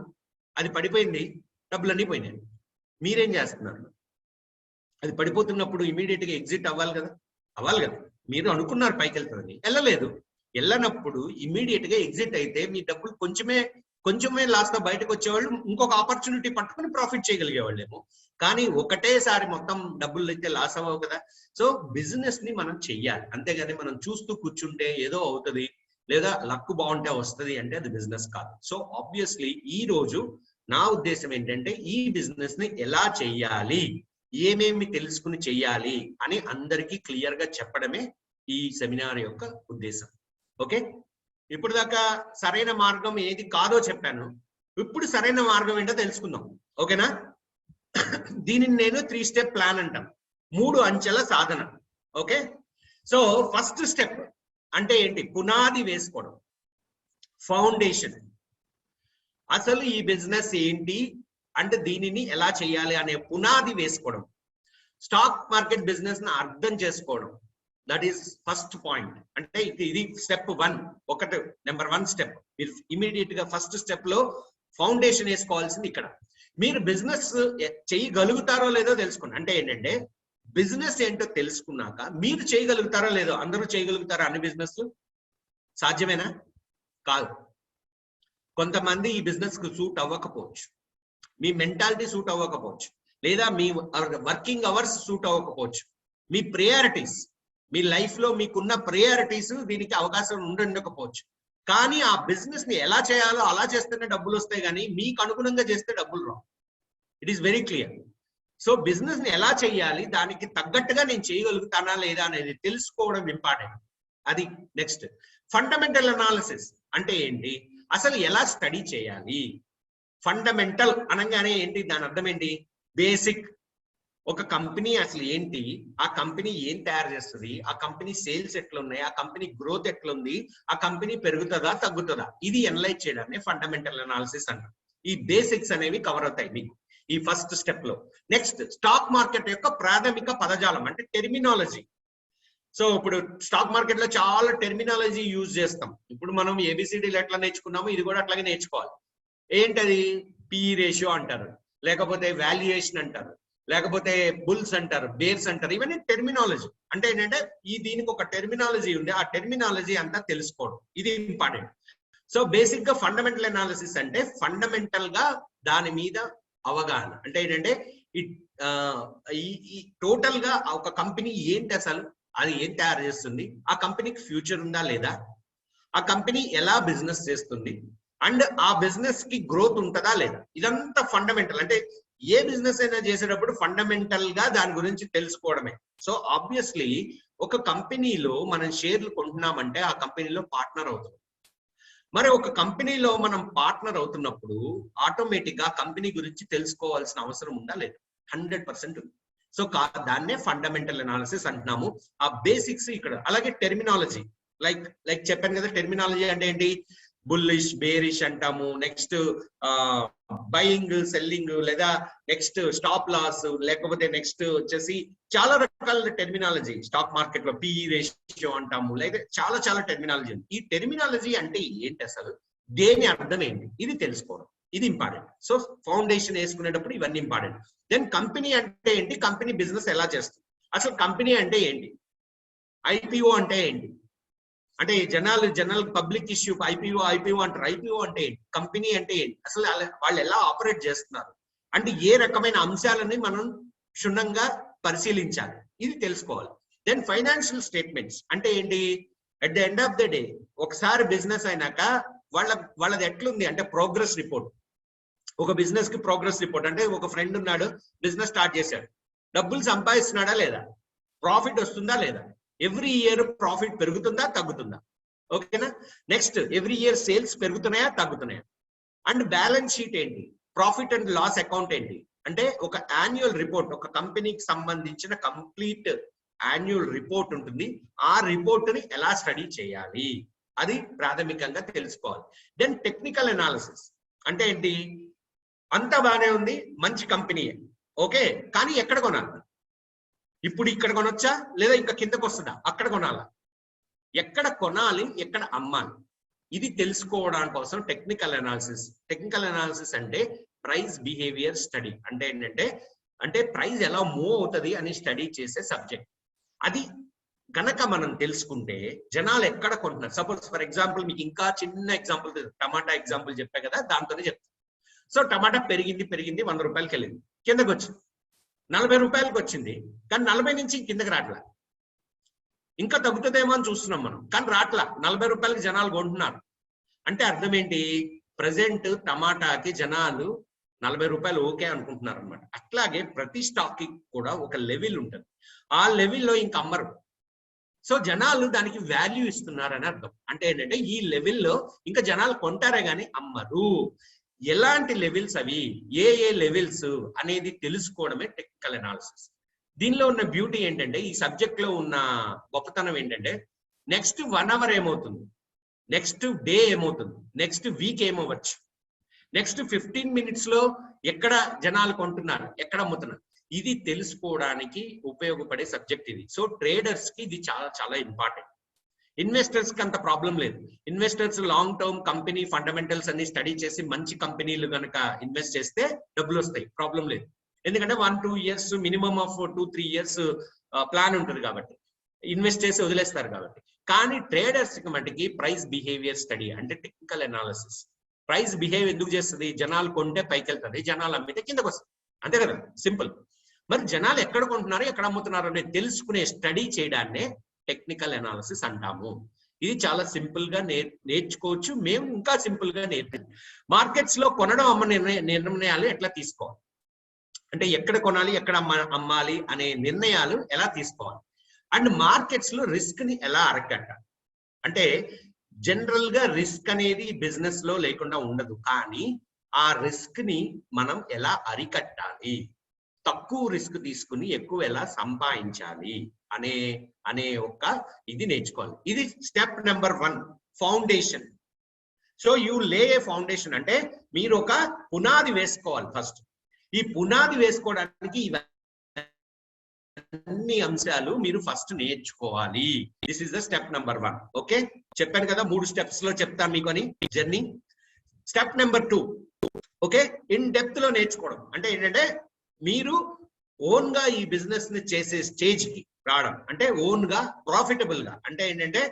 అది పడిపోయింది, డబ్బులన్నీ పోయినాయి. మీరేం చేస్తున్నారు? అది పడిపోతున్నప్పుడు ఇమీడియట్ గా ఎగ్జిట్ అవ్వాలి కదా. మీరు అనుకున్నారు పైకి వెళ్తుందని, వెళ్ళనప్పుడు ఇమీడియట్ గా ఎగ్జిట్ అయితే మీ డబ్బులు కొంచెమే లాస్ తో బయటకు వచ్చేవాళ్ళు ఇంకొక ఆపర్చునిటీ పట్టుకుని ప్రాఫిట్ చేయగలిగేవాళ్ళేమో. కానీ ఒకటేసారి మొత్తం డబ్బులు అయితే లాస్ అవ్వవు కదా. సో బిజినెస్ ని మనం చెయ్యాలి, అంతేగాని మనం చూస్తూ కూర్చుంటే ఏదో అవుతుంది లేదా లక్ బాగుంటే వస్తుంది అంటే అది బిజినెస్ కాదు. సో ఆబ్వియస్లీ ఈ రోజు నా ఉద్దేశం ఏంటంటే ఈ బిజినెస్ ని ఎలా చెయ్యాలి, ఏమేమి తెలుసుకుని చెయ్యాలి అని అందరికీ క్లియర్ గా చెప్పడమే ఈ సెమినార్ యొక్క ఉద్దేశం. ఓకే, ఇప్పుడు దాకా సరైన మార్గం ఏది కాదో చెప్పాను, ఇప్పుడు సరైన మార్గం ఏంటో తెలుసుకుందాం. ఓకేనా? దీనిని నేను 3 step ప్లాన్ అంటాను, 3 అంచెల సాధన. ఓకే, సో ఫస్ట్ స్టెప్ అంటే ఏంటి? పునాది వేసుకోవడం, ఫౌండేషన్. అసలు ఈ బిజినెస్ ఏంటి అంటే దీనిని ఎలా చేయాలి అనే పునాది వేసుకోవడం, స్టాక్ మార్కెట్ బిజినెస్ ని అర్థం చేసుకోవడం. That is first point. అంటే ఇది స్టెప్ 1. Number 1 step. మీరు ఇమీడియట్ గా ఫస్ట్ స్టెప్ లో ఫౌండేషన్ వేసుకోవాల్సింది. ఇక్కడ మీరు బిజినెస్ చేయగలుగుతారో లేదో తెలుసుకోండి. అంటే ఏంటంటే బిజినెస్ ఏంటో తెలుసుకున్నాక మీరు చేయగలుగుతారో లేదో. అందరూ చేయగలుగుతారా అన్ని బిజినెస్? సాధ్యమేనా? కాదు. కొంతమంది ఈ బిజినెస్ కు సూట్ అవ్వకపోవచ్చు, మీ మెంటాలిటీ సూట్ అవ్వకపోవచ్చు, లేదా మీ వర్కింగ్ అవర్స్ సూట్ అవ్వకపోవచ్చు, మీ ప్రయారిటీస్, మీ లైఫ్ లో మీకున్న ప్రయారిటీస్ దీనికి అవకాశం ఉండకపోవచ్చు. కానీ ఆ బిజినెస్ ని ఎలా చేయాలో అలా చేస్తేనే డబ్బులు వస్తాయి, కానీ మీకు అనుగుణంగా చేస్తే డబ్బులు రావు. It is very clear. So business ని ఎలా చేయాలి, దానికి తగ్గట్టుగా నేను చేయగలుగుతానా లేదా అనేది తెలుసుకోవడం ఇంపార్టెంట్. అది నెక్స్ట్. ఫండమెంటల్ అనాలిసిస్ అంటే ఏంటి? అసలు ఎలా స్టడీ చేయాలి? ఫండమెంటల్ అనగానే ఏంటి, దాని అర్థం ఏంటి? బేసిక్. ఒక కంపెనీ అసలు ఏంటి, ఆ కంపెనీ ఏం తయారు చేస్తుంది, ఆ కంపెనీ సేల్స్ ఎట్లున్నాయి, ఆ కంపెనీ గ్రోత్ ఎట్లుంది, ఆ కంపెనీ పెరుగుతుందా తగ్గుతుందా, ఇది అనలైజ్ చేయడాన్ని ఫండమెంటల్ అనాలిసిస్ అంటారు. ఈ బేసిక్స్ అనేవి కవర్ అవుతాయి మీకు ఈ ఫస్ట్ స్టెప్ లో. నెక్స్ట్, స్టాక్ మార్కెట్ యొక్క ప్రాథమిక పదజాలం అంటే టెర్మినాలజీ. సో ఇప్పుడు స్టాక్ మార్కెట్ లో చాలా టెర్మినాలజీ యూజ్ చేస్తాం. ఇప్పుడు మనం ఏబిసిడీలు ఎట్లా నేర్చుకున్నామో ఇది కూడా అట్లాగే నేర్చుకోవాలి. ఏంటది? పిఈ రేషియో అంటారు, లేకపోతే వాల్యుయేషన్ అంటారు, లేకపోతే బుల్స్ అంటారు, బేర్స్ అంటారు. ఇవన్నీ టెర్మినాలజీ. అంటే ఏంటంటే దీనికి ఒక టెర్మినాలజీ ఉంది, ఆ టెర్మినాలజీ అంతా తెలుసుకోవడం ఇది ఇంపార్టెంట్. సో బేసిక్ గా ఫండమెంటల్ అనాలిసిస్ అంటే ఫండమెంటల్ గా దాని మీద అవగాహన. అంటే ఏంటంటే ఈ టోటల్ గా ఒక కంపెనీ ఏంటి, అసలు అది ఏం తయారు చేస్తుంది, ఆ కంపెనీకి ఫ్యూచర్ ఉందా లేదా, ఆ కంపెనీ ఎలా బిజినెస్ చేస్తుంది, అండ్ ఆ బిజినెస్ కి గ్రోత్ ఉంటుందా లేదా. ఇదంతా ఫండమెంటల్. అంటే ఏ బిజినెస్ అయినా చేసేటప్పుడు ఫండమెంటల్ గా దాని గురించి తెలుసుకోవడమే. సో ఆబ్వియస్లీ ఒక కంపెనీలో మనం షేర్లు కొంటున్నామంటే ఆ కంపెనీలో పార్ట్నర్ అవుతాం. మరి ఒక కంపెనీలో మనం పార్ట్నర్ అవుతున్నప్పుడు ఆటోమేటిక్ గా కంపెనీ గురించి తెలుసుకోవాల్సిన అవసరం ఉందా లేదా? 100% ఉంది. సో దాన్నే ఫండమెంటల్ అనాలిసిస్ అంటున్నాము. ఆ బేసిక్స్ ఇక్కడ. అలాగే టెర్మినాలజీ, లైక్ చెప్పాను కదా, టెర్మినాలజీ అంటే ఏంటి? బుల్లిష్, బేరిష్ అంటాము, నెక్స్ట్ బయింగ్, సెల్లింగ్, లేదా నెక్స్ట్ స్టాప్ లాస్, లేకపోతే నెక్స్ట్ వచ్చేసి చాలా రకాల టెర్మినాలజీ. స్టాక్ మార్కెట్ లో పిఈ రేషియో అంటాము, లేదా చాలా చాలా టెర్మినాలజీ ఉంది. ఈ టెర్మినాలజీ అంటే ఏంటి, అసలు దేని అర్థం ఏంటి, ఇది తెలుసుకోవడం, ఇది ఇంపార్టెంట్. సో ఫౌండేషన్ వేసుకునేటప్పుడు ఇవన్నీ ఇంపార్టెంట్. దెన్ కంపెనీ అంటే ఏంటి, కంపెనీ బిజినెస్ ఎలా చేస్తుంది, అసలు కంపెనీ అంటే ఏంటి, ఐపీఓ అంటే ఏంటి, అంటే జనరల్ పబ్లిక్ ఇష్యూ ఐపీఓ అంటారు. ఐపీఓ అంటే ఏంటి, కంపెనీ అంటే ఏంటి, అసలు వాళ్ళు ఎలా ఆపరేట్ చేస్తున్నారు, అంటే ఏ రకమైన అంశాలని మనం క్షుణ్ణంగా పరిశీలించాలి, ఇది తెలుసుకోవాలి. దెన్ ఫైనాన్షియల్ స్టేట్మెంట్స్ అంటే ఏంటి, at the end of the day ఒకసారి బిజినెస్ అయినాక వాళ్ళది ఎట్లుంది అంటే ప్రోగ్రెస్ రిపోర్ట్. ఒక బిజినెస్ కి ప్రోగ్రెస్ రిపోర్ట్ అంటే ఒక ఫ్రెండ్ ఉన్నాడు, బిజినెస్ స్టార్ట్ చేశాడు, డబ్బులు సంపాదిస్తున్నాడా లేదా, ప్రాఫిట్ వస్తుందా లేదా, ఎవ్రీ ఇయర్ ప్రాఫిట్ పెరుగుతుందా తగ్గుతుందా, ఓకేనా. నెక్స్ట్ ఎవ్రీ ఇయర్ సేల్స్ పెరుగుతున్నాయా తగ్గుతున్నాయా, అండ్ బ్యాలెన్స్ షీట్ ఏంటి, ప్రాఫిట్ అండ్ లాస్ అకౌంట్ ఏంటి, అంటే ఒక యాన్యువల్ రిపోర్ట్, ఒక కంపెనీకి సంబంధించిన కంప్లీట్ యాన్యువల్ రిపోర్ట్ ఉంటుంది. ఆ రిపోర్ట్ ని ఎలా స్టడీ చేయాలి, అది ప్రాథమికంగా తెలుసుకోవాలి. దెన్ టెక్నికల్ అనాలిసిస్ అంటే ఏంటి, అంతా బాగానే ఉంది, మంచి కంపెనీ, ఓకే, కానీ ఎక్కడ కొనాలి, ఇప్పుడు ఇక్కడ కొనొచ్చా లేదా ఇంకా కిందకు వస్తుందా, అక్కడ కొనాలా, ఎక్కడ కొనాలి, ఎక్కడ అమ్మాలి, ఇది తెలుసుకోవడానికి కోసం టెక్నికల్ అనాలిసిస్. టెక్నికల్ అనాలిసిస్ అంటే ప్రైస్ బిహేవియర్ స్టడీ. అంటే ఏంటంటే అంటే ప్రైస్ ఎలా మూవ్ అవుతుంది అని స్టడీ చేసే సబ్జెక్ట్. అది గనక మనం తెలుసుకుంటే జనాలు ఎక్కడ కొంటున్నారు. సపోజ్ ఫర్ ఎగ్జాంపుల్ మీకు ఇంకా చిన్న ఎగ్జాంపుల్, టమాటా ఎగ్జాంపుల్ చెప్పా కదా, దాంతోనే చెప్తాను. సో టమాటా పెరిగింది 100 రూపాయలకి వెళ్ళింది, కిందకు వచ్చింది 40 రూపాయలకి వచ్చింది, కానీ 40 నుంచి కిందకి రాట్లా, ఇంకా తగ్గుతుందేమో అని చూస్తున్నాం మనం, కానీ రాట్లా, 40 రూపాయలకి జనాలు కొంటున్నారు. అంటే అర్థం ఏంటి, ప్రజెంట్ టమాటాకి జనాలు 40 రూపాయలు ఓకే అనుకుంటున్నారు అనమాట. అట్లాగే ప్రతి స్టాక్ కి కూడా ఒక లెవెల్ ఉంటుంది, ఆ లెవెల్లో ఇంకా అమ్మరు. సో జనాలు దానికి వాల్యూ ఇస్తున్నారని అర్థం. అంటే ఏంటంటే ఈ లెవెల్లో ఇంకా జనాలు కొంటారే కానీ అమ్మరు. ఎలాంటి లెవెల్స్ అవి, ఏ లెవెల్స్ అనేది తెలుసుకోవడమే టెక్నికల్ అనాలిసిస్. దీనిలో ఉన్న బ్యూటీ ఏంటంటే, ఈ సబ్జెక్ట్ లో ఉన్న గొప్పతనం ఏంటంటే, నెక్స్ట్ 1 అవర్ ఏమవుతుంది, నెక్స్ట్ డే ఏమవుతుంది, నెక్స్ట్ వీక్ ఏమవ్వచ్చు, నెక్స్ట్ 15 మినిట్స్ లో ఎక్కడ జనాలు కొంటున్నారు, ఎక్కడ అమ్ముతున్నారు, ఇది తెలుసుకోవడానికి ఉపయోగపడే సబ్జెక్ట్ ఇది. సో ట్రేడర్స్ కి ఇది చాలా చాలా ఇంపార్టెంట్. ఇన్వెస్టర్స్ కి అంత ప్రాబ్లం లేదు. Investors long term company fundamentals అన్ని స్టడీ చేసి మంచి కంపెనీలు కనుక ఇన్వెస్ట్ చేస్తే డబ్బులు వస్తాయి, ప్రాబ్లం లేదు. ఎందుకంటే 1-2 years minimum of 2-3 years plan ఉంటుంది కాబట్టి ఇన్వెస్ట్ చేసి వదిలేస్తారు కాబట్టి. కానీ ట్రేడర్స్ కి మటుకి ప్రైస్ బిహేవియర్ స్టడీ అంటే టెక్నికల్ అనాలిసిస్. ప్రైస్ బిహేవ్ ఎందుకు చేస్తుంది, జనాలు కొంటే పైకి వెళ్తుంది, జనాలు అమ్మితే కిందకు వస్తుంది, అంతే కదా, సింపుల్. మరి జనాలు ఎక్కడ కొంటున్నారు, ఎక్కడ అమ్ముతున్నారు అనేది తెలుసుకునే స్టడీ చేయడాన్నే టెక్నికల్ అనాలిసిస్ అంటాము. ఇది చాలా సింపుల్ గా నేర్చుకోవచ్చు. మేము ఇంకా సింపుల్ గా నేర్పింది. మార్కెట్స్ లో కొనడం అమ్మ నిర్ణయాలు ఎట్లా తీసుకోవాలి, అంటే ఎక్కడ కొనాలి, ఎక్కడ అమ్మాలి అనే నిర్ణయాలు ఎలా తీసుకోవాలి, అండ్ మార్కెట్స్ లో రిస్క్ ని ఎలా అరకట్టాలి. అంటే జనరల్ గా రిస్క్ అనేది బిజినెస్ లో లేకుండా ఉండదు, కానీ ఆ రిస్క్ ని మనం ఎలా అరికట్టాలి, తక్కువ రిస్క్ తీసుకుని ఎక్కువ ఎలా సంపాదించాలి అనే ఒక ఇది నేర్చుకోవాలి. ఇది step number 1, foundation. So you లే ఏ ఫౌండేషన్ అంటే మీరు ఒక పునాది వేసుకోవాలి ఫస్ట్. ఈ పునాది వేసుకోవడానికి అన్ని అంశాలు మీరు ఫస్ట్ నేర్చుకోవాలి. This is the step number 1. Okay, చెప్పాను కదా 3 స్టెప్స్ లో చెప్తాను మీకు అని journey. Step number 2, okay, in depth లో నేర్చుకోవడం అంటే ఏంటంటే మీరు ఓన్ గా ఈ బిజినెస్ ని చేసే స్టేజ్ కి రావడం, అంటే ఓన్ గా ప్రాఫిటబుల్ గా, అంటే ఏంటంటే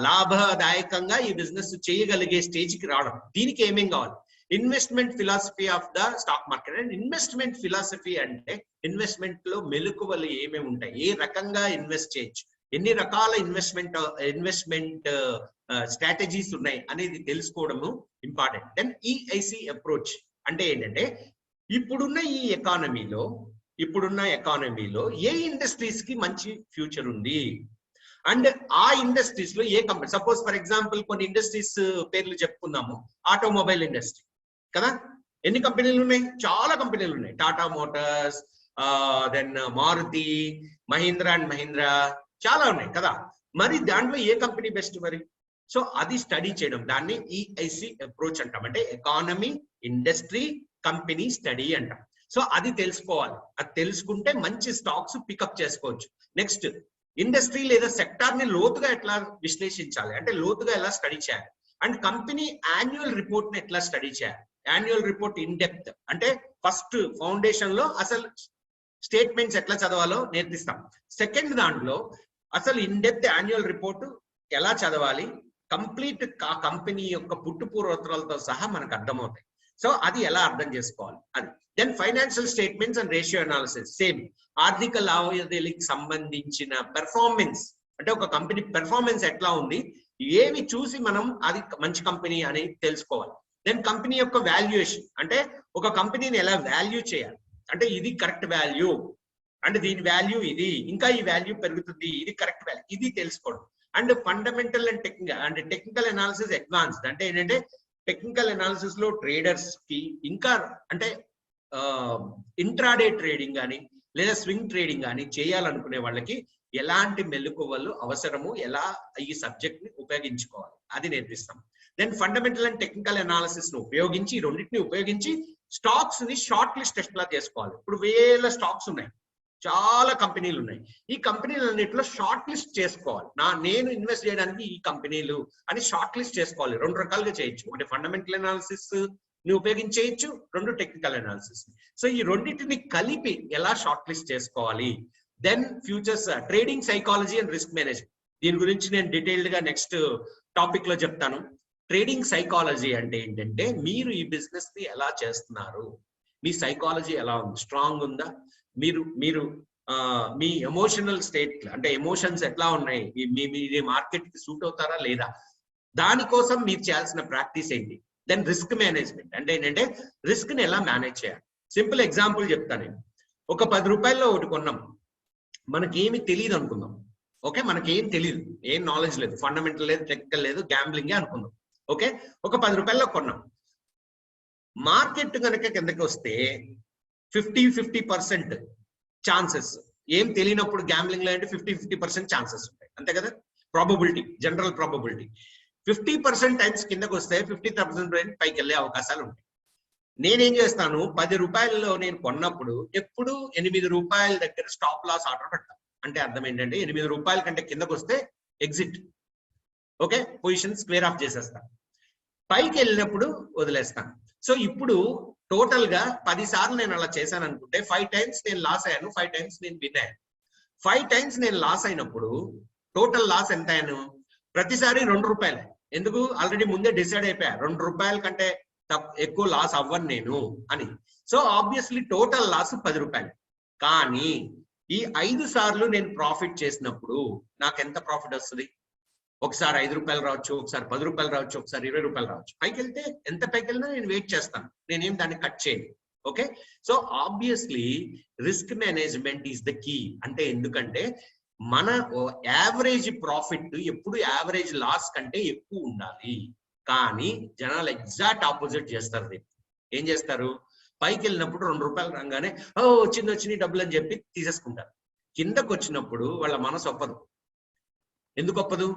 లాభదాయకంగా ఈ బిజినెస్ చేయగలిగే స్టేజ్ కి రావడం. దీనికి ఏమేం కావాలి? Investment philosophy of the stock market. And investment philosophy అంటే ఇన్వెస్ట్మెంట్ లో మెలకువలు ఏమేమి ఉంటాయి, ఏ రకంగా ఇన్వెస్ట్ చేయొచ్చు, ఎన్ని రకాల ఇన్వెస్ట్మెంట్ స్ట్రాటజీస్ ఉన్నాయి అనేది తెలుసుకోవడము ఇంపార్టెంట్. దెన్ ఈఐసి అప్రోచ్ అంటే ఏంటంటే ఇప్పుడున్న ఎకానమీలో ఏ ఇండస్ట్రీస్ కి మంచి ఫ్యూచర్ ఉంది, అండ్ ఆ ఇండస్ట్రీస్ లో ఏ కంపెనీ, సపోజ్ ఫర్ ఎగ్జాంపుల్ కొన్ని ఇండస్ట్రీస్ పేర్లు చెప్పుకుందాము. ఆటోమొబైల్ ఇండస్ట్రీ కదా, ఎన్ని కంపెనీలు ఉన్నాయి? చాలా కంపెనీలు ఉన్నాయి. Tata Motors, then Maruti, Mahindra and Mahindra, చాలా ఉన్నాయి కదా. మరి దాంట్లో ఏ కంపెనీ బెస్ట్ మరి? సో అది స్టడీ చేయడం, దాన్ని ఈఐసి అప్రోచ్ అంటాం. అంటే ఎకానమీ, ఇండస్ట్రీ, కంపెనీ స్టడీ అంటాం. సో అది తెలుసుకోవాలి. అది తెలుసుకుంటే మంచి స్టాక్స్ పికప్ చేసుకోవచ్చు. నెక్స్ట్, ఇండస్ట్రీ లేదా సెక్టార్ ని లోతుగా ఎట్లా విశ్లేషించాలి, అంటే లోతుగా ఎలా స్టడీ చేయాలి. అండ్ కంపెనీ యాన్యువల్ రిపోర్ట్ ని ఎట్లా స్టడీ చేయాలి. యాన్యువల్ రిపోర్ట్ ఇన్ డెప్త్ అంటే ఫస్ట్ ఫౌండేషన్ లో అసలు స్టేట్మెంట్స్ ఎట్లా చదవాలో నేర్పిస్తాం. సెకండ్ దాంట్లో అసలు ఇన్ డెప్త్ యాన్యువల్ రిపోర్ట్ ఎలా చదవాలి, కంప్లీట్ ఆ కంపెనీ యొక్క పుట్టుపూర్వోత్తరాలతో సహా మనకు అర్థమవుతాయి. సో అది ఎలా అర్థం చేసుకోవాలి అది. Then financial statements and ratio analysis, same ఆర్థిక లావాదేవీలకు సంబంధించిన పెర్ఫార్మెన్స్, అంటే ఒక కంపెనీ పెర్ఫార్మెన్స్ ఎట్లా ఉంది, ఏవి చూసి మనం అది మంచి కంపెనీ అని తెలుసుకోవాలి. దెన్ కంపెనీ యొక్క వాల్యుయేషన్, అంటే ఒక కంపెనీని ఎలా వాల్యూ చేయాలి, అంటే ఇది కరెక్ట్ వాల్యూ, అంటే దీని వాల్యూ ఇది, ఇంకా ఈ వాల్యూ పెరుగుతుంది, ఇది కరెక్ట్ వాల్యూ, ఇది తెలుసుకోవడం. And fundamental and technical analysis advanced, అంటే ఏంటంటే టెక్నికల్ అనాలిసిస్ లో ట్రేడర్స్ కి ఇంకా అంటే ఇంట్రాడే ట్రేడింగ్ కానీ లేదా స్వింగ్ ట్రేడింగ్ కానీ చేయాలనుకునే వాళ్ళకి ఎలాంటి మెలకువలు అవసరము, ఎలా ఈ సబ్జెక్ట్ ని ఉపయోగించుకోవాలి అది నేర్పిస్తాం. Then fundamental and technical analysis ను ఉపయోగించి, రెండింటిని ఉపయోగించి స్టాక్స్ ని షార్ట్ లిస్ట్ ఎట్లా చేసుకోవాలి. ఇప్పుడు వేల స్టాక్స్ ఉన్నాయి, చాలా కంపెనీలు ఉన్నాయి. ఈ కంపెనీలన్నింటిలో షార్ట్ లిస్ట్ చేసుకోవాలి. నేను ఇన్వెస్ట్ చేయడానికి ఈ కంపెనీలు అని షార్ట్ లిస్ట్ చేసుకోవాలి. 2 రకాలుగా చేయొచ్చు, ఒకటి ఫండమెంటల్ అనాలిసిస్ ని ఉపయోగించేయచ్చు, 2 టెక్నికల్ అనాలిసిస్. సో ఈ రెండింటిని కలిపి ఎలా షార్ట్ లిస్ట్ చేసుకోవాలి. Then futures, trading psychology and risk management, దీని గురించి నేను డీటెయిల్డ్ గా నెక్స్ట్ టాపిక్ లో చెప్తాను. ట్రేడింగ్ సైకాలజీ అంటే ఏంటంటే మీరు ఈ బిజినెస్ ని ఎలా చేస్తున్నారు, మీ సైకాలజీ ఎలా ఉంది, స్ట్రాంగ్ ఉందా, మీరు మీ ఎమోషనల్ స్టేట్ అంటే ఎమోషన్స్ ఎట్లా ఉన్నాయి, మీ మార్కెట్ కి సూట్ అవుతారా లేదా, దానికోసం మీరు చేయాల్సిన ప్రాక్టీస్ ఏంటి. దెన్ రిస్క్ మేనేజ్మెంట్ అంటే ఏంటంటే రిస్క్ ని ఎలా మేనేజ్ చేయాలి. సింపుల్ ఎగ్జాంపుల్ చెప్తాను నేను. ఒక 10 రూపాయల్లో ఒకటి కొన్నాం, మనకేమి తెలియదు అనుకుందాం. ఓకే, మనకేం తెలియదు, ఏం నాలెడ్జ్ లేదు, ఫండమెంటల్ లేదు, టెక్నికల్ లేదు, గ్యాంబ్లింగే అనుకుందాం. ఓకే, ఒక 10 రూపాయల్లో కొన్నాం. మార్కెట్ కనుక కిందకి వస్తే 50% ఛాన్సెస్, ఏం తెలియనప్పుడు గ్యాంబ్లింగ్ లో అంటే 50% ఛాన్సెస్ ఉంటాయి, అంతే కదా. ప్రాబబిలిటీ, జనరల్ ప్రాబబిలిటీ 50% టైమ్స్ కిందకు వస్తే 50% పైకి వెళ్ళే అవకాశాలు ఉంటాయి. నేనేం చేస్తాను, 10 రూపాయల్లో నేను కొన్నప్పుడు ఎప్పుడు 8 రూపాయల దగ్గర స్టాప్ లాస్ ఆర్డర్ పెడతాను. అంటే అర్థం ఏంటంటే 8 రూపాయల కంటే కిందకు వస్తే exit, okay, position square of చేసేస్తాను. పైకి వెళ్ళినప్పుడు వదిలేస్తాను. సో ఇప్పుడు టోటల్ గా 10 సార్లు నేను అలా చేశాను అనుకుంటే 5 టైమ్స్ నేను లాస్ అయ్యాను, 5 టైమ్స్ నేను విన్ అయ్యాను. 5 టైమ్స్ నేను లాస్ అయినప్పుడు టోటల్ లాస్ ఎంత అయ్యాను, ప్రతిసారి 2 రూపాయలు. ఎందుకు, ఆల్రెడీ ముందే డిసైడ్ అయిపోయా 2 రూపాయల కంటే ఎక్కువ లాస్ అవ్వను నేను అని. సో ఆబ్వియస్లీ టోటల్ లాస్ 10 రూపాయలు. కానీ ఈ 5 సార్లు నేను ప్రాఫిట్ చేసినప్పుడు నాకు ఎంత ప్రాఫిట్ వస్తుంది, ఒకసారి 5 రూపాయలు రావచ్చు, ఒకసారి 10 రూపాయలు రావచ్చు, ఒకసారి 20 రూపాయలు రావచ్చు. పైకి వెళ్తే ఎంత పైకి వెళ్ళినా నేను వెయిట్ చేస్తాను, నేనేం దాన్ని కట్ చేయను. Okay, so obviously risk management is the key. అంటే ఎందుకంటే మన యావరేజ్ ప్రాఫిట్ ఎప్పుడు యావరేజ్ లాస్ కంటే ఎక్కువ ఉండాలి. కానీ జనాలు ఎగ్జాక్ట్ ఆపోజిట్ చేస్తారు. ఏం చేస్తారు, పైకి వెళ్ళినప్పుడు 2 రూపాయలు రాగానే వచ్చింది డబ్బులు అని చెప్పి తీసేసుకుంటారు. కిందకు వచ్చినప్పుడు వాళ్ళ మనసు ఒప్పదు. ఎందుకు ఒప్పదు,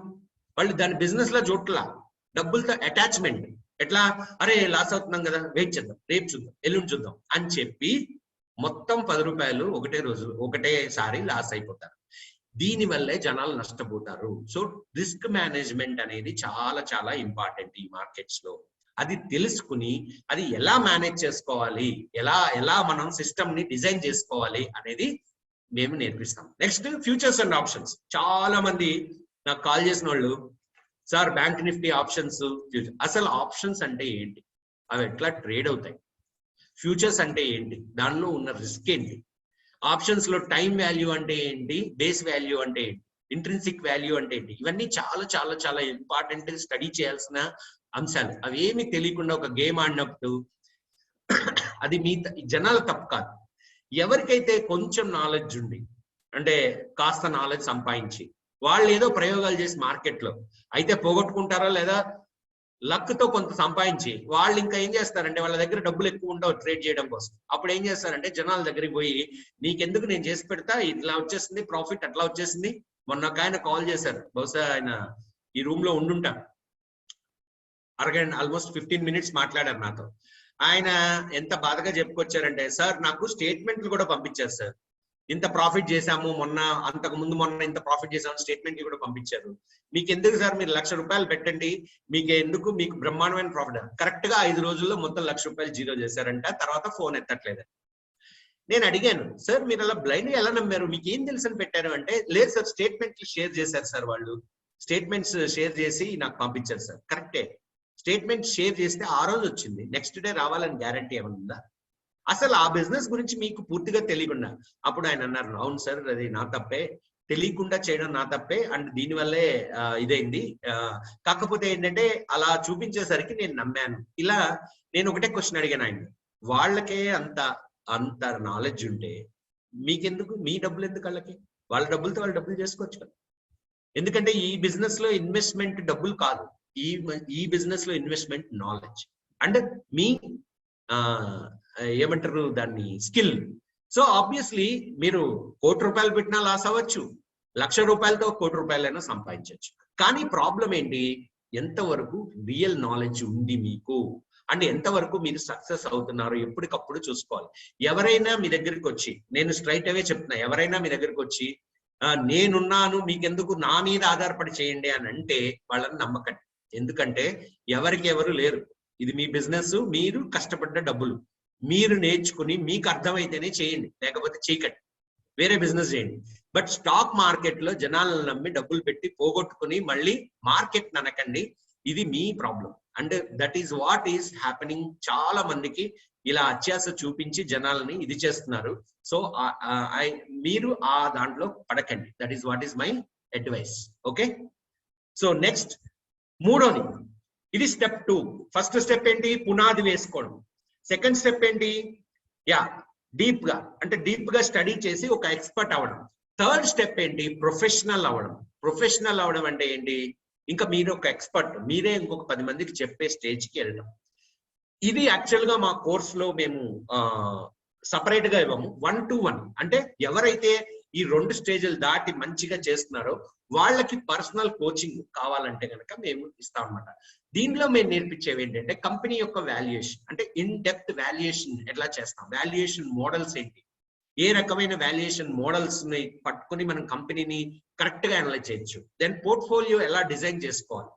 వాళ్ళు దాని బిజినెస్ లో చూడట్లా, డబ్బులతో అటాచ్మెంట్. ఎట్లా, అరే లాస్ అవుతున్నాం కదా, వెయిట్ చేద్దాం, రేపు చూద్దాం, ఎల్లుండి చూద్దాం అని చెప్పి మొత్తం 10 రూపాయలు ఒకటేసారి లాస్ అయిపోతారు. దీని వల్లే జనాలు నష్టపోతారు. సో రిస్క్ మేనేజ్మెంట్ అనేది చాలా చాలా ఇంపార్టెంట్ ఈ మార్కెట్స్ లో. అది తెలుసుకుని అది ఎలా మేనేజ్ చేసుకోవాలి, ఎలా మనం సిస్టమ్ ని డిజైన్ చేసుకోవాలి అనేది మేము నేర్పిస్తాం. Next futures and options. చాలా మంది నాకు కాల్ చేసిన వాళ్ళు, సార్ బ్యాంక్ నిఫ్టీ ఆప్షన్స్, అసలు ఆప్షన్స్ అంటే ఏంటి, అవి ఎట్లా ట్రేడ్ అవుతాయి, ఫ్యూచర్స్ అంటే ఏంటి, దానిలో ఉన్న రిస్క్ ఏంటి, ఆప్షన్స్ లో టైం వాల్యూ అంటే ఏంటి, బేస్ వాల్యూ అంటే ఏంటి, ఇంట్రిన్సిక్ వాల్యూ అంటే ఏంటి, ఇవన్నీ చాలా చాలా చాలా ఇంపార్టెంట్ స్టడీ చేయాల్సిన అంశాలు. అవి ఏమి తెలియకుండా ఒక గేమ్ ఆడినప్పుడు అది మీ జనాల తప్పు కాదు. ఎవరికైతే కొంచెం నాలెడ్జ్ ఉండి, అంటే కాస్త నాలెడ్జ్ సంపాదించి వాళ్ళు ఏదో ప్రయోగాలు చేసి మార్కెట్లో అయితే పోగొట్టుకుంటారా, లేదా లక్ తో కొంత సంపాదించి వాళ్ళు ఇంకా ఏం చేస్తారంటే వాళ్ళ దగ్గర డబ్బులు ఎక్కువ ఉండవు ట్రేడ్ చేయడం కోసం. అప్పుడు ఏం చేస్తారంటే జనాల దగ్గరికి పోయి, నీకెందుకు నేను చేసి పెడతా, ఇట్లా వచ్చేసింది ప్రాఫిట్, అట్లా వచ్చేసింది. మొన్న ఒక ఆయన కాల్ చేశారు, బహుశా ఆయన ఈ రూమ్ లో ఉండుంటారు, అరగంట ఆల్మోస్ట్ 15 మినిట్స్ మాట్లాడారు నాతో. ఆయన ఎంత బాధగా చెప్పుకొచ్చారంటే, సార్ నాకు స్టేట్మెంట్లు కూడా పంపించారు సార్, ఇంత ప్రాఫిట్ చేశాము మొన్న, అంతకు ముందు మొన్న ఇంత ప్రాఫిట్ చేశాము, స్టేట్మెంట్ కూడా పంపించారు. మీకు ఎందుకు సార్, మీరు 1,00,000 రూపాయలు పెట్టండి, మీకు బ్రహ్మాండమైన ప్రాఫిట్. కరెక్ట్ గా 5 రోజుల్లో మొత్తం 1,00,000 రూపాయలు జీరో చేశారంట. తర్వాత ఫోన్ ఎత్తట్లేదు. నేను అడిగాను, సార్ మీరు అలా బ్లైండ్ గా ఎలా నమ్మారు, మీకు ఏం తెలుసు అని పెట్టారు అంటే, లేదు సార్ స్టేట్మెంట్లు షేర్ చేశారు సార్, వాళ్ళు స్టేట్మెంట్స్ షేర్ చేసి నాకు పంపించారు సార్. కరెక్టే, స్టేట్మెంట్ షేర్ చేస్తే ఆ రోజు వచ్చింది, నెక్స్ట్ డే రావాలని గ్యారంటీ ఏమైనా ఉందా? అసలు ఆ బిజినెస్ గురించి మీకు పూర్తిగా తెలియకుండా. అప్పుడు ఆయన అన్నారు, అవును సార్ అది నా తప్పే, తెలియకుండా చేయడం నా తప్పే, అండ్ దీనివల్లే ఇదైంది, కాకపోతే ఏంటంటే అలా చూపించేసరికి నేను నమ్మాను. ఇలా నేను ఒకటే క్వశ్చన్ అడిగాను ఆయన, వాళ్ళకే అంత నాలెడ్జ్ ఉంటే మీకెందుకు, మీ డబ్బులు ఎందుకు వాళ్ళకి, వాళ్ళ డబ్బులతో వాళ్ళు డబ్బులు చేసుకోవచ్చు కదా. ఎందుకంటే ఈ బిజినెస్ లో ఇన్వెస్ట్మెంట్ డబ్బులు కాదు, ఈ బిజినెస్ లో ఇన్వెస్ట్మెంట్ నాలెడ్జ్ అండ్ మీ ఏమంటారు దాన్ని, స్కిల్. సో ఆబ్వియస్లీ మీరు 1,00,00,000 రూపాయలు పెట్టినా లాస్ అవ్వచ్చు, 1,00,000 రూపాయలతో 1,00,00,000 రూపాయలైనా సంపాదించవచ్చు. కానీ ప్రాబ్లం ఏంటి, ఎంతవరకు రియల్ నాలెడ్జ్ ఉంది మీకు, అండ్ ఎంతవరకు మీరు సక్సెస్ అవుతున్నారు ఎప్పటికప్పుడు చూసుకోవాలి. ఎవరైనా మీ దగ్గరికి వచ్చి, నేను స్ట్రైట్ అవే చెప్తున్నా, ఎవరైనా మీ దగ్గరికి వచ్చి నేనున్నాను మీకెందుకు, నా మీద ఆధారపడి చేయండి అని అంటే వాళ్ళని నమ్మకండి. ఎందుకంటే ఎవరికి ఎవరు లేరు, ఇది మీ బిజినెస్, మీరు కష్టపడ్డ డబ్బులు, మీరు నేర్చుకుని మీకు అర్థమైతేనే చేయండి, లేకపోతే చేయకండి, వేరే బిజినెస్ చేయండి. బట్ స్టాక్ మార్కెట్ లో జనాలను నమ్మి డబ్బులు పెట్టి పోగొట్టుకుని మళ్ళీ మార్కెట్ ననకండి, ఇది మీ problem. And that is what is happening. చాలా మందికి ఇలా అత్యాశ చూపించి జనాలని ఇది చేస్తున్నారు. సో మీరు ఆ దాంట్లో పడకండి. That is what is my advice. Okay, so next మూడోది, ఇది స్టెప్ 2. ఫస్ట్ స్టెప్ ఏంటి, పునాది వేసుకోవడం. సెకండ్ స్టెప్ ఏంటి, డీప్ గా స్టడీ చేసి ఒక ఎక్స్పర్ట్ అవ్వడం. థర్డ్ స్టెప్ ఏంటి, ప్రొఫెషనల్ అవ్వడం. ప్రొఫెషనల్ అవ్వడం అంటే ఏంటి, ఇంకా మీరు ఒక ఎక్స్పర్ట్, మీరే ఇంకొక 10 మందికి చెప్పే స్టేజ్కి వెళ్ళడం. ఇది యాక్చువల్ గా మా కోర్స్ లో మేము సపరేట్ గా ఇవ్వము, 1-to-1. అంటే ఎవరైతే ఈ 2 స్టేజ్లు దాటి మంచిగా చేస్తున్నారో వాళ్ళకి పర్సనల్ కోచింగ్ కావాలంటే కనుక మేము ఇస్తాం అన్నమాట. దీనిలో మేము నేర్పించేవి ఏంటంటే, కంపెనీ యొక్క వాల్యుయేషన్, అంటే ఇన్ డెప్త్ వాల్యుయేషన్ ఎట్లా చేస్తాం, వాల్యుయేషన్ మోడల్స్ ఏంటి, ఏ రకమైన వాల్యుయేషన్ మోడల్స్ ని పట్టుకుని మనం కంపెనీని కరెక్ట్ గా అనలైజ్ చేయొచ్చు, దెన్ పోర్ట్ఫోలియో ఎలా డిజైన్ చేసుకోవాలి.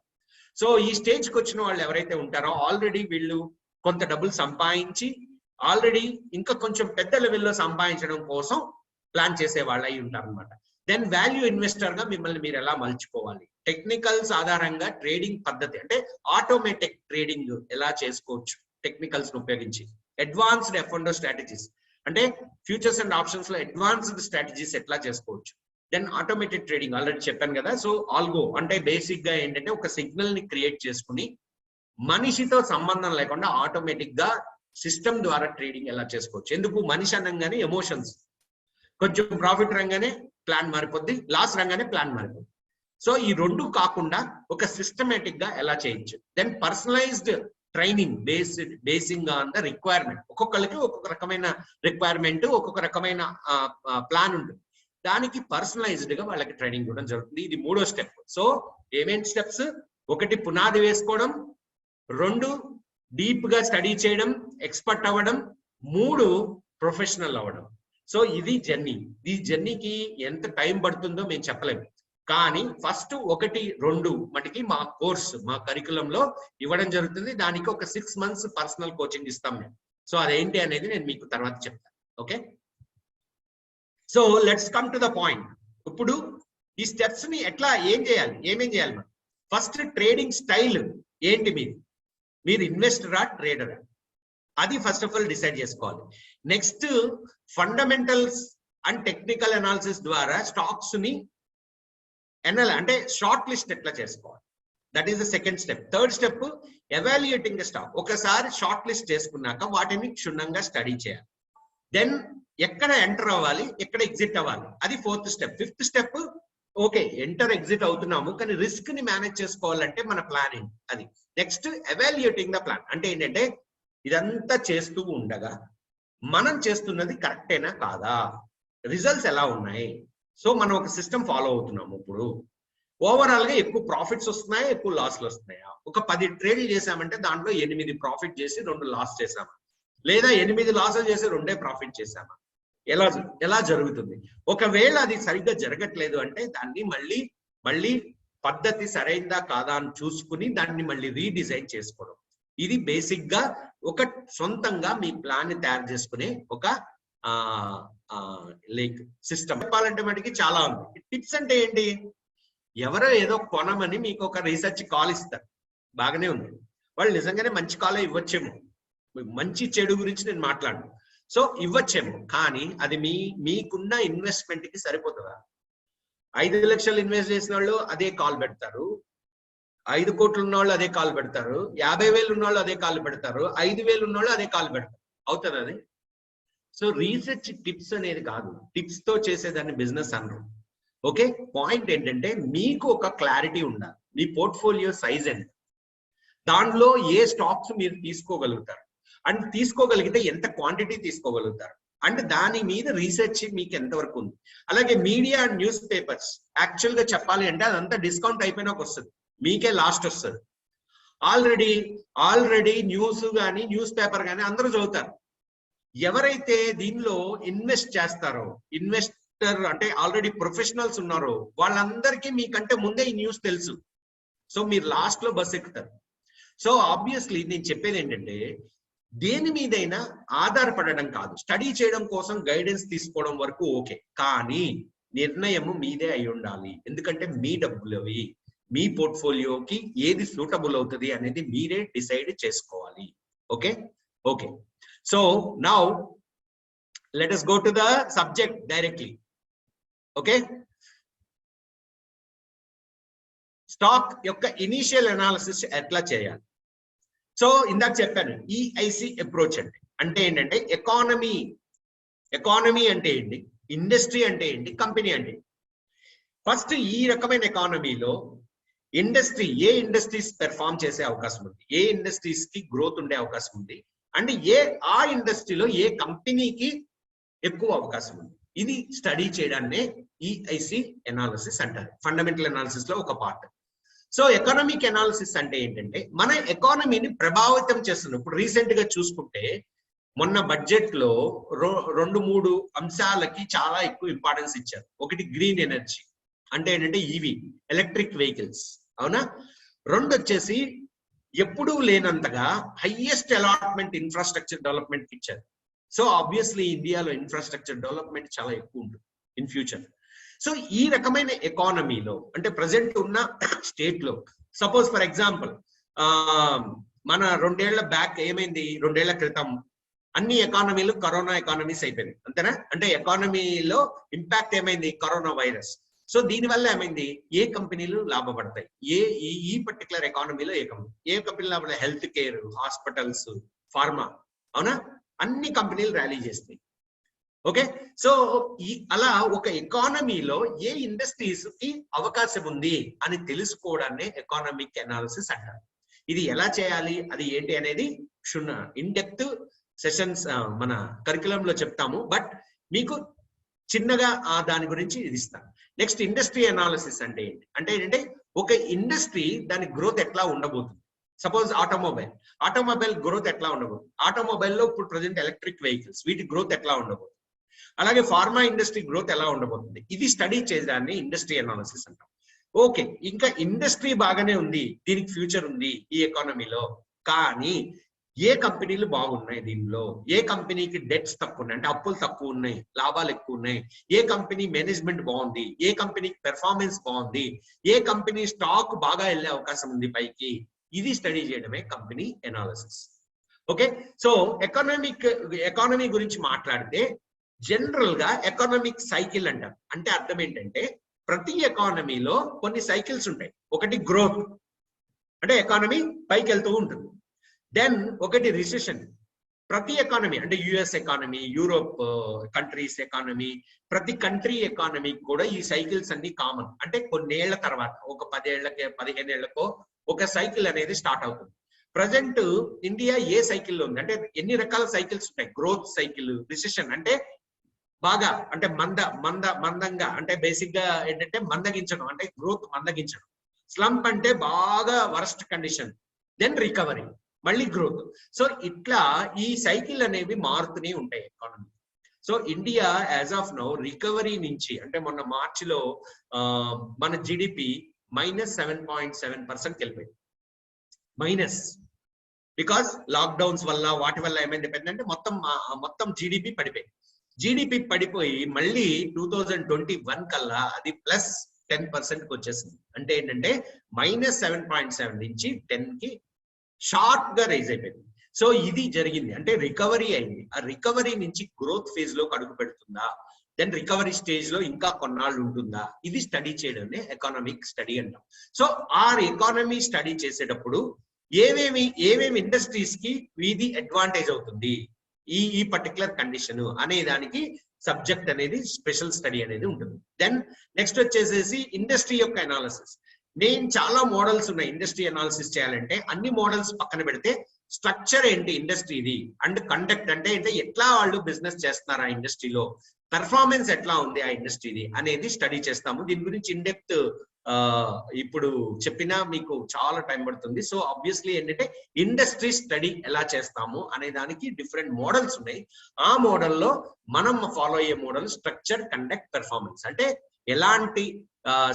సో ఈ స్టేజ్ కి వచ్చిన వాళ్ళు ఎవరైతే ఉంటారో ఆల్రెడీ వీళ్ళు కొంత డబ్బులు సంపాదించి ఆల్రెడీ ఇంకా కొంచెం పెద్ద లెవెల్లో సంపాదించడం కోసం ప్లాన్ చేసే వాళ్ళు అయి ఉంటారు అనమాట. దెన్ వాల్యూ ఇన్వెస్టర్ గా మిమ్మల్ని మీరు ఎలా మలుచుకోవాలి, టెక్నికల్స్ ఆధారంగా ట్రేడింగ్ పద్ధతి, అంటే ఆటోమేటిక్ ట్రేడింగ్ ఎలా చేసుకోవచ్చు టెక్నికల్స్ ఉపయోగించి, అడ్వాన్స్డ్ F&O స్ట్రాటజీస్, అంటే ఫ్యూచర్స్ అండ్ ఆప్షన్స్ లో అడ్వాన్స్డ్ స్ట్రాటజీస్ ఎట్లా చేసుకోవచ్చు. దెన్ ఆటోమేటెడ్ ట్రేడింగ్ ఆల్రెడీ చెప్పాను కదా. సో ఆల్గో అంటే బేసిక్ గా ఏంటంటే ఒక సిగ్నల్ ని క్రియేట్ చేసుకుని మనిషితో సంబంధం లేకుండా ఆటోమేటిక్ గా సిస్టమ్ ద్వారా ట్రేడింగ్ ఎలా చేసుకోవచ్చు. ఎందుకు, మనిషి అనగానే ఎమోషన్స్, కొంచెం ప్రాఫిట్ రంగానే ప్లాన్ మారిపోద్ది, లాస్ రంగానే ప్లాన్ మారిపోద్ది. సో ఈ 2 కాకుండా ఒక సిస్టమేటిక్ గా ఎలా చేయొచ్చు. Then personalised training basing on the requirement. ఒక్కొక్కరికి ఒక్కొక్క రకమైన రిక్వైర్మెంట్, ఒక్కొక్క రకమైన ప్లాన్ ఉంటుంది, దానికి పర్సనలైజ్డ్ గా వాళ్ళకి ట్రైనింగ్ ఇవ్వడం జరుగుతుంది. ఇది 3వ స్టెప్. సో ఏమేంటి స్టెప్స్, 1 పునాది వేసుకోవడం, 2 డీప్ గా స్టడీ చేయడం, ఎక్స్పర్ట్ అవ్వడం, 3 ప్రొఫెషనల్ అవ్వడం. సో ఇది జర్నీ. ఈ జర్నీకి ఎంత టైం పడుతుందో మేము చెప్పలేము. కానీ ఫస్ట్ 1-2 మటుకి మా కోర్స్, మా కరికులంలో ఇవ్వడం జరుగుతుంది. దానికి ఒక 6 months పర్సనల్ కోచింగ్ ఇస్తాం మేము. సో అదేంటి అనేది నేను మీకు తర్వాత చెప్తాను. Okay, so let's come to the point. ఇప్పుడు ఈ స్టెప్స్ ని ఎట్లా ఏమేం చేయాలి మనం? ఫస్ట్ ట్రేడింగ్ స్టైల్ ఏంటి మీరు ఇన్వెస్టరా ట్రేడరా? అది ఫస్ట్ ఆఫ్ ఆల్ డిసైడ్ చేసుకోవాలి. Next fundamentals and technical analysis ద్వారా స్టాక్స్ ని అంటే షార్ట్ లిస్ట్ ఎట్లా చేసుకోవాలి, that is the second step. Third step evaluating the stock. ఒకసారి షార్ట్ లిస్ట్ చేసుకున్నాక వాటిని క్షుణ్ణంగా స్టడీ చేయాలి. దెన్ ఎక్కడ ఎంటర్ అవ్వాలి, ఎక్కడ ఎగ్జిట్ అవ్వాలి, అది fourth step. Fifth step okay enter exit అవుతున్నాము కానీ రిస్క్ ని మేనేజ్ చేసుకోవాలంటే మన ప్లానింగ్ అది. నెక్స్ట్ ఎవాల్యుయేటింగ్ ద ప్లాన్ అంటే ఏంటంటే ఇదంతా చేస్తూ ఉండగా మనం చేస్తున్నది కరెక్టేనా కాదా, రిజల్ట్స్ ఎలా ఉన్నాయి. సో మనం ఒక సిస్టమ్ ఫాలో అవుతున్నాము. ఇప్పుడు ఓవరాల్ గా ఎక్కువ ప్రాఫిట్స్ వస్తున్నాయా, ఎక్కువ లాస్లు వస్తున్నాయా? ఒక 10 ట్రేడ్లు చేసామంటే దాంట్లో 8 ప్రాఫిట్ చేసి 2 లాస్ చేసామా, లేదా 8 లాసులు చేసి 2 ప్రాఫిట్ చేసామా? ఎలా జరుగుతుంది? ఒకవేళ అది సరిగ్గా జరగట్లేదు అంటే దాన్ని మళ్ళీ పద్ధతి సరైందా కాదా అని చూసుకుని దాన్ని మళ్ళీ రీడిజైన్ చేసుకోవడం. ఇది బేసిక్ గా ఒక సొంతంగా మీ ప్లాన్ ని తయారు చేసుకునే ఒక లైక్ సిస్టమ్. చెప్పాలంటే మనకి చాలా ఉంది. టిప్స్ అంటే ఏంటి? ఎవరో ఏదో కొనమని మీకు ఒక రీసెర్చ్ కాల్ ఇస్తారు, బాగానే ఉంది, వాళ్ళు నిజంగానే మంచి కాలే ఇవ్వచ్చేమో, మంచి చెడు గురించి నేను మాట్లాడను. సో ఇవ్వచ్చేమో, కానీ అది మీకున్న ఇన్వెస్ట్మెంట్ కి సరిపోతుందా? 5 లక్షలు ఇన్వెస్ట్ చేసిన వాళ్ళు అదే కాల్ పెడతారు, 5 కోట్లు ఉన్న వాళ్ళు అదే కాల్ పెడతారు, 50,000 ఉన్న వాళ్ళు అదే కాల్ పెడతారు, 5,000 ఉన్న వాళ్ళు అదే కాల్ పెడతారు. అవుతుంది అది? సో రీసెర్చ్ టిప్స్ అనేది కాదు, టిప్స్ తో చేసేదాన్ని బిజినెస్ అనరు. ఓకే, పాయింట్ ఏంటంటే మీకు ఒక క్లారిటీ ఉండాలి. మీ పోర్ట్ఫోలియో సైజ్ ఎంత, దానిలో ఏ స్టాక్స్ మీరు తీసుకోగలుగుతారు, అండ్ తీసుకోగలిగితే ఎంత క్వాంటిటీ తీసుకోగలుగుతారు, అండ్ దాని మీద రీసెర్చ్ మీకు ఎంతవరకు ఉంది. అలాగే media and news papers, actual గా చెప్పాలి అంటే అదంతా డిస్కౌంట్ అయిపోయినాక వస్తుంది, మీకే లాస్ట్ వస్తుంది. ఆల్రెడీ న్యూస్ కానీ న్యూస్ పేపర్ కానీ అందరూ చదువుతారు. ఎవరైతే దీనిలో ఇన్వెస్ట్ చేస్తారో, ఇన్వెస్టర్ అంటే ఆల్రెడీ ప్రొఫెషనల్స్ ఉన్నారో, వాళ్ళందరికీ మీకంటే ముందే ఈ న్యూస్ తెలుసు. సో మీరు లాస్ట్ లో బస్ ఎక్కుతారు. సో ఆబ్వియస్లీ నేను చెప్పేది ఏంటంటే దేని మీదైనా ఆధారపడడం కాదు, స్టడీ చేయడం కోసం గైడెన్స్ తీసుకోవడం వరకు ఓకే, కానీ నిర్ణయము మీదే అయి ఉండాలి. ఎందుకంటే మీ డబ్బులు అవి, మీ పోర్ట్ఫోలియోకి ఏది సూటబుల్ అవుతుంది అనేది మీరే డిసైడ్ చేసుకోవాలి. Okay okay, so now let us go to the subject directly. Okay, stock యొక్క ఇనిషియల్ అనాలిసిస్ ఎట్లా చేయాలి? సో ఇందాక చెప్పాను EIC అప్రోచ్ అంటే ఏంటంటే ఎకానమీ అంటే ఏంటి, ఇండస్ట్రీ అంటే ఏంటి, కంపెనీ అంటే ఏంటి. ఫస్ట్ ఈ రకమైన ఎకానమీలో ఇండస్ట్రీ, ఏ ఇండస్ట్రీస్ పెర్ఫార్మ్ చేసే అవకాశం ఉంది, ఏ ఇండస్ట్రీస్ కి గ్రోత్ ఉండే అవకాశం ఉంది, అంటే ఆ ఇండస్ట్రీలో ఏ కంపెనీకి ఎక్కువ అవకాశం ఉంది, ఇది స్టడీ చేయడాన్నే EIC అనాలిసిస్ అంటారు. ఫండమెంటల్ అనాలిసిస్ లో ఒక పార్ట్. సో ఎకనామిక్ అనాలిసిస్ అంటే ఏంటంటే మన ఎకానమీని ప్రభావితం చేస్తుంది. ఇప్పుడు రీసెంట్ గా చూసుకుంటే మొన్న బడ్జెట్ లో 2-3 అంశాలకి చాలా ఎక్కువ ఇంపార్టెన్స్ ఇచ్చారు. ఒకటి గ్రీన్ ఎనర్జీ అంటే ఏంటంటే EV, ఎలక్ట్రిక్ వెహికల్స్, అవునా. 2 వచ్చేసి ఎప్పుడూ లేనంతగా హైయెస్ట్ అలాట్మెంట్ ఇన్ఫ్రాస్ట్రక్చర్ డెవలప్మెంట్ ఇచ్చారు. సో ఆబ్వియస్లీ ఇండియాలో ఇన్ఫ్రాస్ట్రక్చర్ డెవలప్మెంట్ చాలా ఎక్కువ ఉంటుంది ఇన్ ఫ్యూచర్. సో ఈ రకమైన ఎకానమీలో అంటే ప్రజెంట్ ఉన్న స్టేట్ లో సపోజ్ ఫర్ ఎగ్జాంపుల్ మన 2 ఏళ్ల బ్యాక్ ఏమైంది, 2 ఏళ్ల క్రితం అన్ని ఎకానమీలు కరోనా ఎకానమీస్ అయిపోయింది, అంతేనా. అంటే ఎకానమీలో ఇంపాక్ట్ ఏమైంది, కరోనా వైరస్. సో దీనివల్ల ఏమైంది, ఏ కంపెనీలు లాభపడతాయి, ఈ పర్టికులర్ ఎకానమీలో ఏ కంపెనీలు లాభపడతాయి, హెల్త్ కేర్, హాస్పిటల్స్, ఫార్మా, అవునా, అన్ని కంపెనీలు ర్యాలీ చేస్తాయి. ఓకే, సో అలా ఒక ఎకానమీలో ఏ ఇండస్ట్రీస్ కి అవకాశం ఉంది అని తెలుసుకోవడాన్ని ఎకానమిక్ అనాలిసిస్ అంటారు. ఇది ఎలా చేయాలి, అది ఏంటి అనేది ఇన్ డెప్త్ సెషన్స్ మన కరికులంలో చెప్తాము, బట్ మీకు చిన్నగా దాని గురించి ఇది ఇస్తాను. నెక్స్ట్ ఇండస్ట్రీ అనాలిసిస్ అంటే ఏంటి అంటే ఏంటంటే ఒక ఇండస్ట్రీ దాని గ్రోత్ ఎట్లా ఉండబోతుంది, సపోజ్ ఆటోమొబైల్ గ్రోత్ ఎట్లా ఉండబోతుంది, ఆటోమొబైల్లో ఇప్పుడు ప్రజెంట్ ఎలక్ట్రిక్ వెహికల్స్ వీటి గ్రోత్ ఎట్లా ఉండబోతుంది, అలాగే ఫార్మా ఇండస్ట్రీ గ్రోత్ ఎలా ఉండబోతుంది, ఇది స్టడీ చేసేదాన్ని ఇండస్ట్రీ అనాలిసిస్ అంటాం. ఓకే, ఇంకా ఇండస్ట్రీ బాగానే ఉంది, దీనికి ఫ్యూచర్ ఉంది ఈ ఎకానమీలో, కానీ ఏ కంపెనీలు బాగున్నాయి, దీనిలో ఏ కంపెనీకి డెట్స్ తక్కువ ఉన్నాయి, అంటే అప్పులు తక్కువ ఉన్నాయి, లాభాలు ఎక్కువ ఉన్నాయి, ఏ కంపెనీ మేనేజ్మెంట్ బాగుంది, ఏ కంపెనీకి పెర్ఫార్మెన్స్ బాగుంది, ఏ కంపెనీ స్టాక్ బాగా వెళ్ళే అవకాశం ఉంది పైకి, ఇది స్టడీ చేయడమే company analysis. Okay, so economy గురించి మాట్లాడితే జనరల్ గా ఎకనామిక్ సైకిల్ అంటారు. అంటే అర్థం ఏంటంటే ప్రతి ఎకానమీలో కొన్ని సైకిల్స్ ఉంటాయి. ఒకటి గ్రోత్, అంటే ఎకానమీ పైకి వెళ్తూ ఉంటుంది. దెన్ ఒకటి రిసెషన్, ప్రతి ఎకానమీ అంటే US economy, Europe countries economy, ప్రతి కంట్రీ ఎకానమీ కూడా ఈ సైకిల్స్ అన్ని కామన్. అంటే కొన్నేళ్ల తర్వాత, ఒక 10 ఏళ్లకే 15 ఏళ్లకో ఒక సైకిల్ అనేది స్టార్ట్ అవుతుంది. ప్రజెంట్ ఇండియా ఏ సైకిల్లో ఉంది అంటే ఎన్ని రకాల సైకిల్స్ ఉంటాయి. గ్రోత్ సైకిల్, రిసెషన్ అంటే బాగా అంటే మందంగా అంటే బేసిక్ గా ఏంటంటే మందగించడం, అంటే గ్రోత్ మందగించడం. స్లంప్ అంటే బాగా వరస్ట్ కండిషన్, దెన్ రికవరీ, మళ్ళీ గ్రోత్. సో ఇట్లా ఈ సైకిల్ అనేవి మారుతూనే ఉంటాయి economy. So India as of now recovery నుంచి, అంటే మొన్న మార్చిలో మన జిడిపి -7.7% వెళ్ళిపోయింది. మైనస్ బికాస్ లాక్డౌన్స్ వల్ల వాటి వల్ల ఏమైంది అంటే మొత్తం జీడిపి పడిపోయింది. జీడిపి పడిపోయి మళ్ళీ 2021 కల్లా అది +10% వచ్చేసింది. అంటే ఏంటంటే -7.7 నుంచి 10 కి షార్ప్ గా రైజ్ అయిపోయింది. సో ఇది జరిగింది, అంటే రికవరీ అయింది. ఆ రికవరీ నుంచి గ్రోత్ ఫేజ్ లో అడుగు పెడుతుందా, దెన్ రికవరీ స్టేజ్ లో ఇంకా కొన్నాళ్ళు ఉంటుందా, ఇది స్టడీ చేయడమే ఎకానమిక్ స్టడీ అంటాం. సో ఆ ఎకానమీ స్టడీ చేసేటప్పుడు ఏమేమి ఇండస్ట్రీస్ కి ఇది అడ్వాంటేజ్ అవుతుంది ఈ పర్టికులర్ కండిషన్ అనే దానికి సబ్జెక్ట్ అనేది స్పెషల్ స్టడీ అనేది ఉంటుంది. దెన్ నెక్స్ట్ వచ్చేసేసి ఇండస్ట్రీ యొక్క అనాలిసిస్. నేను చాలా మోడల్స్ ఉన్నాయి ఇండస్ట్రీ అనాలిసిస్ చేయాలంటే. అన్ని మోడల్స్ పక్కన పెడితే స్ట్రక్చర్ ఏంటి ఇండస్ట్రీది, అండ్ కండక్ట్ అంటే ఎట్లా వాళ్ళు బిజినెస్ చేస్తున్నారు ఆ ఇండస్ట్రీలో, పెర్ఫార్మెన్స్ ఎట్లా ఉంది ఆ ఇండస్ట్రీది అనేది స్టడీ చేస్తాము. దీని గురించి ఇన్ డెప్త్ ఇప్పుడు చెప్పినా మీకు చాలా టైం పడుతుంది. సో ఆబ్వియస్లీ ఏంటంటే ఇండస్ట్రీ స్టడీ ఎలా చేస్తాము అనే దానికి డిఫరెంట్ మోడల్స్ ఉన్నాయి. ఆ మోడల్లో మనం ఫాలో అయ్యే మోడల్ స్ట్రక్చర్, కండక్ట్, పెర్ఫార్మెన్స్. అంటే ఎలాంటి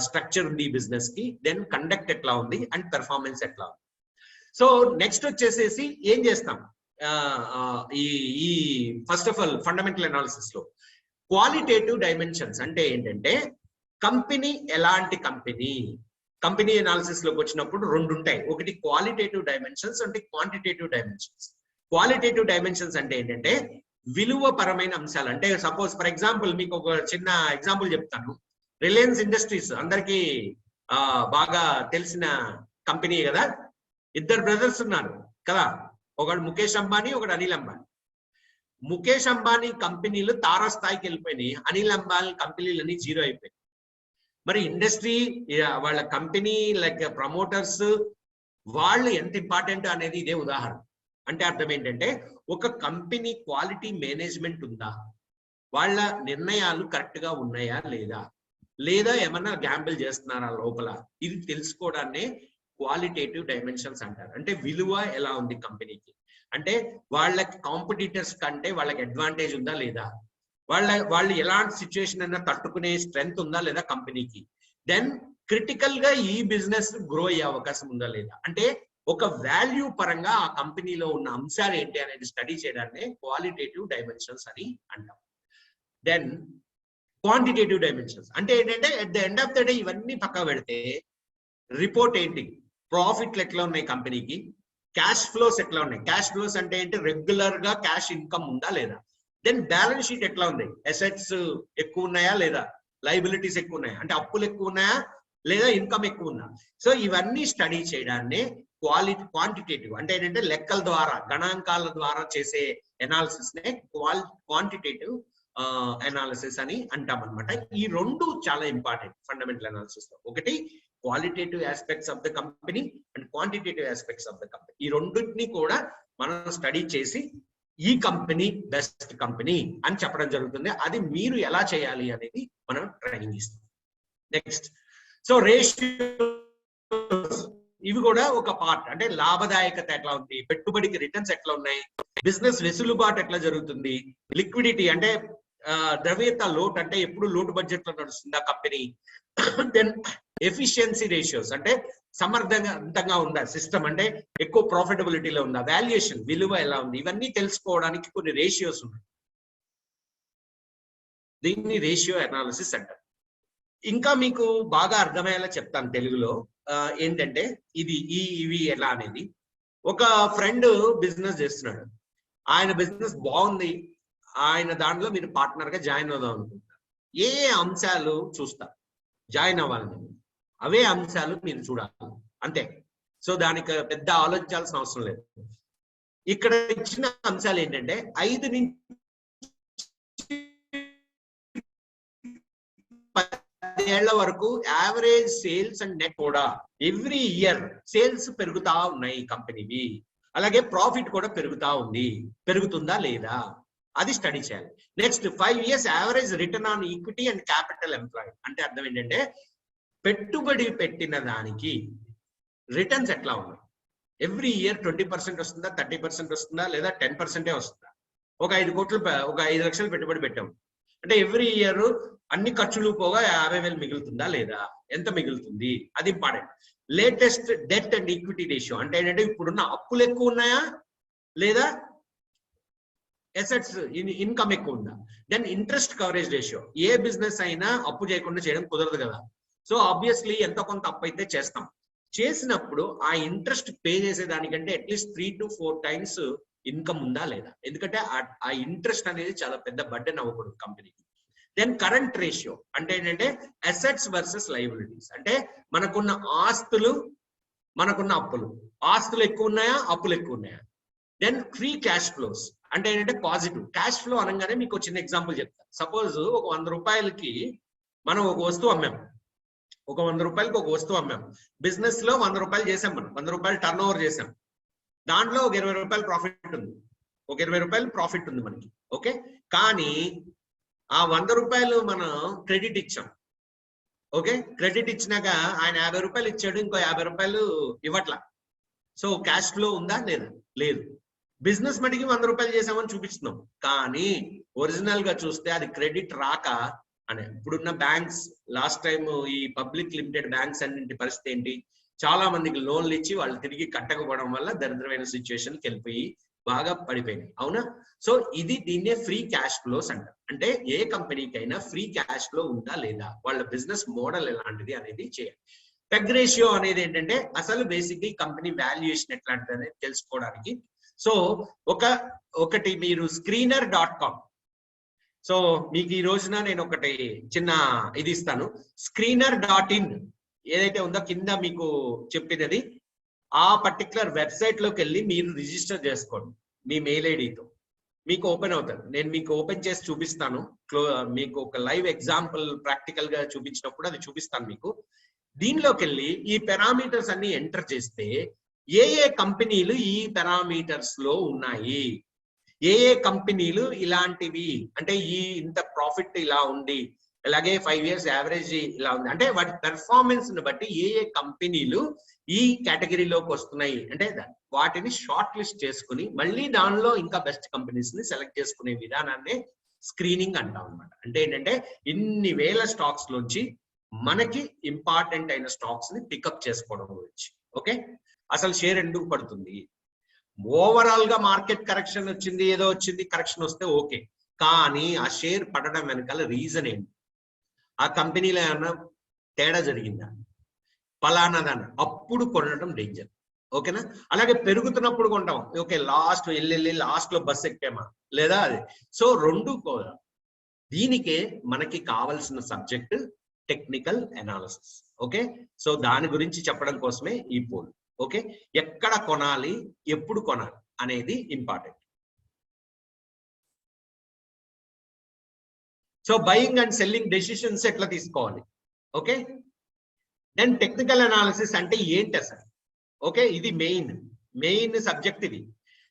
స్ట్రక్చర్ ఉంది బిజినెస్ కి, దెన్ కండక్ట్ ఎట్లా ఉంది, అండ్ పెర్ఫార్మెన్స్ ఎట్లా ఉంది. సో నెక్స్ట్ వచ్చేసేసి ఏం చేస్తాం ఈ first of all fundamental analysis లో క్వాలిటేటివ్ డైమెన్షన్స్. అంటే ఏంటంటే కంపెనీ ఎలాంటి కంపెనీ అనాలిసిస్ లోకి వచ్చినప్పుడు రెండు ఉంటాయి. ఒకటి క్వాలిటేటివ్ డైమెన్షన్స్, అంటే క్వాంటిటేటివ్ డైమెన్షన్స్. క్వాలిటేటివ్ డైమెన్షన్స్ అంటే ఏంటంటే విలువ పరమైన అంశాలు. అంటే సపోజ్ ఫర్ ఎగ్జాంపుల్ మీకు ఒక చిన్న ఎగ్జాంపుల్ చెప్తాను. రిలయన్స్ ఇండస్ట్రీస్ అందరికీ బాగా తెలిసిన కంపెనీ కదా. ఇద్దరు బ్రదర్స్ ఉన్నారు కదా, ఒకడు ముఖేష్ అంబానీ, ఒకడు అనిల్ అంబానీ. ముఖేష్ అంబానీ కంపెనీలు తారాస్థాయికి వెళ్ళిపోయినాయి, అనిల్ అంబానీ కంపెనీలన్నీ జీరో అయిపోయినాయి. మరి ఇండస్ట్రీ వాళ్ళ కంపెనీ లైక్ ప్రమోటర్స్ వాళ్ళు ఎంత ఇంపార్టెంట్ అనేది ఇదే ఉదాహరణ. అంటే అర్థం ఏంటంటే ఒక కంపెనీ క్వాలిటీ మేనేజ్మెంట్ ఉందా, వాళ్ళ నిర్ణయాలు కరెక్ట్ గా ఉన్నాయా లేదా ఏమన్నా గ్యాంబుల్ చేస్తున్నారా లోపల, ఇది తెలుసుకోవడాన్నే క్వాలిటేటివ్ డైమెన్షన్స్ అంటారు. అంటే విలువ ఎలా ఉంది కంపెనీకి, అంటే వాళ్ళకి కాంపిటీటర్స్ కంటే వాళ్ళకి అడ్వాంటేజ్ ఉందా లేదా, వాళ్ళు ఎలాంటి సిచ్యువేషన్ అయినా తట్టుకునే స్ట్రెంగ్త్ ఉందా లేదా కంపెనీకి, దెన్ క్రిటికల్ గా ఈ బిజినెస్ గ్రో అయ్యే అవకాశం ఉందా లేదా. అంటే ఒక వాల్యూ పరంగా ఆ కంపెనీలో ఉన్న అంశాలు ఏంటి అనేది స్టడీ చేయడాన్ని క్వాలిటేటివ్ డైమెన్షన్స్ అని అంటాం. దెన్ క్వాంటిటేటివ్ డైమెన్షన్స్ అంటే ఏంటంటే at the end of the day ఇవన్నీ పక్క పెడితే రిపోర్ట్ ఏంటి, ప్రాఫిట్లు ఎట్లా ఉన్నాయి కంపెనీకి, క్యాష్ ఫ్లోస్ ఎట్లా ఉన్నాయి. క్యాష్ ఫ్లోస్ అంటే ఏంటి, రెగ్యులర్ గా క్యాష్ ఇన్కమ్ ఉందా లేదా. దెన్ బ్యాలెన్స్ షీట్ ఎట్లా ఉంది, అసెట్స్ ఎక్కువ ఉన్నాయా లేదా, లైబిలిటీస్ ఎక్కువ ఉన్నాయా, అంటే అప్పులు ఎక్కువ ఉన్నాయా లేదా ఇన్కమ్ ఎక్కువ ఉన్నా. సో ఇవన్నీ స్టడీ చేయడాన్ని క్వాంటిటేటివ్ అంటే ఏంటంటే లెక్కల ద్వారా, గణాంకాల ద్వారా చేసే అనాలిసిస్ నే క్వాంటిటేటివ్ అనాలిసిస్ అని అంటాం అనమాట. ఈ రెండు చాలా ఇంపార్టెంట్ ఫండమెంటల్ అనాలిసిస్ లో. ఒకటి qualitative aspects of the company and quantitative aspects of the company. ఈ రెండింటిని కూడా మనం స్టడీ చేసి ఈ కంపెనీ బెస్ట్ కంపెనీ అని చెప్పడం జరుగుతుంది. అది మీరు ఎలా చేయాలి అనేది మనం ట్రైనింగ్ ఇస్తాం. నెక్స్ట్, సో రేషియోస్ ఇవి కూడా ఒక పార్ట్. అంటే లాభదాయకత ఎట్లా ఉంది, పెట్టుబడికి రిటర్న్స్ ఎట్లా ఉన్నాయి, బిజినెస్ వెసులుబాటు ఎట్లా జరుగుతుంది, లిక్విడిటీ అంటే ద్రవ్యత లోటు అంటే ఎప్పుడు లోటు బడ్జెట్ లో నడుస్తుంది ఆ కంపెనీ, దెన్ ఎఫిషియన్సీ రేషియోస్ అంటే సమర్థవంతంగా ఉందా సిస్టమ్, అంటే ఎక్కువ ప్రాఫిటబిలిటీలో ఉందా, వాల్యుయేషన్ విలువ ఎలా ఉంది, ఇవన్నీ తెలుసుకోవడానికి కొన్ని రేషియోస్ ఉన్నాయి. దీన్ని రేషియో అనాలిసిస్ అంటారు. ఇంకా మీకు బాగా అర్థమయ్యేలా చెప్తాను తెలుగులో. ఏంటంటే ఇవి ఎలా అనేది, ఒక ఫ్రెండ్ బిజినెస్ చేస్తున్నాడు, ఆయన బిజినెస్ బాగుంది, ఆయన దాంట్లో మీరు పార్ట్నర్ గా జాయిన్ అవుదాం అనుకుంటారు. ఏ అంశాలు చూస్తారు జాయిన్ అవ్వాలని, అవే అంశాలు మీరు చూడాలి అంతే. సో దానికి పెద్ద ఆలోచించాల్సిన అవసరం లేదు. ఇక్కడ ఇచ్చిన అంశాలు ఏంటంటే 5 నుంచి 10 ఏళ్ల వరకు యావరేజ్ సేల్స్ అండ్ నెట్ కూడా ఎవ్రీ ఇయర్ సేల్స్ పెరుగుతా ఉన్నాయి కంపెనీవి, అలాగే ప్రాఫిట్ కూడా పెరుగుతా ఉంది, పెరుగుతుందా లేదా అది స్టడీ చేయాలి. Next 5 years average return on equity and capital employed అంటే అర్థం ఏంటంటే పెట్టుబడి పెట్టిన దానికి రిటర్న్స్ ఎట్లా ఉన్నాయి, ఎవ్రీ ఇయర్ 20% వస్తుందా, 30% వస్తుందా, లేదా 10% వస్తుందా. ఒక 5 లక్షలు పెట్టుబడి పెట్టాం అంటే ఎవ్రీ ఇయర్ అన్ని ఖర్చులు పోగా 50,000 మిగులుతుందా లేదా, ఎంత మిగులుతుంది, అది important. Latest debt and equity ratio అంటే ఏంటంటే ఇప్పుడున్న అప్పులు ఎక్కువ ఉన్నాయా లేదా అసెట్స్ ఇన్కమ్ ఎక్కువ ఉందా. దెన్ ఇంట్రెస్ట్ కవరేజ్ రేషియో, ఏ బిజినెస్ అయినా అప్పు చేయకుండా చేయడం కుదరదు కదా. సో ఆబ్వియస్లీ ఎంత కొంత అప్పు అయితే చేస్తాం, చేసినప్పుడు ఆ ఇంట్రెస్ట్ పే చేసేదానికంటే అట్లీస్ట్ 3 to 4 times ఇన్కమ్ ఉందా లేదా, ఎందుకంటే ఆ ఇంట్రెస్ట్ అనేది చాలా పెద్ద బర్డెన్ అవ్వకూడదు కంపెనీకి. దెన్ కరెంట్ రేషియో అంటే ఏంటంటే అసెట్స్ వర్సెస్ లయబిలిటీస్ అంటే మనకున్న ఆస్తులు మనకున్న అప్పులు, ఆస్తులు ఎక్కువ ఉన్నాయా అప్పులు ఎక్కువ ఉన్నాయా. దెన్ ఫ్రీ క్యాష్ ఫ్లోస్ అంటే ఏంటంటే పాజిటివ్ క్యాష్ ఫ్లో అనగానే మీకు చిన్న ఎగ్జాంపుల్ చెప్తాను. సపోజ్ ఒక 100 రూపాయలకి మనం ఒక వస్తువు అమ్మాం, ఒక 100 రూపాయలకి ఒక వస్తువు అమ్మాం, బిజినెస్ లో 100 రూపాయలు చేసాం, మనం 100 రూపాయలు టర్న్ ఓవర్ చేసాం, దాంట్లో ఒక 20 రూపాయలు ప్రాఫిట్ ఉంది, ఒక 20 రూపాయలు ప్రాఫిట్ ఉంది మనకి. ఓకే, కానీ ఆ 100 రూపాయలు మనం క్రెడిట్ ఇచ్చాం. ఓకే, క్రెడిట్ ఇచ్చినాక ఆయన 50 రూపాయలు ఇచ్చాడు, ఇంకో 50 రూపాయలు ఇవ్వట్లా. సో క్యాష్ ఫ్లో ఉందా లేదా, లేదు. బిజినెస్ మటుకి 100 రూపాయలు చేసామని చూపిస్తున్నాం, కానీ ఒరిజినల్ గా చూస్తే అది క్రెడిట్ రాక అనే. ఇప్పుడున్న బ్యాంక్స్ లాస్ట్ టైం ఈ పబ్లిక్ లిమిటెడ్ బ్యాంక్స్ అన్నింటి పరిస్థితి ఏంటి, చాలా మందికి లోన్లు ఇచ్చి వాళ్ళు తిరిగి కట్టకపోవడం వల్ల దరిద్రమైన సిచ్యువేషన్కి వెళ్ళిపోయి బాగా పడిపోయినాయి, అవునా. సో దీన్నే ఫ్రీ క్యాష్ ఫ్లోస్ అంటారు. అంటే ఏ కంపెనీకైనా ఫ్రీ క్యాష్ ఫ్లో ఉందా లేదా, వాళ్ళ బిజినెస్ మోడల్ ఎలాంటిది అనేది చేయాలి. పెగ్ రేషియో అనేది ఏంటంటే అసలు బేసిక్ ఈ కంపెనీ వాల్యుయేషన్ ఎట్లాంటిది అనేది తెలుసుకోవడానికి. సో ఒకటి మీరు screener.com, సో మీకు ఈ రోజున నేను ఒకటి చిన్న ఇది ఇస్తాను. screener.in ఏదైతే ఉందో కింద మీకు చెప్పినది, ఆ పర్టికులర్ వెబ్సైట్ లోకి వెళ్ళి మీరు రిజిస్టర్ చేసుకోండి మీ మెయిల్ ఐడితో, మీకు ఓపెన్ అవుతుంది. నేను మీకు ఓపెన్ చేసి చూపిస్తాను, మీకు ఒక లైవ్ ఎగ్జాంపుల్ ప్రాక్టికల్ గా చూపించినప్పుడు అది చూపిస్తాను మీకు. దీనిలోకి వెళ్ళి ఈ పారామీటర్స్ అన్ని ఎంటర్ చేస్తే ఏ కంపెనీలు ఈ పారామీటర్స్ లో ఉన్నాయి, ఏ కంపెనీలు ఇలాంటివి అంటే ఇంత ప్రాఫిట్ ఇలా ఉంది, అలాగే 5 years యావరేజ్ ఇలా ఉంది, అంటే వాటి పెర్ఫార్మెన్స్ ని బట్టి ఏ కంపెనీలు ఈ కేటగిరీలోకి వస్తున్నాయి అంటే వాటిని షార్ట్ లిస్ట్ చేసుకుని మళ్ళీ దానిలో ఇంకా బెస్ట్ కంపెనీస్ ని సెలెక్ట్ చేసుకునే విధానాన్ని స్క్రీనింగ్ అంటాం అనమాట. అంటే ఏంటంటే ఇన్ని వేల స్టాక్స్ లోంచి మనకి ఇంపార్టెంట్ అయిన స్టాక్స్ ని పికప్ చేసుకోవడం గురించి. ఓకే, అసలు షేర్ ఎందుకు పడుతుంది, ఓవరాల్ గా మార్కెట్ కరెక్షన్ వచ్చింది, ఏదో వచ్చింది కరెక్షన్ వస్తే ఓకే, కానీ ఆ షేర్ పడడం వెనకాల రీజన్ ఏంటి, ఆ కంపెనీలో ఏమన్నా తేడా జరిగిందా, ఫలానా దాన్ని అప్పుడు కొనడం డేంజర్. ఓకేనా, అలాగే పెరుగుతున్నప్పుడు కొంటాం, ఓకే లాస్ట్ వెళ్ళి లాస్ట్ లో బస్ ఎక్కామా లేదా అది. సో రెండు దీనికే మనకి కావాల్సిన subject technical analysis. Okay, so దాని గురించి చెప్పడం కోసమే ఈ పోల్. ఓకే, ఎక్కడ కొనాలి ఎప్పుడు కొనాలి అనేది important. So buying and selling decisions ఎట్లా తీసుకోవాలి. ఓకే, దెన్ టెక్నికల్ అనాలిసిస్ అంటే ఏంటి అసలు. ఓకే, ఇది మెయిన్ సబ్జెక్ట్ ఇది.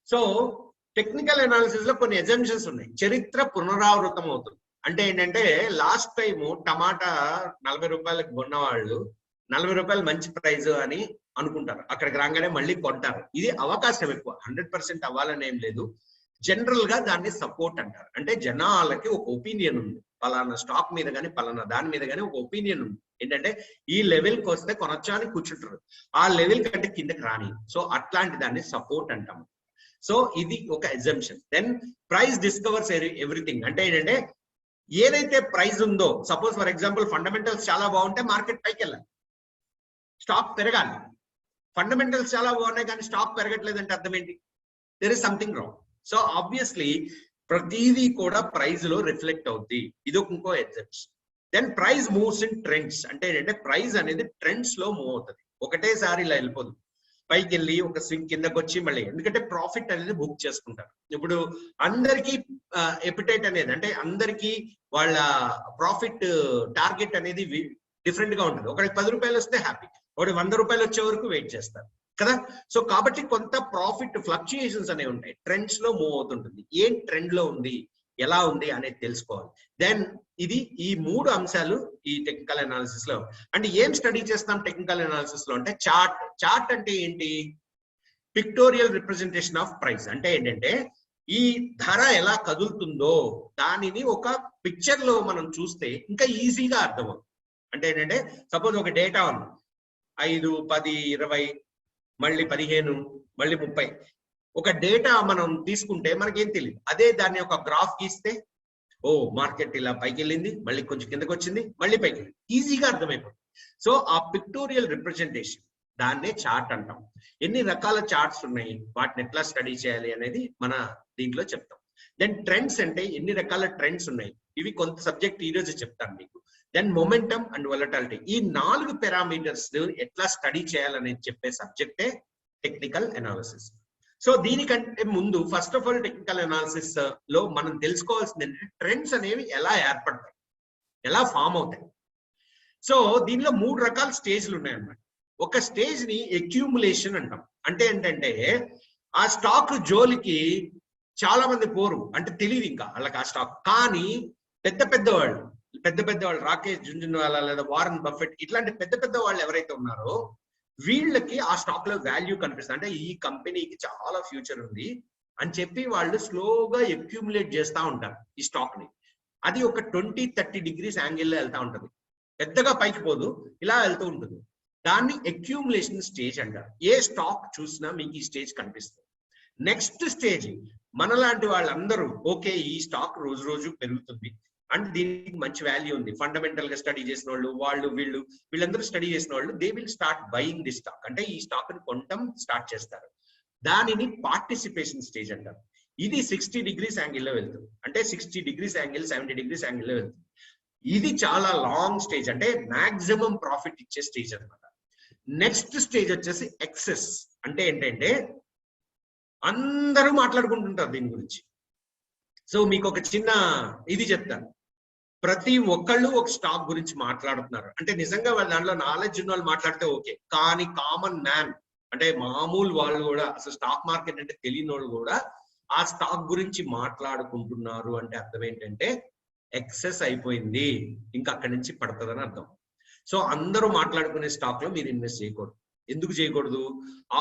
సో టెక్నికల్ అనాలిసిస్ లో కొన్ని అజంప్షన్స్ ఉన్నాయి. చరిత్ర పునరావృతం అవుతుంది అంటే ఏంటంటే లాస్ట్ టైము టమాటా 40 రూపాయలకు కొన్న వాళ్ళు 40 రూపాయలు మంచి ప్రైజ్ అని అనుకుంటారు, అక్కడికి రాగానే మళ్ళీ కొంటారు. ఇది అవకాశం ఎక్కువ, 100% అవ్వాలని ఏం లేదు. జనరల్ గా దాన్ని సపోర్ట్ అంటారు. అంటే జనాలకి ఒక ఒపీనియన్ ఉంది, పలానా స్టాక్ మీద కానీ పలానా దాని మీద కానీ ఒక ఒపీనియన్ ఉంది. ఏంటంటే ఈ లెవెల్కి వస్తే కొనొచ్చా అని కూర్చుంటారు, ఆ లెవెల్ కంటే కిందకి రాని. సో అట్లాంటి దాన్ని సపోర్ట్ అంటాము. సో ఇది ఒక exemption. Then price discovers everything. అంటే ఏంటంటే ఏదైతే ప్రైస్ ఉందో, సపోజ్ ఫర్ ఎగ్జాంపుల్ ఫండమెంటల్స్ చాలా బాగుంటే మార్కెట్ పైకి వెళ్ళాలి, స్టాక్ పెరగాలి. ఫండమెంటల్స్ చాలా బాగున్నాయి కానీ స్టాక్ పెరగట్లేదంటే అర్థం ఏంటి? There is something wrong. So obviously ప్రతిదీ కూడా ప్రైస్ లో రిఫ్లెక్ట్ అవుద్ది. ఇది ఇంకో example. Then price moves in trends. అంటే ఏంటంటే ప్రైస్ అనేది ట్రెండ్స్ లో మూవ్ అవుతుంది, ఒకటేసారి ఇలా వెళ్ళిపోదు. పైకి వెళ్ళి ఒక స్వింగ్ కిందకి వచ్చి మళ్ళీ, ఎందుకంటే ప్రాఫిట్ అనేది బుక్ చేసుకుంటారు. ఇప్పుడు అందరికీ ఎపిటైట్ అనేది, అంటే అందరికీ వాళ్ళ ప్రాఫిట్ టార్గెట్ అనేది డిఫరెంట్ గా ఉంటుంది. ఒకరికి 10 రూపాయలు వస్తే హ్యాపీ, ఒకటి 100 రూపాయలు వచ్చే వరకు వెయిట్ చేస్తారు కదా. సో కాబట్టి కొంత ప్రాఫిట్ ఫ్లక్చుయేషన్స్ అనేవి ఉంటాయి, ట్రెండ్స్ లో మూవ్ అవుతుంటుంది. ఏం ట్రెండ్ లో ఉంది, ఎలా ఉంది అనేది తెలుసుకోవాలి. దెన్ ఇది ఈ 3 అంశాలు ఈ టెక్నికల్ అనాలిసిస్ లో. అంటే ఏం స్టడీ చేస్తాం టెక్నికల్ అనాలిసిస్ లో అంటే చార్ట్ అంటే ఏంటి? Pictorial representation of price. అంటే ఏంటంటే ఈ ధర ఎలా కదులుతుందో దానిని ఒక పిక్చర్ లో మనం చూస్తే ఇంకా ఈజీగా అర్థమవుతుంది. అంటే ఏంటంటే సపోజ్ ఒక డేటా ఉంది, 5, 10, 20, మళ్ళీ 15, మళ్ళీ 30. ఒక డేటా మనం తీసుకుంటే మనకేం తెలియదు. అదే దాన్ని ఒక గ్రాఫ్ గీస్తే, ఓ మార్కెట్ ఇలా పైకి వెళ్ళింది, మళ్ళీ కొంచెం కిందకి వచ్చింది, మళ్ళీ పైకి వెళ్ళింది, ఈజీగా అర్థమైపోతుంది. సో ఆ పిక్టోరియల్ రిప్రజెంటేషన్, దాన్నే చార్ట్ అంటాం. ఎన్ని రకాల చార్ట్స్ ఉన్నాయి, వాటిని ఎట్లా స్టడీ చేయాలి అనేది మన దీంట్లో చెప్తాం. దెన్ ట్రెండ్స్ అంటే ఎన్ని రకాల ట్రెండ్స్ ఉన్నాయి, ఇవి కొంత సబ్జెక్ట్ ఈ రోజు చెప్తాను మీకు. దెన్ మొమెంటమ్ అండ్ వొలటాలిటీ, ఈ 4 పారామీటర్స్ ఎట్లా స్టడీ చేయాలనేది చెప్పే సబ్జెక్టే టెక్నికల్ అనాలిసిస్. సో దీనికంటే ముందు first of all technical analysis లో మనం తెలుసుకోవాల్సింది ఏంటంటే ట్రెండ్స్ అనేవి ఎలా ఏర్పడతాయి, ఎలా ఫామ్ అవుతాయి. సో దీనిలో 3 రకాల స్టేజ్లు ఉన్నాయన్నమాట. ఒక స్టేజ్ ని అక్యూములేషన్ అంటాం. అంటే ఏంటంటే ఆ స్టాక్ జోలికి చాలా మంది పోరు, అంటే తెలియదు ఇంకా వాళ్ళకి ఆ స్టాక్. కానీ పెద్ద వాళ్ళు రాకేష్ జుంజున్వాలా లేదా వారన్ బఫెట్ ఇట్లాంటి పెద్ద వాళ్ళు ఎవరైతే ఉన్నారో వీళ్ళకి ఆ స్టాక్ లో వాల్యూ కనిపిస్తుంది. అంటే ఈ కంపెనీకి చాలా ఫ్యూచర్ ఉంది అని చెప్పి వాళ్ళు స్లోగా అక్యూములేట్ చేస్తూ ఉంటారు ఈ స్టాక్ ని. అది ఒక 20-30 డిగ్రీస్ యాంగిల్లో వెళ్తా ఉంటుంది, పెద్దగా పైకి పోదు, ఇలా వెళ్తూ ఉంటుంది. దాన్ని అక్యూములేషన్ స్టేజ్ అంటారు. ఏ స్టాక్ చూసినా మీకు ఈ స్టేజ్ కనిపిస్తుంది. నెక్స్ట్ స్టేజ్ మనలాంటి వాళ్ళందరూ ఓకే ఈ స్టాక్ రోజు రోజు పెరుగుతుంది అండ్ దీనికి మంచి వాల్యూ ఉంది, ఫండమెంటల్ గా స్టడీ చేసిన వాళ్ళు వీళ్ళందరూ స్టడీ చేసిన వాళ్ళు they will start buying the stock. అంటే ఈ స్టాక్ ని కొనటం స్టార్ట్ చేస్తారు. దానిని పార్టిసిపేషన్ స్టేజ్ అంటారు. ఇది 60 డిగ్రీస్ యాంగిల్లో వెళ్తుంది, అంటే 60 డిగ్రీస్ యాంగిల్ 70 డిగ్రీస్ యాంగిల్లో వెళ్తుంది. ఇది చాలా లాంగ్ స్టేజ్, అంటే మాక్సిమం ప్రాఫిట్ ఇచ్చే స్టేజ్ అనమాట. నెక్స్ట్ స్టేజ్ వచ్చేసి ఎక్సెస్. అంటే ఏంటంటే అందరూ మాట్లాడుకుంటుంటారు దీని గురించి. సో మీకు ఒక చిన్న ఇది చెప్తాను, ప్రతి ఒక్కళ్ళు ఒక స్టాక్ గురించి మాట్లాడుతున్నారు అంటే నిజంగా వాళ్ళ దాంట్లో నాలెడ్జ్ ఉన్న వాళ్ళు మాట్లాడితే ఓకే, కానీ కామన్ మ్యాన్ అంటే మామూలు వాళ్ళు కూడా, అసలు స్టాక్ మార్కెట్ అంటే తెలియని వాళ్ళు కూడా ఆ స్టాక్ గురించి మాట్లాడుకుంటున్నారు అంటే అర్థం ఏంటంటే ఎక్సెస్ అయిపోయింది, ఇంకా అక్కడి నుంచి పడుతుందని అర్థం. సో అందరూ మాట్లాడుకునే స్టాక్ లో మీరు ఇన్వెస్ట్ చేయకూడదు. ఎందుకు చేయకూడదు?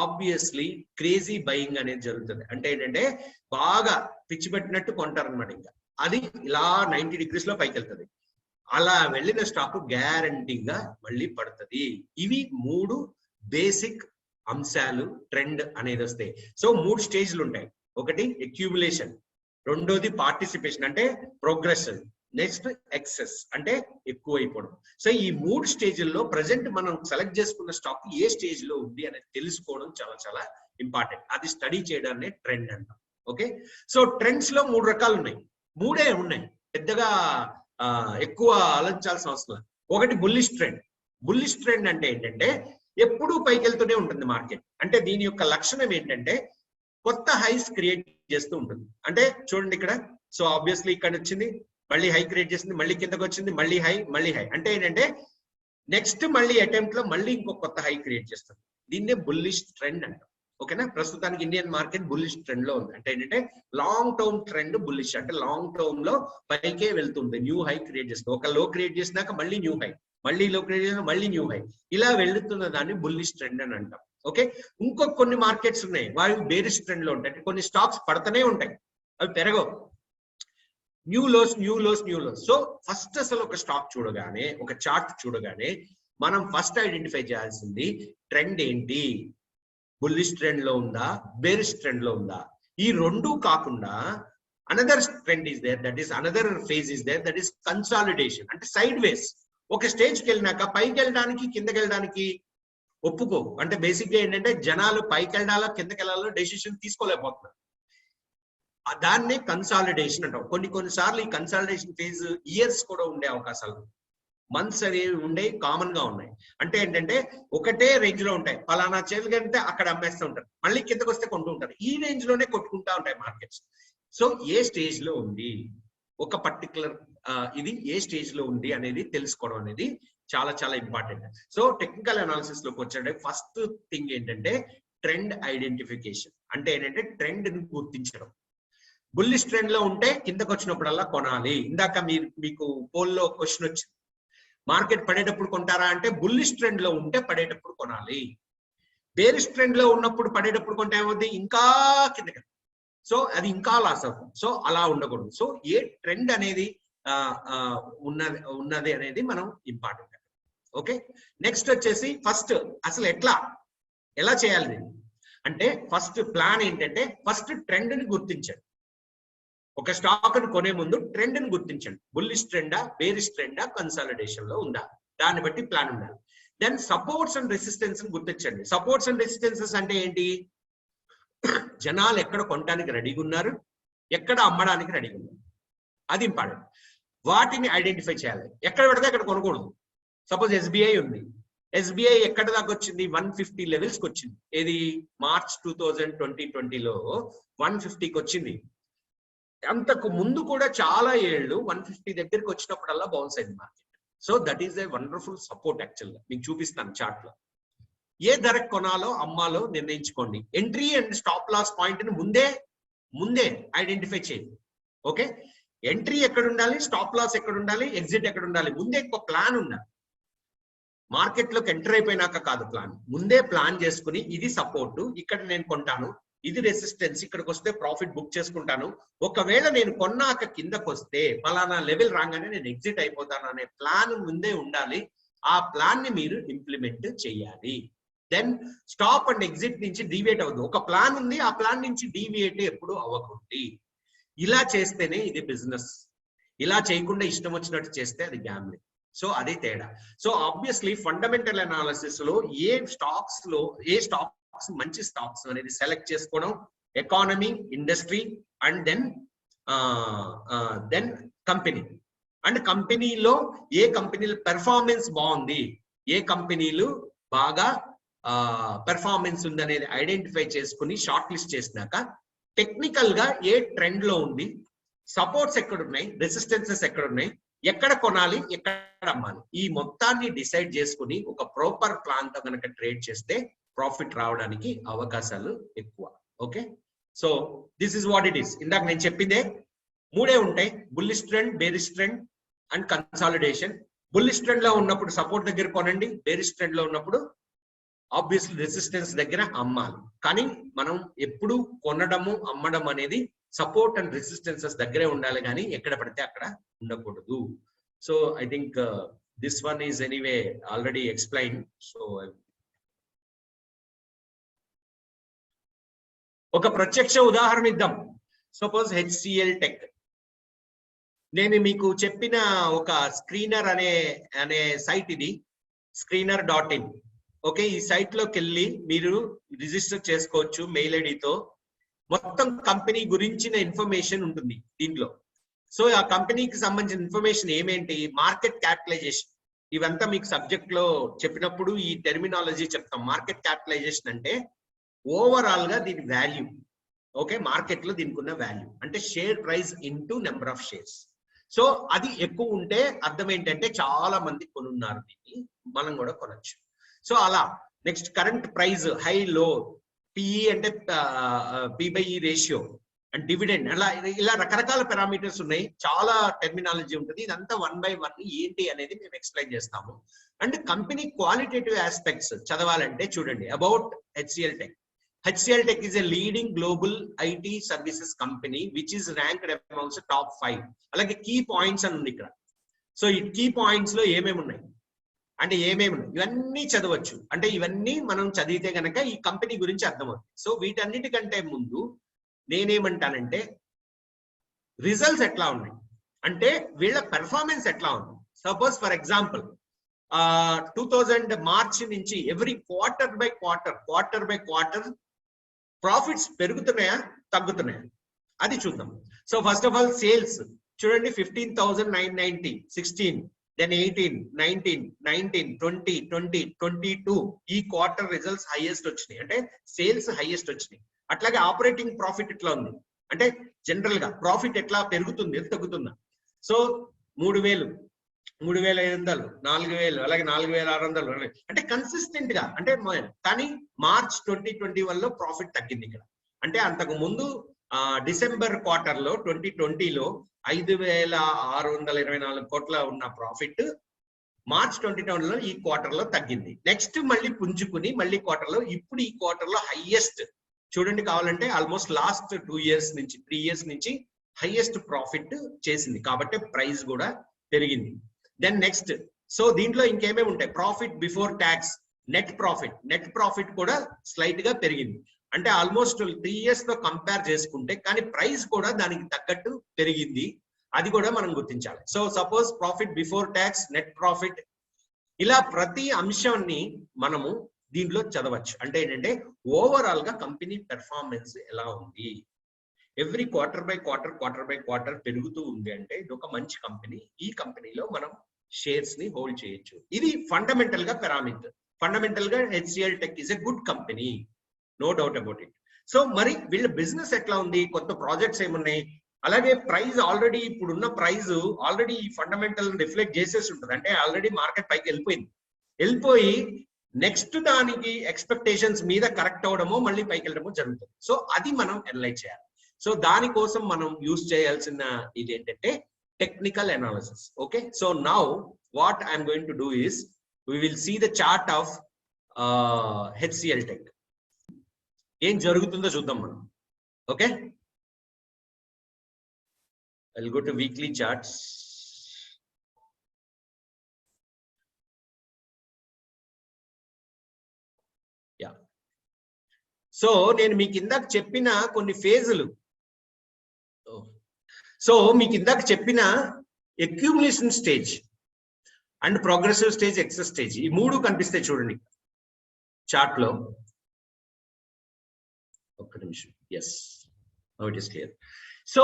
ఆబ్వియస్లీ క్రేజీ బయింగ్ అనేది జరుగుతుంది. అంటే ఏంటంటే బాగా పిచ్చి పెట్టినట్టు కొంటారనమాట. ఇంకా అది ఇలా 90 డిగ్రీస్ లో పైకి వెళ్తుంది. అలా వెళ్ళిన స్టాక్ గ్యారంటీగా మళ్ళీ పడుతుంది. ఇవి 3 బేసిక్ అంశాలు ట్రెండ్ అనేది వస్తాయి. సో 3 స్టేజ్లు ఉంటాయి. ఒకటి అక్యూములేషన్, రెండోది పార్టిసిపేషన్ అంటే ప్రోగ్రెషన్, నెక్స్ట్ ఎక్సెస్ అంటే ఎక్కువ అయిపోవడం. సో ఈ 3 స్టేజ్ల్లో ప్రజెంట్ మనం సెలెక్ట్ చేసుకున్న స్టాక్ ఏ స్టేజ్ లో ఉంది అనేది తెలుసుకోవడం చాలా చాలా ఇంపార్టెంట్. అది స్టడీ చేయడాన్ని ట్రెండ్ అంటాం. ఓకే, సో ట్రెండ్స్ లో 3 రకాలు ఉన్నాయి, 3 ఉన్నాయి, పెద్దగా ఎక్కువ ఆలోచించాల్సిన అవసరం. ఒకటి బుల్లిష్ ట్రెండ్. బుల్లిష్ ట్రెండ్ అంటే ఏంటంటే ఎప్పుడూ పైకి వెళ్తూనే ఉంటుంది మార్కెట్. అంటే దీని యొక్క లక్షణం ఏంటంటే కొత్త హైస్ క్రియేట్ చేస్తూ ఉంటుంది. అంటే చూడండి ఇక్కడ, సో ఆబ్వియస్లీ ఇక్కడ వచ్చింది, మళ్ళీ హై క్రియేట్ చేసింది, మళ్ళీ కిందకు వచ్చింది, మళ్ళీ హై, మళ్ళీ హై. అంటే ఏంటంటే నెక్స్ట్ మళ్ళీ అటెంప్ట్ లో మళ్ళీ ఇంకో కొత్త హై క్రియేట్ చేస్తుంది. దీన్నే బుల్లిష్ ట్రెండ్ అంటాం. ఓకేనా, ప్రస్తుతానికి ఇండియన్ మార్కెట్ బుల్లిష్ ట్రెండ్ లో ఉంది. అంటే ఏంటంటే లాంగ్ టర్మ్ ట్రెండ్ బుల్లిష్, అంటే లాంగ్ టర్మ్ లో పైకే వెళ్తుంది, న్యూ హై క్రియేట్ చేస్తుంది. ఒక లో క్రియేట్ చేసినాక మళ్ళీ న్యూ హై, మళ్ళీ లో క్రియేట్ చేసిన మళ్ళీ న్యూ హై, ఇలా వెళ్తున్న దాన్ని బుల్లిష్ ట్రెండ్ అని అంటాం. ఓకే, ఇంకొక కొన్ని మార్కెట్స్ ఉన్నాయి వాటి బేరిష్ ట్రెండ్ లో ఉంటాయి. కొన్ని స్టాక్స్ పడతానే ఉంటాయి, అవి పెరగవు, new lows new lows new lows. So first అసలు ఒక స్టాక్ చూడగానే, ఒక చార్ట్ చూడగానే మనం ఫస్ట్ ఐడెంటిఫై చేయాల్సింది ట్రెండ్ ఏంటి, బుల్లిష్ ట్రెండ్ లో ఉందా, బేరిష్ ట్రెండ్ లో ఉందా. ఈ రెండు కాకుండా another trend is there, that is another phase is there, that is consolidation. అంటే సైడ్ వేస్, ఒక స్టేజ్కి వెళ్ళినాక పైకి వెళ్ళడానికి కిందకి వెళ్ళడానికి ఒప్పుకో. అంటే బేసిక్ గా ఏంటంటే జనాలు పైకి వెళ్ళాలో కిందకి వెళ్ళాలో డెసిషన్ తీసుకోలేకపోతున్నారు. దాన్నే కన్సాలిడేషన్ అంటాం. కొన్నిసార్లు ఈ కన్సాలిడేషన్ ఫేజ్ ఇయర్స్ కూడా ఉండే అవకాశాలు, మంత్స్ అవి ఉండే కామన్ గా ఉన్నాయి. అంటే ఏంటంటే ఒకటే రేంజ్ లో ఉంటాయి, పలానా చేతులు కంటే అక్కడ అమ్మేస్తూ ఉంటారు, మళ్ళీ కిందకు వస్తే కొంటూ ఉంటారు, ఈ రేంజ్ లోనే కొట్టుకుంటా ఉంటాయి మార్కెట్స్. సో ఏ స్టేజ్ లో ఉంది, ఒక పర్టికులర్ ఇది ఏ స్టేజ్ లో ఉంది అనేది తెలుసుకోవడం అనేది చాలా చాలా ఇంపార్టెంట్. సో టెక్నికల్ అనాలిసిస్ లోకి వచ్చే ఫస్ట్ థింగ్ ఏంటంటే ట్రెండ్ ఐడెంటిఫికేషన్. అంటే ఏంటంటే ట్రెండ్ ని గుర్తించడం. బుల్లిష్ ట్రెండ్ లో ఉంటే కిందకు వచ్చినప్పుడల్లా కొనాలి. ఇందాక మీకు పోల్లో క్వశ్చన్ వచ్చింది, మార్కెట్ పడేటప్పుడు కొంటారా అంటే బుల్లిష్ ట్రెండ్ లో ఉంటే పడేటప్పుడు కొనాలి. బేరిష్ ట్రెండ్ లో ఉన్నప్పుడు పడేటప్పుడు కొంటే ఏమవుతుంది, ఇంకా కిందకి, సో అది ఇంకా లాస్ అవుతుంది. సో అలా ఉండకూడదు. సో ఏ ట్రెండ్ అనేది ఉన్నది అనేది మనం ఇంపార్టెంట్. ఓకే, నెక్స్ట్ వచ్చేసి ఫస్ట్ అసలు ఎలా చేయాలి అంటే ఫస్ట్ ప్లాన్ ఏంటంటే ఫస్ట్ ట్రెండ్ ని గుర్తించండి. ఒక స్టాక్ ని కొనే ముందు ట్రెండ్ ని గుర్తించండి. బుల్లిష్ ట్రెండా, బేరిష్ ట్రెండా, కన్సాలిడేషన్ లో ఉందా, దాన్ని బట్టి ప్లాన్ ఉండాలి. దెన్ సపోర్ట్స్ అండ్ రెసిస్టెన్స్ ని గుర్తించండి. సపోర్ట్స్ అండ్ రెసిస్టెన్సెస్ అంటే ఏంటి, జనాలు ఎక్కడ కొనడానికి రెడీగా ఉన్నారు, ఎక్కడ అమ్మడానికి రెడీగా ఉన్నారు, అది ఇంపార్టెంట్. వాటిని ఐడెంటిఫై చేయాలి. ఎక్కడ పడితే అక్కడ కొనకూడదు. సపోజ్ ఎస్బీఐ ఉంది, ఎస్బీఐ ఎక్కడ దాకా వచ్చింది, 150 లెవెల్స్ కి వచ్చింది. ఏది మార్చ్ 2020లో 150కి వచ్చింది. అంతకు ముందు కూడా చాలా ఏళ్ళు 150 దగ్గరికి వచ్చినప్పుడల్లా బౌన్స్ అయింది market. So that is a wonderful support. Actual గా మీకు చూపిస్తాను చార్ట్ లో. ఏ ధరకు కొనాలో అమ్మాలో నిర్ణయించుకోండి. Entry and stop loss point ని ముందే ఐడెంటిఫై చేయండి. ఓకే, ఎంట్రీ ఎక్కడ ఉండాలి, స్టాప్ లాస్ ఎక్కడ ఉండాలి, ఎగ్జిట్ ఎక్కడ ఉండాలి, ముందే ఒక ప్లాన్ ఉండాలి. మార్కెట్ లోకి ఎంటర్ అయిపోయినాక కాదు ప్లాన్, ముందే ప్లాన్ చేసుకుని ఇది సపోర్ట్, ఇక్కడ నేను కొంటాను, ఇది రెసిస్టెన్స్, ఇక్కడికి వస్తే ప్రాఫిట్ బుక్ చేసుకుంటాను, ఒకవేళ నేను కొన్నాక కిందకు వస్తే ఫలానా లెవెల్ రాగానే నేను ఎగ్జిట్ అయిపోతాను అనే ప్లాన్ ముందే ఉండాలి. ఆ ప్లాన్ ని మీరు ఇంప్లిమెంట్ చేయాలి. దెన్ స్టాప్ అండ్ ఎగ్జిట్ నుంచి డీవియేట్ అవ్వదు. ఒక ప్లాన్ ఉంది, ఆ ప్లాన్ నుంచి డీవియేట్ ఎప్పుడు అవ్వకూడదు. ఇలా చేస్తేనే ఇది బిజినెస్. ఇలా చేయకుండా ఇష్టం వచ్చినట్టు చేస్తే అది గ్యాంబ్లింగ్. సో అదే తేడా. సో ఆబ్వియస్లీ ఫండమెంటల్ అనాలిసిస్ లో ఏ స్టాక్స్ మంచి స్టాక్స్ అనేది సెలెక్ట్ చేసుకోవడం, economy, industry and then company. And కంపెనీలో ఏ కంపెనీల పెర్ఫార్మెన్స్ బాగుంది, ఏ కంపెనీలు బాగా పెర్ఫార్మెన్స్ ఉంది అనేది ఐడెంటిఫై చేసుకుని షార్ట్ లిస్ట్ చేసినాక టెక్నికల్ గా ఏ ట్రెండ్ లో ఉంది, సపోర్ట్స్ ఎక్కడున్నాయి, రెసిస్టెన్సెస్ ఎక్కడున్నాయి, ఎక్కడ కొనాలి, ఎక్కడ అమ్మాలి, ఈ మొత్తాన్ని డిసైడ్ చేసుకుని ఒక ప్రాపర్ ప్లాన్ తో కనుక ట్రేడ్ చేస్తే ప్రాఫిట్ రావడానికి అవకాశాలు ఎక్కువ. Okay, so this is what it is. ఇందాక నేను చెప్పిందే మూడే ఉంటాయి, bullish trend, bearish trend and consolidation. Bullish trend లో ఉన్నప్పుడు సపోర్ట్ దగ్గర కొనండి, బేరిష్ ట్రెండ్ లో ఉన్నప్పుడు ఆబ్వియస్లీ రెసిస్టెన్స్ దగ్గర అమ్మాలి. కానీ మనం ఎప్పుడు కొనడము అమ్మడం అనేది సపోర్ట్ అండ్ రెసిస్టెన్సెస్ దగ్గరే ఉండాలి, కానీ ఎక్కడ పడితే అక్కడ ఉండకూడదు. So I think this one is anyway already explain. So ఒక ప్రత్యక్ష ఉదాహరణ ఇద్దాం. Suppose HCl tech. నేను మీకు చెప్పిన ఒక స్క్రీనర్ అనే సైట్ ఇది, screener.in. ఓకే, ఈ సైట్ లోకి వెళ్ళి మీరు రిజిస్టర్ చేసుకోవచ్చు మెయిల్ ఐడితో. మొత్తం కంపెనీ గురించిన ఇన్ఫర్మేషన్ ఉంటుంది దీంట్లో. సో ఆ కంపెనీకి సంబంధించిన ఇన్ఫర్మేషన్ ఏమేంటి, మార్కెట్ క్యాపిటలైజేషన్, ఇవంతా మీకు సబ్జెక్ట్ లో చెప్పినప్పుడు ఈ టెర్మినాలజీ చెప్తాం. మార్కెట్ క్యాపిటలైజేషన్ అంటే ఓవరాల్ గా దీని వాల్యూ. ఓకే, మార్కెట్ లో దీనికి ఉన్న వాల్యూ అంటే share price into number of shares. So అది ఎక్కువ ఉంటే అర్థం ఏంటంటే చాలా మంది కొనున్నారు, దీన్ని మనం కూడా కొనొచ్చు. సో అలా నెక్స్ట్ కరెంట్ ప్రైస్, హై లో, పిఈ అంటే పి బై ఈ రేషియో, అండ్ డివిడెండ్, అలా ఇలా రకరకాల పారామీటర్స్ ఉన్నాయి, చాలా టెర్మినాలజీ ఉంటుంది. ఇదంతా 1 by 1 ఏంటి అనేది మేము ఎక్స్ప్లెయిన్ చేస్తాము. అండ్ కంపెనీ క్వాలిటేటివ్ ఆస్పెక్ట్స్ చదవాలంటే చూడండి, about HCL Tech. HCL Tech is a leading global IT services company which is ranked amongst the top 5. అలాగే కీ పాయింట్స్ అని ఉంది ఇక్కడ. సో ఈ కీ పాయింట్స్ లో ఏమేమి ఉన్నాయి అంటే ఇవన్నీ చదవచ్చు. అంటే ఇవన్నీ మనం చదివితే కనుక ఈ కంపెనీ గురించి అర్థమవుతుంది. సో వీటన్నిటికంటే ముందు నేనేమంటానంటే రిజల్ట్స్ ఎట్లా ఉన్నాయి అంటే వీళ్ళ పెర్ఫార్మెన్స్ ఎట్లా ఉంది. సపోజ్ ఫర్ ఎగ్జాంపుల్ 2000 మార్చి నుంచి every quarter by quarter profits పెరుగుతున్నాయా తగ్గుతున్నాయా అది చూద్దాం. So first of all sales చూడండి, 15,990, 16, then 18, 19, 19, 20, 20, 22 ఈ క్వార్టర్ రిజల్ట్స్ హైయెస్ట్ వచ్చినాయి, అంటే సేల్స్ హైయెస్ట్ వచ్చినాయి. అట్లాగే ఆపరేటింగ్ ప్రాఫిట్ ఎట్లా ఉంది అంటే జనరల్ గా ప్రాఫిట్ ఎట్లా పెరుగుతుంది తగ్గుతుందా. సో 3,000, 3,500, 4,000, అలాగే 4,600 అంటే కన్సిస్టెంట్ గా అంటే. కానీ మార్చ్ 2021 లో ప్రాఫిట్ తగ్గింది ఇక్కడ. అంటే అంతకు ముందు డిసెంబర్ క్వార్టర్ లో 2020లో 5,624 కోట్ల ఉన్న ప్రాఫిట్ మార్చ్ 2021 లో ఈ క్వార్టర్ లో తగ్గింది. నెక్స్ట్ మళ్ళీ పుంజుకుని మళ్ళీ క్వార్టర్ లో, ఇప్పుడు ఈ క్వార్టర్ లో హైయెస్ట్ చూడండి, కావాలంటే ఆల్మోస్ట్ లాస్ట్ 2 years నుంచి 3 years నుంచి హైయెస్ట్ ప్రాఫిట్ చేసింది, కాబట్టి ప్రైస్ కూడా పెరిగింది. దెన్ నెక్స్ట్, సో దీంట్లో ఇంకేమేమి ఉంటాయి, profit before tax, net profit కూడా స్లైట్ గా పెరిగింది. అంటే ఆల్మోస్ట్ 3 years తో కంపేర్ చేసుకుంటే కానీ ప్రైస్ కూడా దానికి తగ్గట్టు పెరిగింది, అది కూడా మనం గుర్తించాలి. So suppose profit before tax, net profit, ఇలా ప్రతి అంశాన్ని మనము దీంట్లో చదవచ్చు. అంటే ఏంటంటే ఓవరాల్ గా కంపెనీ పెర్ఫార్మెన్స్ ఎలా ఉంది, ఎవ్రీ క్వార్టర్ బై క్వార్టర్ పెరుగుతూ ఉంది అంటే ఇది ఒక మంచి కంపెనీ, ఈ కంపెనీలో మనం షేర్స్ ని హోల్డ్ చేయొచ్చు. ఇది ఫండమెంటల్ గా పారామీటర్. ఫండమెంటల్ గా HCL Tech is a good company, no doubt about it. So మరి వీళ్ళ బిజినెస్ ఎట్లా ఉంది, కొత్త ప్రాజెక్ట్స్ ఏమున్నాయి, అలాగే ప్రైస్ ఆల్రెడీ ఇప్పుడున్న ప్రైస్ ఆల్రెడీ ఈ ఫండమెంటల్ రిఫ్లెక్ట్ చేసేసి ఉంటుంది. అంటే ఆల్రెడీ మార్కెట్ పైకి వెళ్ళిపోయి నెక్స్ట్ దానికి ఎక్స్పెక్టేషన్స్ మీద కరెక్ట్ అవడమో మళ్ళీ పైకి వెళ్ళడమో జరుగుతుంది. సో అది మనం అనలైజ్ చేయాలి. సో దానికోసం మనం యూజ్ చేయాల్సిన ఇది ఏంటంటే technical analysis. Okay, so now what I'm going to do is we will see the chart of HCL Tech. ఏం జరుగుతుందో చూద్దాం మనం. Okay, I'll go to weekly charts. Yeah, so నేను మీకు ఇందాక చెప్పిన కొన్ని ఫేజులు, సో మీకు ఇందాక చెప్పిన accumulation stage and progressive stage, excess stage, ఈ మూడు కనిపిస్తాయి చూడండి చార్ట్ లో. ఒక్క నిమిషం, yes, now it is clear. So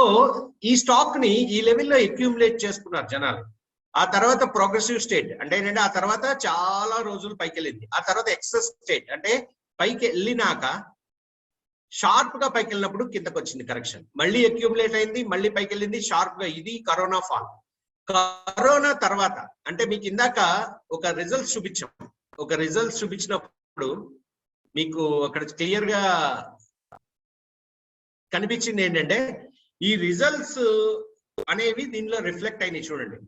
ఈ స్టాక్ ని ఈ లెవెల్లో అక్యూములేట్ చేసుకున్నారు జనాలు. ఆ తర్వాత ప్రోగ్రెసివ్ స్టేట్ అంటే ఏంటంటే ఆ తర్వాత చాలా రోజులు పైకి వెళ్ళింది. ఆ తర్వాత ఎక్సెస్ స్టేట్ అంటే పైకి వెళ్ళినాక షార్ప్ గా పైకి వెళ్ళినప్పుడు కిందకు వచ్చింది కరెక్షన్, మళ్ళీ అక్యూములేట్ అయింది, మళ్ళీ పైకి వెళ్ళింది షార్ప్ గా. ఇది కరోనా ఫాల్. కరోనా తర్వాత అంటే మీకు ఇందాక ఒక రిజల్ట్స్ చూపించినప్పుడు మీకు అక్కడ క్లియర్ గా కనిపించింది ఏంటంటే ఈ రిజల్ట్స్ అనేవి దీనిలో రిఫ్లెక్ట్ అయినాయి చూడండి.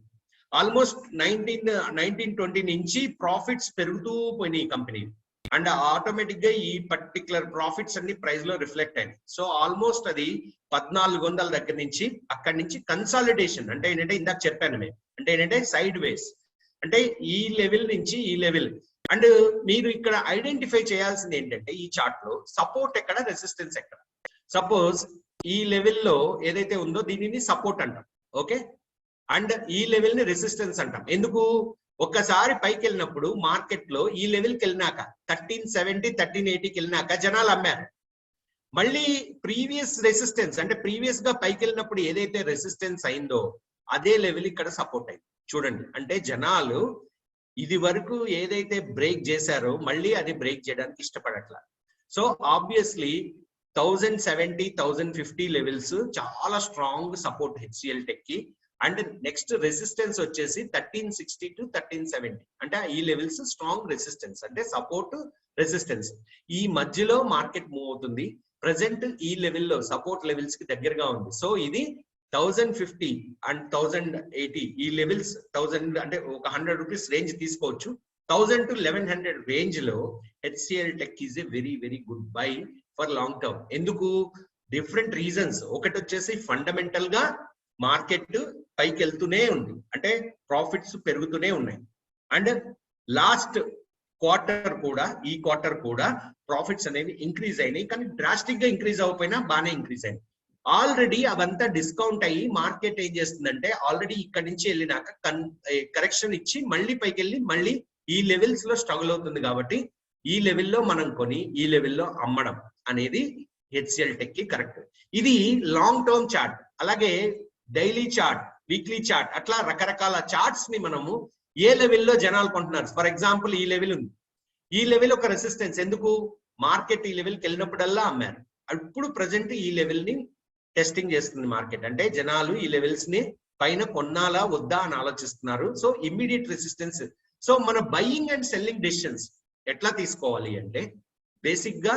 ఆల్మోస్ట్ 1920 నుంచి ప్రాఫిట్స్ పెరుగుతూ పోయినాయి ఈ కంపెనీ, అండ్ ఆటోమేటిక్ గా ఈ పర్టికులర్ ప్రాఫిట్స్ అన్ని ప్రైస్ లో రిఫ్లెక్ట్ అయినాయి. సో ఆల్మోస్ట్ అది 1400 దగ్గర నుంచి అక్కడి నుంచి కన్సాలిడేషన్ అంటే ఏంటంటే ఇందాక చెప్పాను మేము, అంటే ఏంటంటే సైడ్ వేస్, అంటే ఈ లెవెల్ నుంచి ఈ లెవెల్. అండ్ మీరు ఇక్కడ ఐడెంటిఫై చేయాల్సింది ఏంటంటే ఈ చార్ట్ లో సపోర్ట్ ఎక్కడ, రెసిస్టెన్స్ ఎక్కడ. సపోజ్ ఈ లెవెల్లో ఏదైతే ఉందో దీనిని సపోర్ట్ అంటాం, ఓకే, అండ్ ఈ లెవెల్ ని రెసిస్టెన్స్ అంటాం. ఎందుకు, ఒక్కసారి పైకి వెళ్ళినప్పుడు మార్కెట్ లో ఈ లెవెల్కి వెళ్ళినాక 1370, 1380కి వెళ్ళినాక జనాలు అమ్మారు. మళ్ళీ ప్రీవియస్ రెసిస్టెన్స్ అంటే ప్రీవియస్ గా పైకి వెళ్ళినప్పుడు ఏదైతే రెసిస్టెన్స్ అయిందో అదే లెవెల్ ఇక్కడ సపోర్ట్ అయింది చూడండి. అంటే జనాలు ఇది వరకు ఏదైతే బ్రేక్ చేశారో మళ్ళీ అది బ్రేక్ చేయడానికి ఇష్టపడట్లా. సో ఆబ్వియస్లీ 1070, 1050 లెవెల్స్ చాలా స్ట్రాంగ్ సపోర్ట్ HCL Tech కి. అండ్ నెక్స్ట్ రెసిస్టెన్స్ వచ్చేసి 1360 to 1370, అంటే ఈ లెవెల్స్ స్ట్రాంగ్ రెసిస్టెన్స్, అంటే సపోర్ట్ రెసిస్టెన్స్. ఈ మధ్యలో మార్కెట్ మూవ్ అవుతుంది. ప్రజెంట్ ఈ లెవెల్లో సపోర్ట్ లెవెల్స్ కి దగ్గరగా ఉంది. సో ఇది 1050 అండ్ 1080 ఈ లెవెల్స్ 1000 అంటే ఒక 100 రూపీస్ రేంజ్ తీసుకోవచ్చు. 1000 to 1100 రేంజ్ లో HCL tech is a very very good buy for long term. ఎందుకు? Different reasons. ఒకటి వచ్చేసి ఫండమెంటల్ గా మార్కెట్ పైకి వెళ్తూనే ఉంది, అంటే ప్రాఫిట్స్ పెరుగుతూనే ఉన్నాయి. అండ్ లాస్ట్ క్వార్టర్ కూడా, ఈ క్వార్టర్ కూడా ప్రాఫిట్స్ అనేవి ఇంక్రీజ్ అయినాయి, కానీ డ్రాస్టిక్ గా ఇంక్రీజ్ అవ్వకపోయినా బాగానే ఇంక్రీజ్ అయినాయి. ఆల్రెడీ అవంతా డిస్కౌంట్ అయ్యి మార్కెట్ ఏం చేస్తుందంటే ఆల్రెడీ ఇక్కడ నుంచి వెళ్ళినాక కరెక్షన్ ఇచ్చి మళ్ళీ పైకి వెళ్ళి మళ్ళీ ఈ లెవెల్స్ లో స్ట్రగుల్ అవుతుంది. కాబట్టి ఈ లెవెల్లో మనం కొని ఈ లెవెల్లో అమ్మడం అనేది హెచ్సిఎల్ టెక్ కి కరెక్ట్. ఇది లాంగ్ టర్మ్ చార్ట్. అలాగే డైలీ చార్ట్, వీక్లీ చార్ట్, అట్లా రకరకాల చార్ట్స్ ని మనము ఏ లెవెల్లో జనాలు కొంటున్నారు. ఫర్ ఎగ్జాంపుల్ ఈ లెవెల్ ఉంది, ఈ లెవెల్ ఒక రెసిస్టెన్స్. ఎందుకు? మార్కెట్ ఈ లెవెల్కి వెళ్ళినప్పుడల్లా అమ్మారు. ఇప్పుడు ప్రజెంట్ ఈ లెవెల్ ని టెస్టింగ్ చేస్తుంది మార్కెట్. అంటే జనాలు ఈ లెవెల్స్ ని పైన కొన్నాలా వద్దా అని ఆలోచిస్తున్నారు. So immediate resistance. సో మన బయింగ్ అండ్ సెల్లింగ్ డెసిషన్స్ ఎట్లా తీసుకోవాలి అంటే బేసిక్ గా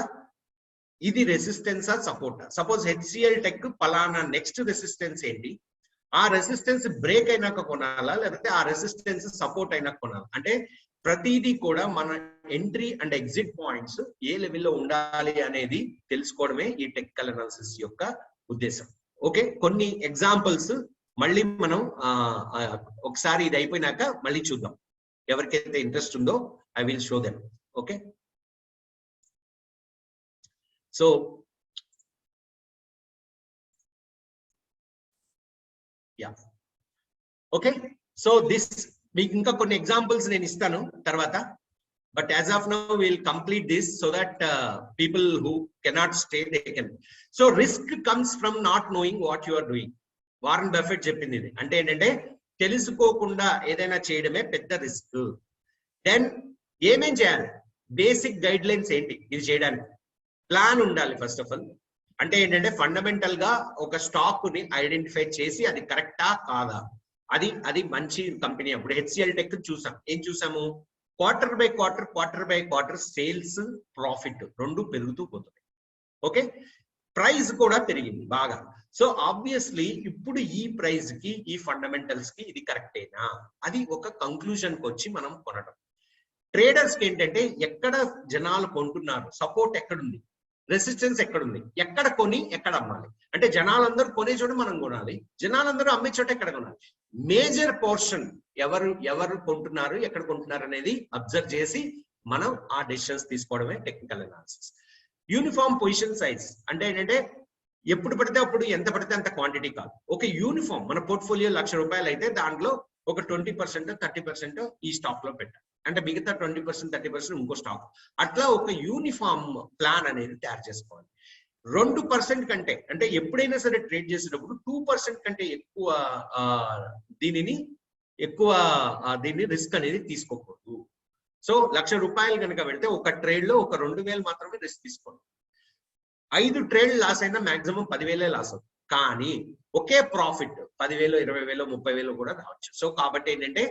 ఇది రెసిస్టెన్సా సపోర్టా. సపోజ్ హెచ్సిఎల్ టెక్ పలానా నెక్స్ట్ రెసిస్టెన్స్ ఏంటి, ఆ రెసిస్టెన్స్ బ్రేక్ అయినాక కొనాలా లేకపోతే ఆ రెసిస్టెన్స్ సపోర్ట్ అయినాక కొనాలా. అంటే ప్రతిదీ కూడా మన ఎంట్రీ అండ్ ఎగ్జిట్ పాయింట్స్ ఏ లెవెల్లో ఉండాలి అనేది తెలుసుకోవడమే ఈ టెక్నికల్ అనాలిసిస్ యొక్క ఉద్దేశం. ఓకే, కొన్ని ఎగ్జాంపుల్స్ మళ్ళీ మనం ఒకసారి ఇది అయిపోయినాక మళ్ళీ చూద్దాం. ఎవరికైతే ఇంట్రెస్ట్ ఉందో I will show them. Okay, so yeah okay, so this మీకు ఇంకా కొన్ని ఎగ్జాంపుల్స్ నేను ఇస్తాను తర్వాత. But as of now, we'll complete this so that people who cannot stay, they can. So risk comes from not knowing what you are doing. Warren Buffett చెప్పింది ఇది. అంటే ఏంటంటే తెలుసుకోకుండా ఏదైనా చేయడమే పెద్ద రిస్క్. దెన్ ఏమేం చేయాలి? బేసిక్ గైడ్ లైన్స్ ఏంటి ఇది చేయడానికి? ప్లాన్ ఉండాలి ఫస్ట్ ఆఫ్ ఆల్. అంటే ఏంటంటే ఫండమెంటల్ గా ఒక స్టాక్ ని ఐడెంటిఫై చేసి అది కరెక్టా కాదా, అది మంచి కంపెనీ. అప్పుడు హెచ్సిఎల్ టెక్ చూసాం. ఏం చూసాము? Quarter by quarter sales profit రెండు పెరుగుతూ పోతుంది. ఓకే, ప్రైస్ కూడా పెరిగింది బాగా. సో ఆబ్వియస్లీ ఇప్పుడు ఈ ప్రైస్ కి ఈ ఫండమెంటల్స్ కి ఇది కరెక్టేనా, అది ఒక కంక్లూజన్ కి వచ్చి మనం కొనడం. ట్రేడర్స్ కి ఏంటంటే ఎక్కడ జనాలు కొంటున్నారు, సపోర్ట్ ఎక్కడుంది, రెసిస్టెన్స్ ఎక్కడుంది, ఎక్కడ కొని ఎక్కడ అమ్మాలి. అంటే జనాలందరూ కొనే చోట మనం కొనాలి, జనాలందరూ అమ్మే చోట ఎక్కడ కొనాలి. మేజర్ పోర్షన్ ఎవరు కొంటున్నారు, ఎక్కడ కొంటున్నారు అనేది అబ్జర్వ్ చేసి మనం ఆ డెసిషన్స్ తీసుకోవడమే technical analysis. Uniform position size అంటే ఏంటంటే ఎప్పుడు పడితే అప్పుడు ఎంత పడితే అంత క్వాంటిటీ కాదు. ఒక యూనిఫామ్ మన పోర్ట్ఫోలియో 1,00,000 రూపాయలు అయితే దాంట్లో ఒక 20% 30% ఈ స్టాక్ లో పెట్టాలి. అంటే మిగతా 20% 30% ఇంకో స్టాక్. అట్లా ఒక యూనిఫామ్ ప్లాన్ అనేది తయారు చేసుకోవాలి. 2% కంటే అంటే ఎప్పుడైనా సరే ట్రేడ్ చేసేటప్పుడు 2% కంటే దీన్ని రిస్క్ అనేది తీసుకోకూడదు. సో 1,00,000 రూపాయలు కనుక పెడితే ఒక ట్రేడ్ లో ఒక 2,000 మాత్రమే రిస్క్ తీసుకోండి. 5 ట్రేడ్ లాస్ అయినా మాక్సిమం 10,000 లాస్ అవుతుంది. కానీ ఒకే ప్రాఫిట్ 10,000 20,000 30,000 కూడా రావచ్చు. సో కాబట్టి ఏంటంటే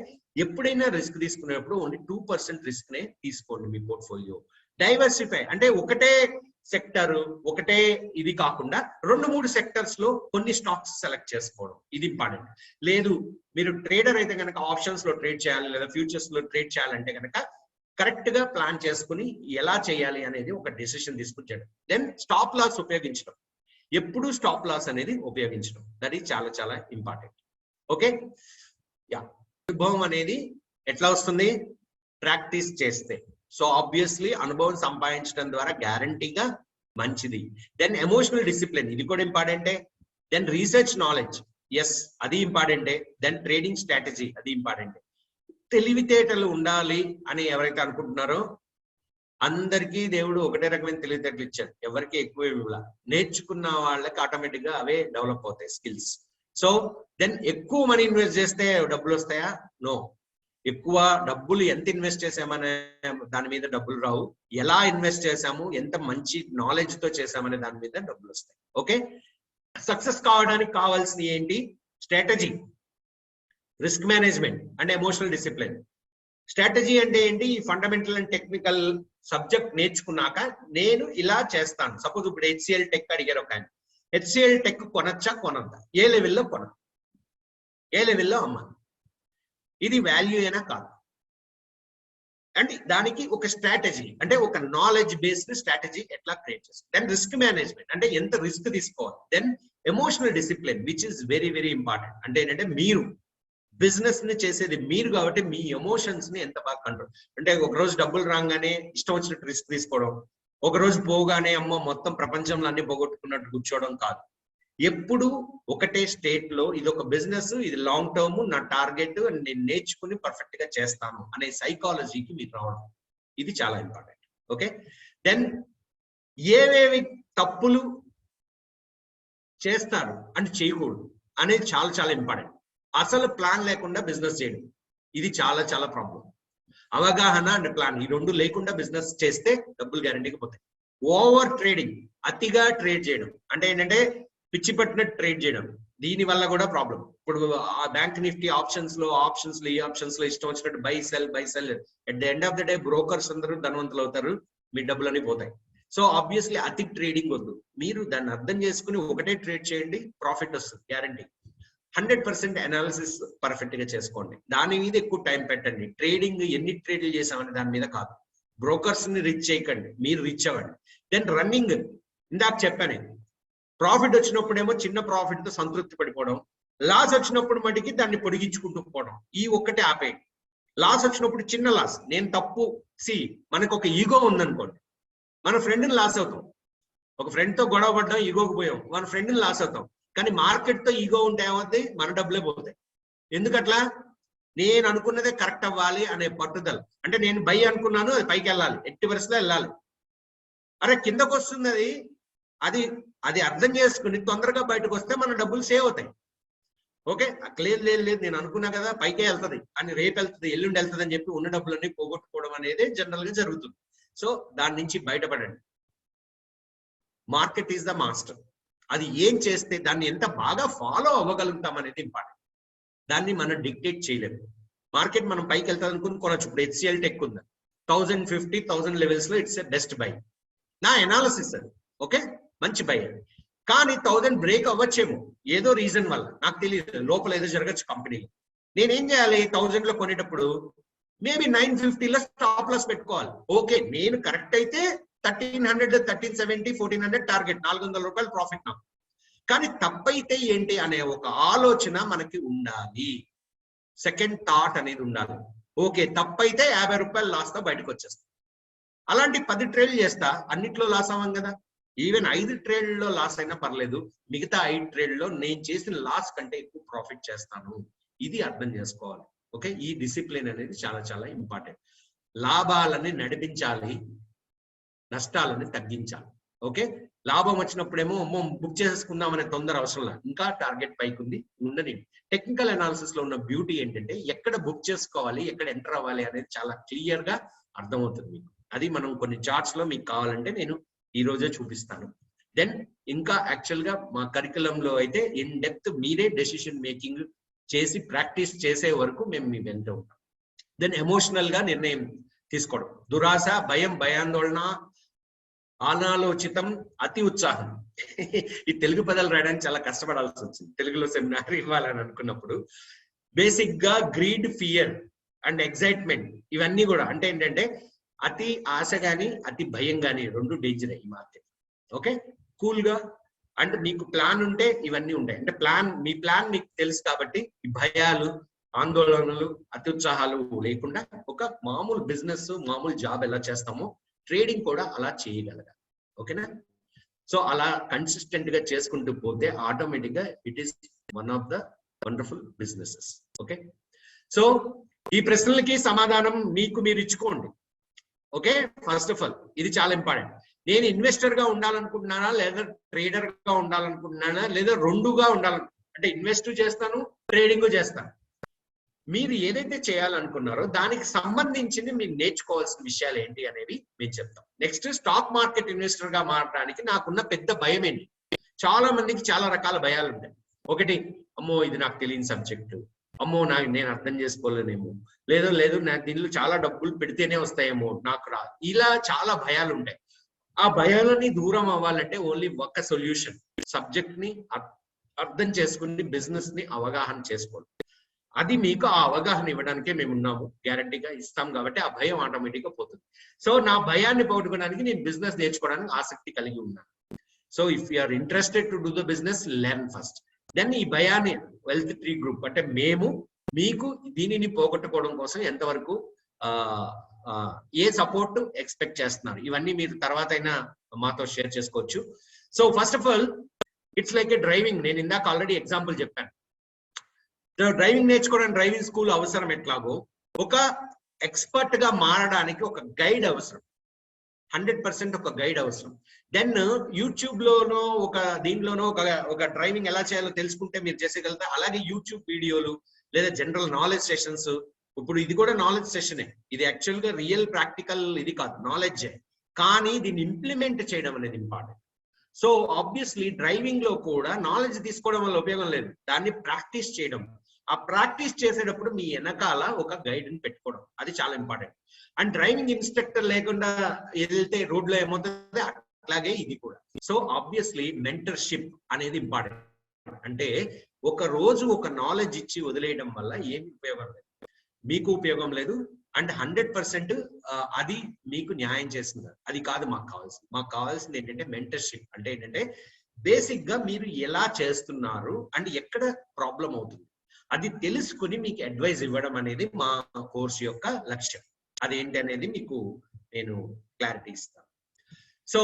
ఎప్పుడైనా రిస్క్ తీసుకునేటప్పుడు ఓన్లీ 2% రిస్క్ నే తీసుకోండి మీ పోర్ట్ఫోలియో. డైవర్సిఫై అంటే ఒకటే సెక్టర్ ఒకటే ఇది కాకుండా 2-3 సెక్టర్స్ లో కొన్ని స్టాక్స్ సెలెక్ట్ చేసుకోవడం ఇది ఇంపార్టెంట్. లేదు మీరు ట్రేడర్ అయితే కనుక ఆప్షన్స్ లో ట్రేడ్ చేయాలి లేదా ఫ్యూచర్స్ లో ట్రేడ్ చేయాలంటే కనుక కరెక్ట్ గా ప్లాన్ చేసుకుని ఎలా చేయాలి అనేది ఒక డెసిషన్ తీసుకుంటాడు. దెన్ స్టాప్ లాస్ ఉపయోగించడం, ఎప్పుడు స్టాప్ లాస్ అనేది ఉపయోగించడం, అది చాలా చాలా ఇంపార్టెంట్. ఓకే, యా అనుభవం అనేది ఎట్లా వస్తుంది? ప్రాక్టీస్ చేస్తే. సో ఆబ్వియస్లీ అనుభవం సంపాదించడం ద్వారా గ్యారంటీగా మంచిది. దెన్ ఎమోషనల్ డిసిప్లిన్, ఇది కూడా ఇంపార్టెంటే. దెన్ రీసెర్చ్ నాలెడ్జ్, ఎస్ అది ఇంపార్టెంటే. దెన్ ట్రేడింగ్ స్ట్రాటజీ, అది ఇంపార్టెంటే. తెలివితేటలు ఉండాలి అని ఎవరైతే అనుకుంటున్నారో అందరికీ దేవుడు ఒకటే రకమైన తెలివితేటలు ఇచ్చాడు, ఎవరికి ఎక్కువ ఇవ్వాలి. నేర్చుకున్న వాళ్ళకి ఆటోమేటిక్ గా అవే డెవలప్ అవుతాయి స్కిల్స్. సో దెన్ ఎక్కువ మనీ ఇన్వెస్ట్ చేస్తే డబ్బులు వస్తాయా? నో. ఎక్కువ డబ్బులు ఎంత ఇన్వెస్ట్ చేసామనే దాని మీద డబ్బులు రావు, ఎలా ఇన్వెస్ట్ చేసాము, ఎంత మంచి నాలెడ్జ్ తో చేసామనే దాని మీద డబ్బులు వస్తాయి. ఓకే, సక్సెస్ కావడానికి కావాల్సింది ఏంటి? Strategy, risk management and emotional discipline. Strategy అంటే ఏంటి? ఈ ఫండమెంటల్ అండ్ టెక్నికల్ సబ్జెక్ట్ నేర్చుకున్నాక నేను ఇలా చేస్తాను. సపోజ్ ఇప్పుడు హెచ్సిఎల్ టెక్ అడిగారు ఒక ఆయన, హెచ్సిఎల్ టెక్ కొనొచ్చా కొనొద్దా, ఏ లెవెల్లో కొనదు, ఏ లెవెల్లో అమ్మాలి, ఇది వాల్యూ అయినా కాదు. అండ్ దానికి ఒక స్ట్రాటజీ అంటే ఒక నాలెడ్జ్ బేస్డ్ స్ట్రాటజీ ఎట్లా క్రియేట్ చేస్తారు. దెన్ రిస్క్ మేనేజ్మెంట్ అంటే ఎంత రిస్క్ తీసుకోవాలి. Then emotional discipline which is very very important. అంటే ఏంటంటే మీరు బిజినెస్ ని చేసేది మీరు కాబట్టి మీ ఎమోషన్స్ ని ఎంత బాగా కంట్రోల్, అంటే ఒక రోజు డబ్బులు రాగానే ఇష్టం వచ్చినట్టు రిస్క్ తీసుకోవడం, ఒక రోజు పోగానే అమ్మ మొత్తం ప్రపంచంలో అన్ని పోగొట్టుకున్నట్టు కూర్చోవడం కాదు. ఎప్పుడు ఒకటే స్టేట్ లో ఇది ఒక బిజినెస్, ఇది లాంగ్ టర్మ్, నా టార్గెట్, నేను నేర్చుకుని పర్ఫెక్ట్ గా చేస్తాను అనే సైకాలజీకి మీరు రావడం, ఇది చాలా ఇంపార్టెంట్. ఓకే, దెన్ ఏవేవి తప్పులు చేస్తారు అంటే చేయకూడదు అనేది చాలా చాలా ఇంపార్టెంట్. అసలు ప్లాన్ లేకుండా బిజినెస్ చేయడం, ఇది చాలా చాలా ప్రాబ్లం. అవగాహన అండ్ ప్లాన్ ఈ రెండు లేకుండా బిజినెస్ చేస్తే డబ్బులు గ్యారంటీకి పోతాయి. ఓవర్ ట్రేడింగ్, అతిగా ట్రేడ్ చేయడం అంటే ఏంటంటే పిచ్చి పట్టినట్టు ట్రేడ్ చేయడం, దీని వల్ల కూడా ప్రాబ్లం. ఇప్పుడు ఆ బ్యాంక్ నిఫ్టీ ఆప్షన్స్ లో ఈ ఆప్షన్స్ లో ఇష్టం వచ్చినట్టు buy sell at the end of the day brokers అందరూ ధనవంతులు అవుతారు, మీ డబ్బులన్నీ పోతాయి. సో ఆబ్వియస్లీ అతి ట్రేడింగ్ వద్దు. మీరు దాన్ని అర్థం చేసుకుని ఒకటే ట్రేడ్ చేయండి, ప్రాఫిట్ వస్తుంది గ్యారంటీ. 100% అనాలిసిస్ పర్ఫెక్ట్ గా చేసుకోండి, దాని మీద ఎక్కువ టైం పెట్టండి. ట్రేడింగ్ ఎన్ని ట్రేడ్లు చేసామని దాని మీద కాదు. బ్రోకర్స్ ని రిచ్ చేయకండి, మీరు రిచ్ అవ్వండి. దెన్ రన్నింగ్, ఇందాక చెప్పాను, ప్రాఫిట్ వచ్చినప్పుడేమో చిన్న ప్రాఫిట్ తో సంతృప్తి పడిపోవడం, లాస్ వచ్చినప్పుడు మటుకి దాన్ని పొడిగించుకుంటూ పోవడం, ఈ ఒక్కటే ఆపేయండి. లాస్ వచ్చినప్పుడు చిన్న లాస్, నేను తప్పు మనకు ఒక ఈగో ఉందనుకోండి, మన ఫ్రెండ్ని లాస్ అవుతాం, ఒక ఫ్రెండ్ తో గొడవ పడ్డాం, ఈగోకి పోయాం, మన ఫ్రెండ్ని లాస్ అవుతాం. కానీ మార్కెట్ తో ఈగో ఉంటే ఏమవుతాయి, మన డబ్బులే పోతాయి. ఎందుకట్లా? నేను అనుకున్నదే కరెక్ట్ అవ్వాలి అనే పట్టుదల. అంటే నేను బై అనుకున్నాను, అది పైకి వెళ్ళాలి, ఎట్టి వరుసలో వెళ్ళాలి. అరే కిందకు వస్తుంది అది అది అర్థం చేసుకుని తొందరగా బయటకు వస్తే మన డబ్బులు సేవ్ అవుతాయి. ఓకే, లేదు నేను అనుకున్నా కదా పైకే వెళ్తుంది అని, రేపు వెళ్తుంది, ఎల్లుండి వెళ్తుంది అని చెప్పి ఉన్న డబ్బులన్నీ పోగొట్టుకోవడం అనేది జనరల్ గా జరుగుతుంది. సో దాని నుంచి బయటపడండి. Market is the master. అది ఏం చేస్తే దాన్ని ఎంత బాగా ఫాలో అవ్వగలుగుతాం అనేది ఇంపార్టెంట్. దాన్ని మనం డిక్టేట్ చేయలేము. మార్కెట్ మనం పైకి వెళ్తాం అనుకుని కొనొచ్చు. ఇప్పుడు హెచ్సిఎల్ టెక్ ఉంది, 1050-1000 లెవెల్స్ లో ఇట్స్ బెస్ట్ బై, నా ఎనాలిసిస్ అది. ఓకే, మంచి బై అది. కానీ 1000 బ్రేక్ అవ్వచ్చేమో ఏదో రీజన్ వల్ల, నాకు తెలియదు, లోపల ఏదో జరగచ్చు కంపెనీలో. నేనేం చేయాలి? 1000 లో కొనేటప్పుడు మేబీ 950 లో స్టాప్ లాస్ పెట్టుకోవాలి. ఓకే, నేను కరెక్ట్ అయితే 1300, 1370, 1400 టార్గెట్, 400 రూపాయలు ప్రాఫిట్ నాకు. కానీ తప్పైతే ఏంటి అనే ఒక ఆలోచన మనకి ఉండాలి, సెకండ్ థాట్ అనేది ఉండాలి. ఓకే, తప్పైతే 50 రూపాయలు లాస్ తో బయటకు వచ్చేస్తాం. అలాంటి 10 ట్రేడ్లు చేస్తా, అన్నిట్లో లాస్ అవ్వం కదా. ఈవెన్ 5 ట్రేడ్లలో లాస్ అయినా పర్లేదు, మిగతా 5 ట్రేడ్లలో నేను చేసిన లాస్ కంటే ఎక్కువ ప్రాఫిట్ చేస్తాను. ఇది అర్థం చేసుకోవాలి. ఓకే, ఈ డిసిప్లిన్ అనేది చాలా చాలా ఇంపార్టెంట్. లాభాలని నడిపించాలి, నష్టాలని తగ్గించాలి. ఓకే, లాభం వచ్చినప్పుడేమో బుక్ చేసేసుకుందామనే తొందర అవసరం లేదు, ఇంకా టార్గెట్ పైకి ఉంది ఉండని. టెక్నికల్ అనాలిసిస్ లో ఉన్న బ్యూటీ ఏంటంటే ఎక్కడ బుక్ చేసుకోవాలి, ఎక్కడ ఎంటర్ అవ్వాలి అనేది చాలా క్లియర్ గా అర్థమవుతుంది మీకు. అది మనం కొన్ని చార్ట్స్ లో మీకు కావాలంటే నేను ఈ రోజే చూపిస్తాను. దెన్ ఇంకా యాక్చువల్ గా మా కరికులం లో అయితే ఇన్ డెప్త్ మీరే డెసిషన్ మేకింగ్ చేసి ప్రాక్టీస్ చేసే వరకు మేము మీ వెంట ఉంటాం. దెన్ ఎమోషనల్ గా నిర్ణయం తీసుకోవడం, దురాశ, భయం, భయాందోళన, అనాలోచితం, అతి ఉత్సాహం. ఈ తెలుగు పదాలు రాయడానికి చాలా కష్టపడాల్సి వచ్చింది. తెలుగులో సెమినార్ ఇవ్వాలని అనుకున్నప్పుడు బేసిక్ గా గ్రీడ్, ఫియర్ అండ్ ఎక్సైట్మెంట్, ఇవన్నీ కూడా అంటే ఏంటంటే అతి ఆశ గాని అతి భయం గాని రెండు డేంజర్ ఈ మార్కెట్. ఓకే, కూల్ గా అంటే మీకు ప్లాన్ ఉంటే ఇవన్నీ ఉంటాయి. అంటే మీ ప్లాన్ మీకు తెలుసు కాబట్టి ఈ భయాలు, ఆందోళనలు, అత్యుత్సాహాలు లేకుండా ఒక మామూలు బిజినెస్, మామూలు జాబ్ ఎలా చేస్తామో ట్రేడింగ్ కూడా అలా చేయగలగాలి. ఓకేనా? సో అలా కన్సిస్టెంట్ గా చేసుకుంటూ పోతే ఆటోమేటిక్ గా it is one of the wonderful businesses. Okay, so ఈ ప్రశ్నలకి సమాధానం మీకు మీరు ఇచ్చుకోండి. ఓకే, ఫస్ట్ ఆఫ్ ఆల్ ఇది చాలా ఇంపార్టెంట్. నేను ఇన్వెస్టర్ గా ఉండాలనుకుంటున్నానా, లేదా ట్రేడర్ గా ఉండాలనుకుంటున్నానా, లేదా రెండుగా అంటే ఇన్వెస్ట్ చేస్తాను, ట్రేడింగ్ చేస్తాను. మీరు ఏదైతే చేయాలనుకున్నారో దానికి సంబంధించింది మీరు నేర్చుకోవాల్సిన విషయాలు ఏంటి అనేవి మేము చెప్తాం. నెక్స్ట్, స్టాక్ మార్కెట్ ఇన్వెస్టర్ గా మారడానికి నాకున్న పెద్ద భయం ఏంటి? చాలా మందికి చాలా రకాల భయాలు ఉంటాయి. ఒకటి, అమ్మో ఇది నాకు తెలియని సబ్జెక్టు, అమ్మో నేను అర్థం చేసుకోలేనేమో, లేదు నాకు దీనిలో చాలా డబ్బులు పెడితేనే వస్తాయేమో, నాకు ఇలా చాలా భయాలు ఉంటాయి. ఆ భయాలని దూరం అవ్వాలంటే ఓన్లీ ఒక సొల్యూషన్, సబ్జెక్ట్ ని అర్థం చేసుకుని బిజినెస్ ని అవగాహన చేసుకోండి. అది మీకు ఆ అవగాహన ఇవ్వడానికే మేము ఉన్నాము, గ్యారంటీగా ఇస్తాం కాబట్టి ఆ భయం ఆటోమేటిక్ గా పోతుంది. సో నా భయాన్ని పోగొట్టుకోవడానికి నేను బిజినెస్ నేర్చుకోవడానికి ఆసక్తి కలిగి ఉన్నాను. So if you are interested to do the business, learn first. Then ఈ భయాన్ని వెల్త్ ట్రీ గ్రూప్ అంటే మేము మీకు దీనిని పోగొట్టుకోవడం కోసం ఎంతవరకు ఏ సపోర్ట్ ఎక్స్పెక్ట్ చేస్తున్నారు, ఇవన్నీ మీరు తర్వాత అయినా మాతో షేర్ చేసుకోవచ్చు. So first of all it's like A driving. నేను ఇందాక ఆల్రెడీ ఎగ్జాంపుల్ చెప్పాను. డ్రైవింగ్ నేర్చుకోవడానికి డ్రైవింగ్ స్కూల్ అవసరం ఎట్లాగో, ఒక ఎక్స్పర్ట్ గా మారడానికి ఒక గైడ్ అవసరం, 100% ఒక గైడ్ అవసరం. దెన్ యూట్యూబ్ లోనో దీంట్లోనో ఒక డ్రైవింగ్ ఎలా చేయాలో తెలుసుకుంటే మీరు చేసేయగలుగుతారు. అలాగే యూట్యూబ్ వీడియోలు లేదా జనరల్ నాలెడ్జ్ సెషన్స్. ఇప్పుడు ఇది కూడా నాలెడ్జ్ సెషనే, ఇది యాక్చువల్ గా రియల్ ప్రాక్టికల్ ఇది కాదు, నాలెడ్జే, కానీ దీన్ని ఇంప్లిమెంట్ చేయడం అనేది ఇంపార్టెంట్. సో ఆబ్వియస్లీ డ్రైవింగ్ లో కూడా నాలెడ్జ్ తీసుకోవడం వల్ల ఉపయోగం లేదు, దాన్ని ప్రాక్టీస్ చేయడం. ఆ ప్రాక్టీస్ చేసేటప్పుడు మీ వెనకాల ఒక గైడ్ ని పెట్టుకోవడం, అది చాలా ఇంపార్టెంట్. అండ్ డ్రైవింగ్ ఇన్స్ట్రక్టర్ లేకుండా వెళ్తే రోడ్ లో ఏమవుతుంది, అట్లాగే ఇది కూడా. సో ఆబ్వియస్లీ మెంటర్షిప్ అనేది ఇంపార్టెంట్. అంటే ఒక రోజు ఒక నాలెడ్జ్ ఇచ్చి వదిలేయడం వల్ల ఏమి ఉపయోగం లేదు, మీకు ఉపయోగం లేదు. అండ్ 100% అది మీకు న్యాయం చేస్తుంది, అది కాదు మాకు కావాల్సింది. మాకు కావాల్సింది ఏంటంటే మెంటర్షిప్. అంటే ఏంటంటే బేసిక్ గా మీరు ఎలా చేస్తున్నారు అండ్ ఎక్కడ ప్రాబ్లం అవుతుంది అది తెలుసుకుని మీకు అడ్వైజ్ ఇవ్వడం అనేది మా కోర్సు యొక్క లక్ష్యం. అదేంటి అనేది మీకు నేను క్లారిటీ ఇస్తాను. సో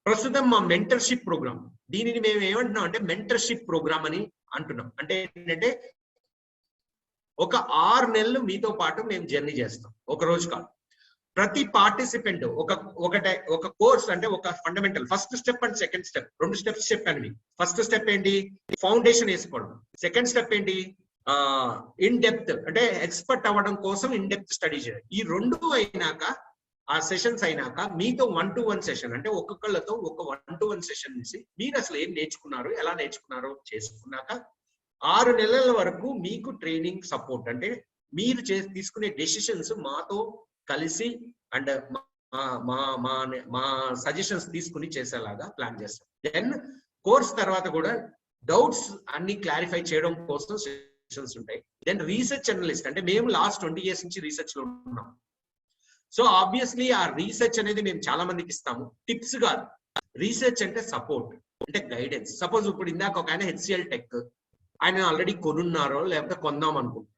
ప్రస్తుతం మా మెంటర్షిప్ ప్రోగ్రామ్, దీనిని మేము ఏమంటున్నాం అంటే మెంటర్షిప్ ప్రోగ్రామ్ అని అంటున్నాం. అంటే ఏంటంటే ఒక 6 నెలలు మీతో పాటు మేము జర్నీ చేస్తాం, ఒక రోజు కాదు. ప్రతి పార్టిసిపెంట్ ఒక కోర్స్ అంటే ఒక fundamental, first step and second step, 2 steps చెప్పాను. ఫస్ట్ స్టెప్ ఏంటి, ఫౌండేషన్ వేసుకోవడం. సెకండ్ స్టెప్ ఏంటి, ఇన్ డెప్త్ అంటే ఎక్స్పర్ట్ అవ్వడం కోసం ఇన్ డెప్త్ స్టడీ చేయడం. ఈ 2 అయినాక, ఆ సెషన్స్ అయినాక మీతో 1-to-1 సెషన్, అంటే ఒక్కొక్కళ్ళతో ఒక 1-to-1 సెషన్ నుంచి మీరు అసలు ఏం నేర్చుకున్నారు, ఎలా నేర్చుకున్నారో చేసుకున్నాక 6 నెలల వరకు మీకు ట్రైనింగ్ సపోర్ట్, అంటే మీరు తీసుకునే డెసిషన్స్ మాతో కలిసి అండ్ మా సజెషన్స్ తీసుకుని చేసేలాగా ప్లాన్ చేస్తాం. దెన్ కోర్స్ తర్వాత కూడా డౌట్స్ అన్ని క్లారిఫై చేయడం కోసం సెషన్స్ ఉంటాయి. దెన్ రీసెర్చ్ అనలిస్ట్, అంటే మేము లాస్ట్ 20 years నుంచి రీసెర్చ్ లో ఉన్నాం. సో ఆబ్వియస్లీ ఆ రీసెర్చ్ అనేది మేము చాలా మందికి ఇస్తాము, టిప్స్ కాదు. రీసెర్చ్ అంటే సపోర్ట్, అంటే గైడెన్స్. సపోజ్ ఇప్పుడు ఇందాక ఒక ఆయన HCL టెక్, ఆయన ఆల్రెడీ కొనున్నారో లేకపోతే కొందాం అనుకుంటున్నారు,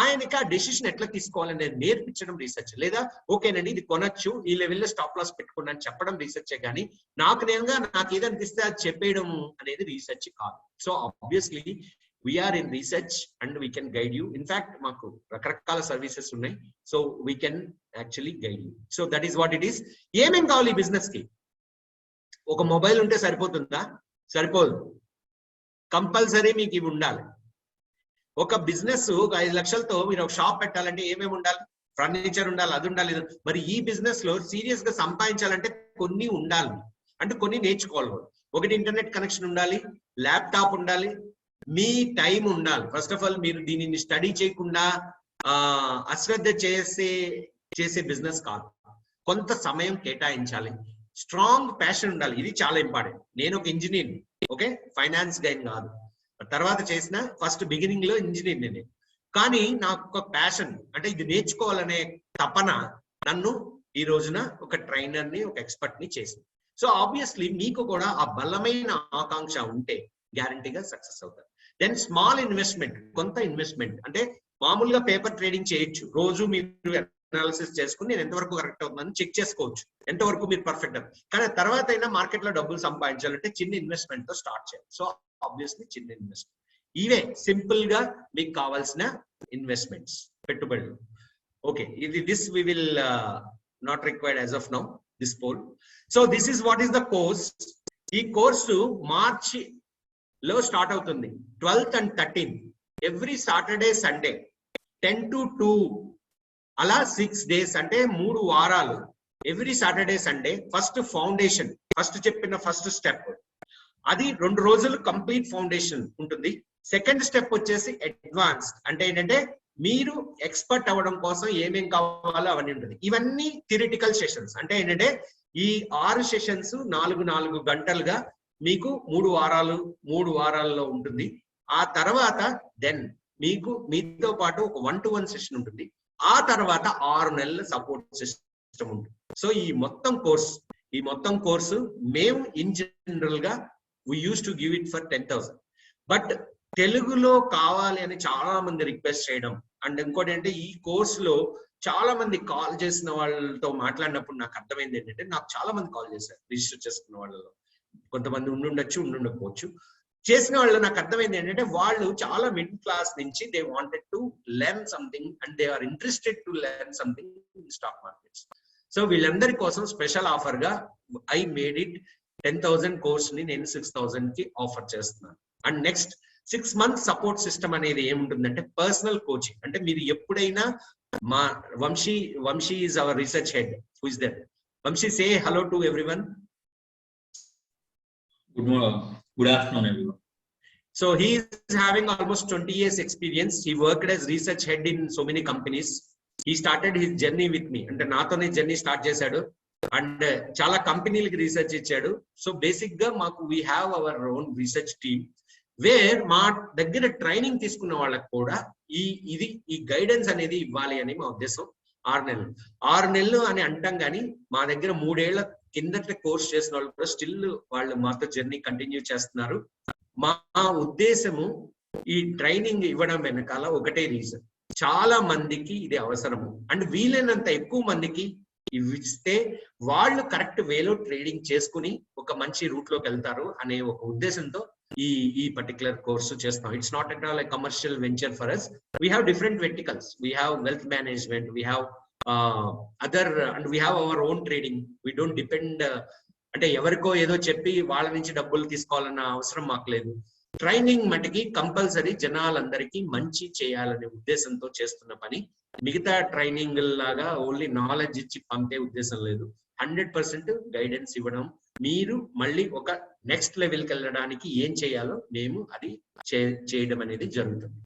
ఆయనకి ఆ డెసిషన్ ఎట్లా తీసుకోవాలనేది నేర్పించడం రీసెర్చ్. లేదా ఓకేనండి ఇది కొనొచ్చు, ఈ లెవెల్లో స్టాప్ లాస్ పెట్టుకున్నా అని చెప్పడం రీసెర్చే, కానీ నాకు ఏదనిపిస్తే అది చెప్పేయడం అనేది రీసెర్చ్ కాదు. So obviously we're in research and we can guide you. In fact మాకు రకరకాల సర్వీసెస్ ఉన్నాయి, so we can actually guide you. So that is what it is. ఏమేం కావాలి ఈ బిజినెస్ కి? ఒక మొబైల్ ఉంటే సరిపోతుందా? సరిపోదు, కంపల్సరీ మీకు ఇవి ఉండాలి. ఒక బిజినెస్ ఒక 5 లక్షలతో మీరు ఒక షాప్ పెట్టాలంటే ఏమేమి ఉండాలి? ఫర్నిచర్ ఉండాలి, అది ఉండాలి. మరి ఈ బిజినెస్ లో సీరియస్ గా సంపాదించాలంటే కొన్ని ఉండాలి, అంటే కొన్ని నేర్చుకోవాలి. ఒకటి ఇంటర్నెట్ కనెక్షన్ ఉండాలి, ల్యాప్టాప్ ఉండాలి, మీ టైం ఉండాలి. ఫస్ట్ ఆఫ్ ఆల్ మీరు దీనిని స్టడీ చేయకుండా అశ్రద్ధ చేసే బిజినెస్ కాదు, కొంత సమయం కేటాయించాలి. స్ట్రాంగ్ ప్యాషన్ ఉండాలి, ఇది చాలా ఇంపార్టెంట్. నేను ఒక ఇంజనీర్, ఓకే, ఫైనాన్స్ గైన్ కాదు, తర్వాత చేసిన ఫస్ట్ బిగినింగ్ లో ఇంజనీర్ నేనే, కానీ నాకు ఒక ప్యాషన్, అంటే ఇది నేర్చుకోవాలనే తపన నన్ను ఈ రోజున ఒక ట్రైనర్ ని, ఒక ఎక్స్పర్ట్ ని చేసింది. సో ఆబ్వియస్లీ మీకు కూడా ఆ బలమైన ఆకాంక్ష ఉంటే గ్యారంటీగా సక్సెస్ అవుతారు. దెన్ స్మాల్ ఇన్వెస్ట్మెంట్, కొంత ఇన్వెస్ట్మెంట్, అంటే మామూలుగా పేపర్ ట్రేడింగ్ చేయొచ్చు, రోజు మీరు అనాలిసిస్ చేసుకుని నేను ఎంతవరకు కరెక్ట్ అవుతుందని చెక్ చేసుకోవచ్చు, ఎంతవరకు మీరు పర్ఫెక్ట్ అవుతుంది. కానీ తర్వాత అయినా మార్కెట్ లో డబ్బులు సంపాదించాలంటే చిన్న ఇన్వెస్ట్మెంట్ తో స్టార్ట్ చేయాలి. సో ఆబ్వియస్లీ చిన్న ఇన్వెస్ట్మెంట్, ఇవే సింపుల్ గా మీకు కావాల్సిన ఇన్వెస్ట్మెంట్స్, పెట్టుబడులు. ఓకే, ఇది this we will not required as of now this poll. So this is what is the course. ఈ కోర్సు మార్చి లో స్టార్ట్ అవుతుంది, 12th and 13th, every Saturday Sunday 10 to 2, అలా 6 days, అంటే 3 వారాలు. Every Saturday Sunday first foundation, first చెప్పిన first step, అది 2 రోజులు కంప్లీట్ ఫౌండేషన్ ఉంటుంది. సెకండ్ స్టెప్ వచ్చేసి అడ్వాన్స్డ్, అంటే ఏంటంటే మీరు ఎక్స్పర్ట్ అవ్వడం కోసం ఏమేం కావాలో అవన్నీ ఉంటుంది. ఇవన్నీ థియరిటికల్ సెషన్స్. అంటే ఏంటంటే ఈ 6 సెషన్స్ 4 గంటలుగా మీకు 3 వారాల్లో ఉంటుంది. ఆ తర్వాత దెన్ మీకు మీతో పాటు ఒక 1-to-1 సెషన్ ఉంటుంది. ఆ తర్వాత 6 నెలల సపోర్ట్ సిస్టమ్ ఉంటుంది. సో ఈ మొత్తం కోర్సు మేము ఇన్ జనరల్ గా we used to give it for 10,000. But తెలుగులో కావాలి అని చాలా మంది రిక్వెస్ట్ చేయడం, అండ్ ఇంకోటి అంటే ఈ కోర్సులో చాలా మంది కాల్ చేసిన వాళ్ళతో మాట్లాడినప్పుడు నాకు అర్థమైంది ఏంటంటే, నాకు చాలా మంది కాల్ చేశారు రిజిస్టర్ చేసుకున్న వాళ్ళలో. కొంతమంది ఉండకపోవచ్చు. చేసిన వాళ్ళు నాకు అర్థమైంది ఏంటంటే, వాళ్ళు చాలా మిడిల్ క్లాస్ నుంచి they wanted to learn something and they are interested to learn something in stock markets. So వీళ్ళందరి కోసం స్పెషల్ ఆఫర్ గా ఐ మేడ్ ఇట్ 10,000 కోర్స్ ని నేను 6,000 కి ఆఫర్ చేస్తున్నాను. And next 6 months support system అనేది ఏముంటుందంటే పర్సనల్ కోచింగ్. అంటే మీరు ఎప్పుడైనా మా Vamshi is our research head. Who is that? Vamshi, say hello to everyone. Good afternoon, everyone. So he is having almost 20 years experience. He worked as research head in so many companies. He started his journey with me. అంటే నాతోనే journey start చేశాడు and చాలా కంపెనీలకి research ఇచ్చాడు. So basic గా మాకు we have our own research team where మా దగ్గర ట్రైనింగ్ తీసుకున్న వాళ్ళకి కూడా ఈ గైడెన్స్ అనేది ఇవ్వాలి అని మా ఉద్దేశం. 6 నెలలు అని అంటాం కానీ మా దగ్గర 3 ఏళ్ల కిందట కోర్స్ చేసిన వాళ్ళు కూడా స్టిల్ వాళ్ళు మాతో జర్నీ కంటిన్యూ చేస్తున్నారు. మా ఉద్దేశము ఈ ట్రైనింగ్ ఇవ్వడం వెనకాల ఒకటే రీజన్, చాలా మందికి ఇది అవసరము అండ్ వీలైనంత ఎక్కువ మందికి ఇస్తే వాళ్ళు కరెక్ట్ వేలో ట్రేడింగ్ చేసుకుని ఒక మంచి రూట్ లోకి వెళ్తారు అనే ఒక ఉద్దేశంతో ఈ పర్టికులర్ కోర్సు చేస్తాం. It's not at all a commercial venture for us. We have different verticals. We have wealth management, we have other, and we have our own trading. We don't depend అంటే ఎవరికో ఏదో చెప్పి వాళ్ళ నుంచి డబ్బులు తీసుకోవాలన్న అవసరం మాకు లేదు. ట్రైనింగ్ మటుకి కంపల్సరీ జనాలందరికీ మంచి చేయాలనే ఉద్దేశంతో చేస్తున్న పని. మిగతా ట్రైనింగ్ లాగా ఓన్లీ నాలెడ్జ్ ఇచ్చి పంపే ఉద్దేశం లేదు. 100% గైడెన్స్ ఇవ్వడం, మీరు మళ్ళీ ఒక నెక్స్ట్ లెవెల్కి వెళ్ళడానికి ఏం చేయాలో మేము అది చేయడం అనేది జరుగుతుంది.